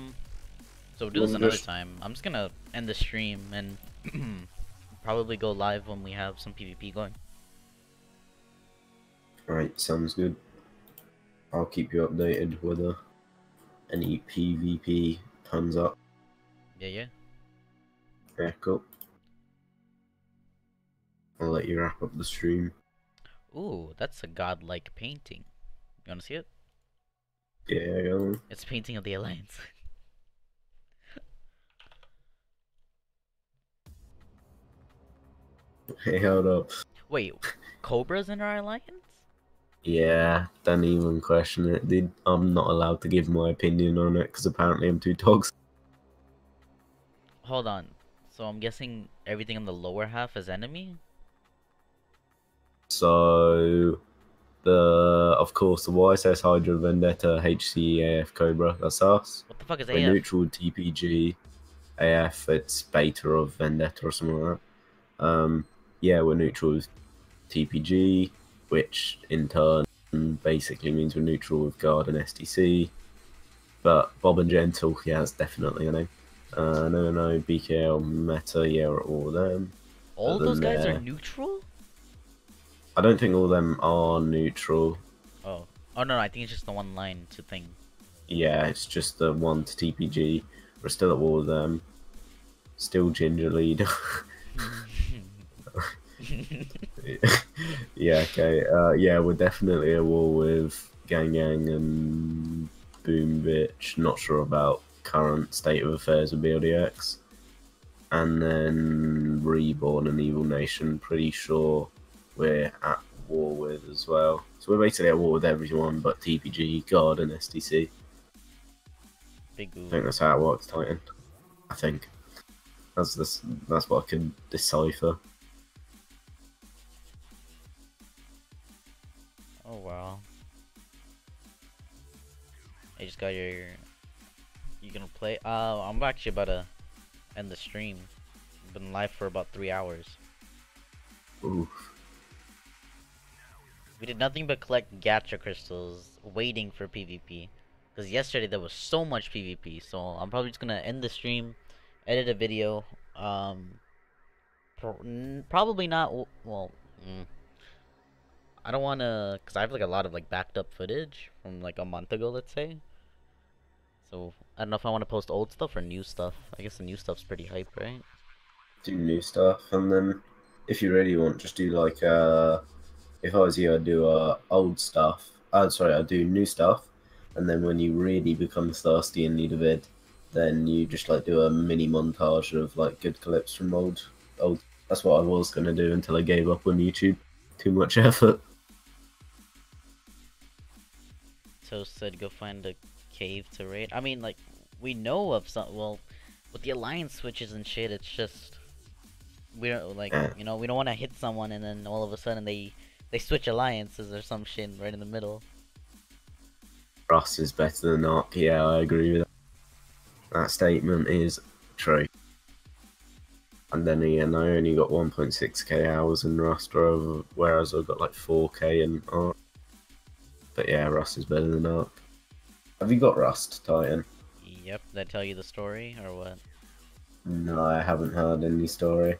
we'll do this another time. I'm just gonna end the stream and probably go live when we have some PvP going. Alright, sounds good. I'll keep you updated whether any PvP comes up. Yeah. Yeah, cool. I'll let you wrap up the stream. Ooh, that's a godlike painting. You wanna see it? Yeah, go on. It's a painting of the Alliance. Hey, hold up. Wait, Cobra's in our Alliance? Yeah, don't even question it, dude. I'm not allowed to give my opinion on it because apparently I'm too toxic. Hold on. So I'm guessing everything on the lower half is enemy? So, of course, the YSS Hydra Vendetta HCAF Cobra, that's us. What the fuck is We're AF? neutral with TPG. AF, it's beta of Vendetta or something like that. Yeah, we're neutral with TPG, which in turn basically means we're neutral with Guard and SDC. But Bob and Gentle, yeah, that's definitely a name. No, BKL, Meta, yeah, all of them. All those guys are neutral? I don't think all of them are neutral. Oh. Oh no, I think it's just the one line to thing. Yeah, it's just the one to TPG. We're still at war with them. Still ginger lead. Yeah, okay. Yeah, we're definitely at war with Gang Gang and Boom Bitch. Not sure about current state of affairs with BLDX. And then Reborn and Evil Nation, pretty sure we're at war with as well. So we're basically at war with everyone but TPG, Guard, and SDC. Big I think that's how it works, Titan. I think. That's what I can decipher. Oh wow. I just got your... You gonna play? I'm actually about to end the stream. Been live for about 3 hours. Oof. We did nothing but collect gacha crystals, waiting for PvP. Because yesterday there was so much PvP, so I'm probably just gonna end the stream, edit a video. Probably not. Well, I don't wanna, cause I have like a lot of like backed up footage from like a month ago, let's say. So I don't know if I want to post old stuff or new stuff. I guess the new stuff's pretty hype, right? Do new stuff, and then if you really want, just do like if I was you, I'd do old stuff. Sorry, I'd do new stuff, and then when you really become thirsty and need a vid, then you just like do a mini montage of like good clips from old. That's what I was gonna do until I gave up on YouTube. Too much effort. Toast said go find a cave to raid. I mean, like, we know of some. Well, with the alliance switches and shit, it's just we don't like, you know, we don't want to hit someone and then all of a sudden they switch alliances or some shit right in the middle. Ross is better than Ark. Yeah, I agree with that. That statement is True. And then again, I only got 1.6k hours in Rust, whereas I got like 4k in Ark. But yeah, Rust is better than Ark. Have you got Rust, Titan? Yep, did I tell you the story, or what? No, I haven't heard any story.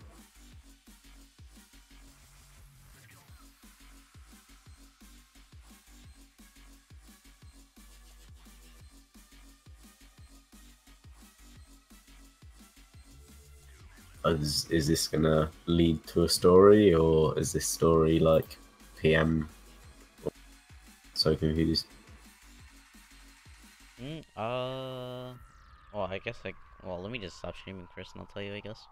Is this gonna lead to a story, or is this story like PM? So confused. Well, I guess well, let me just stop streaming first and I'll tell you, I guess.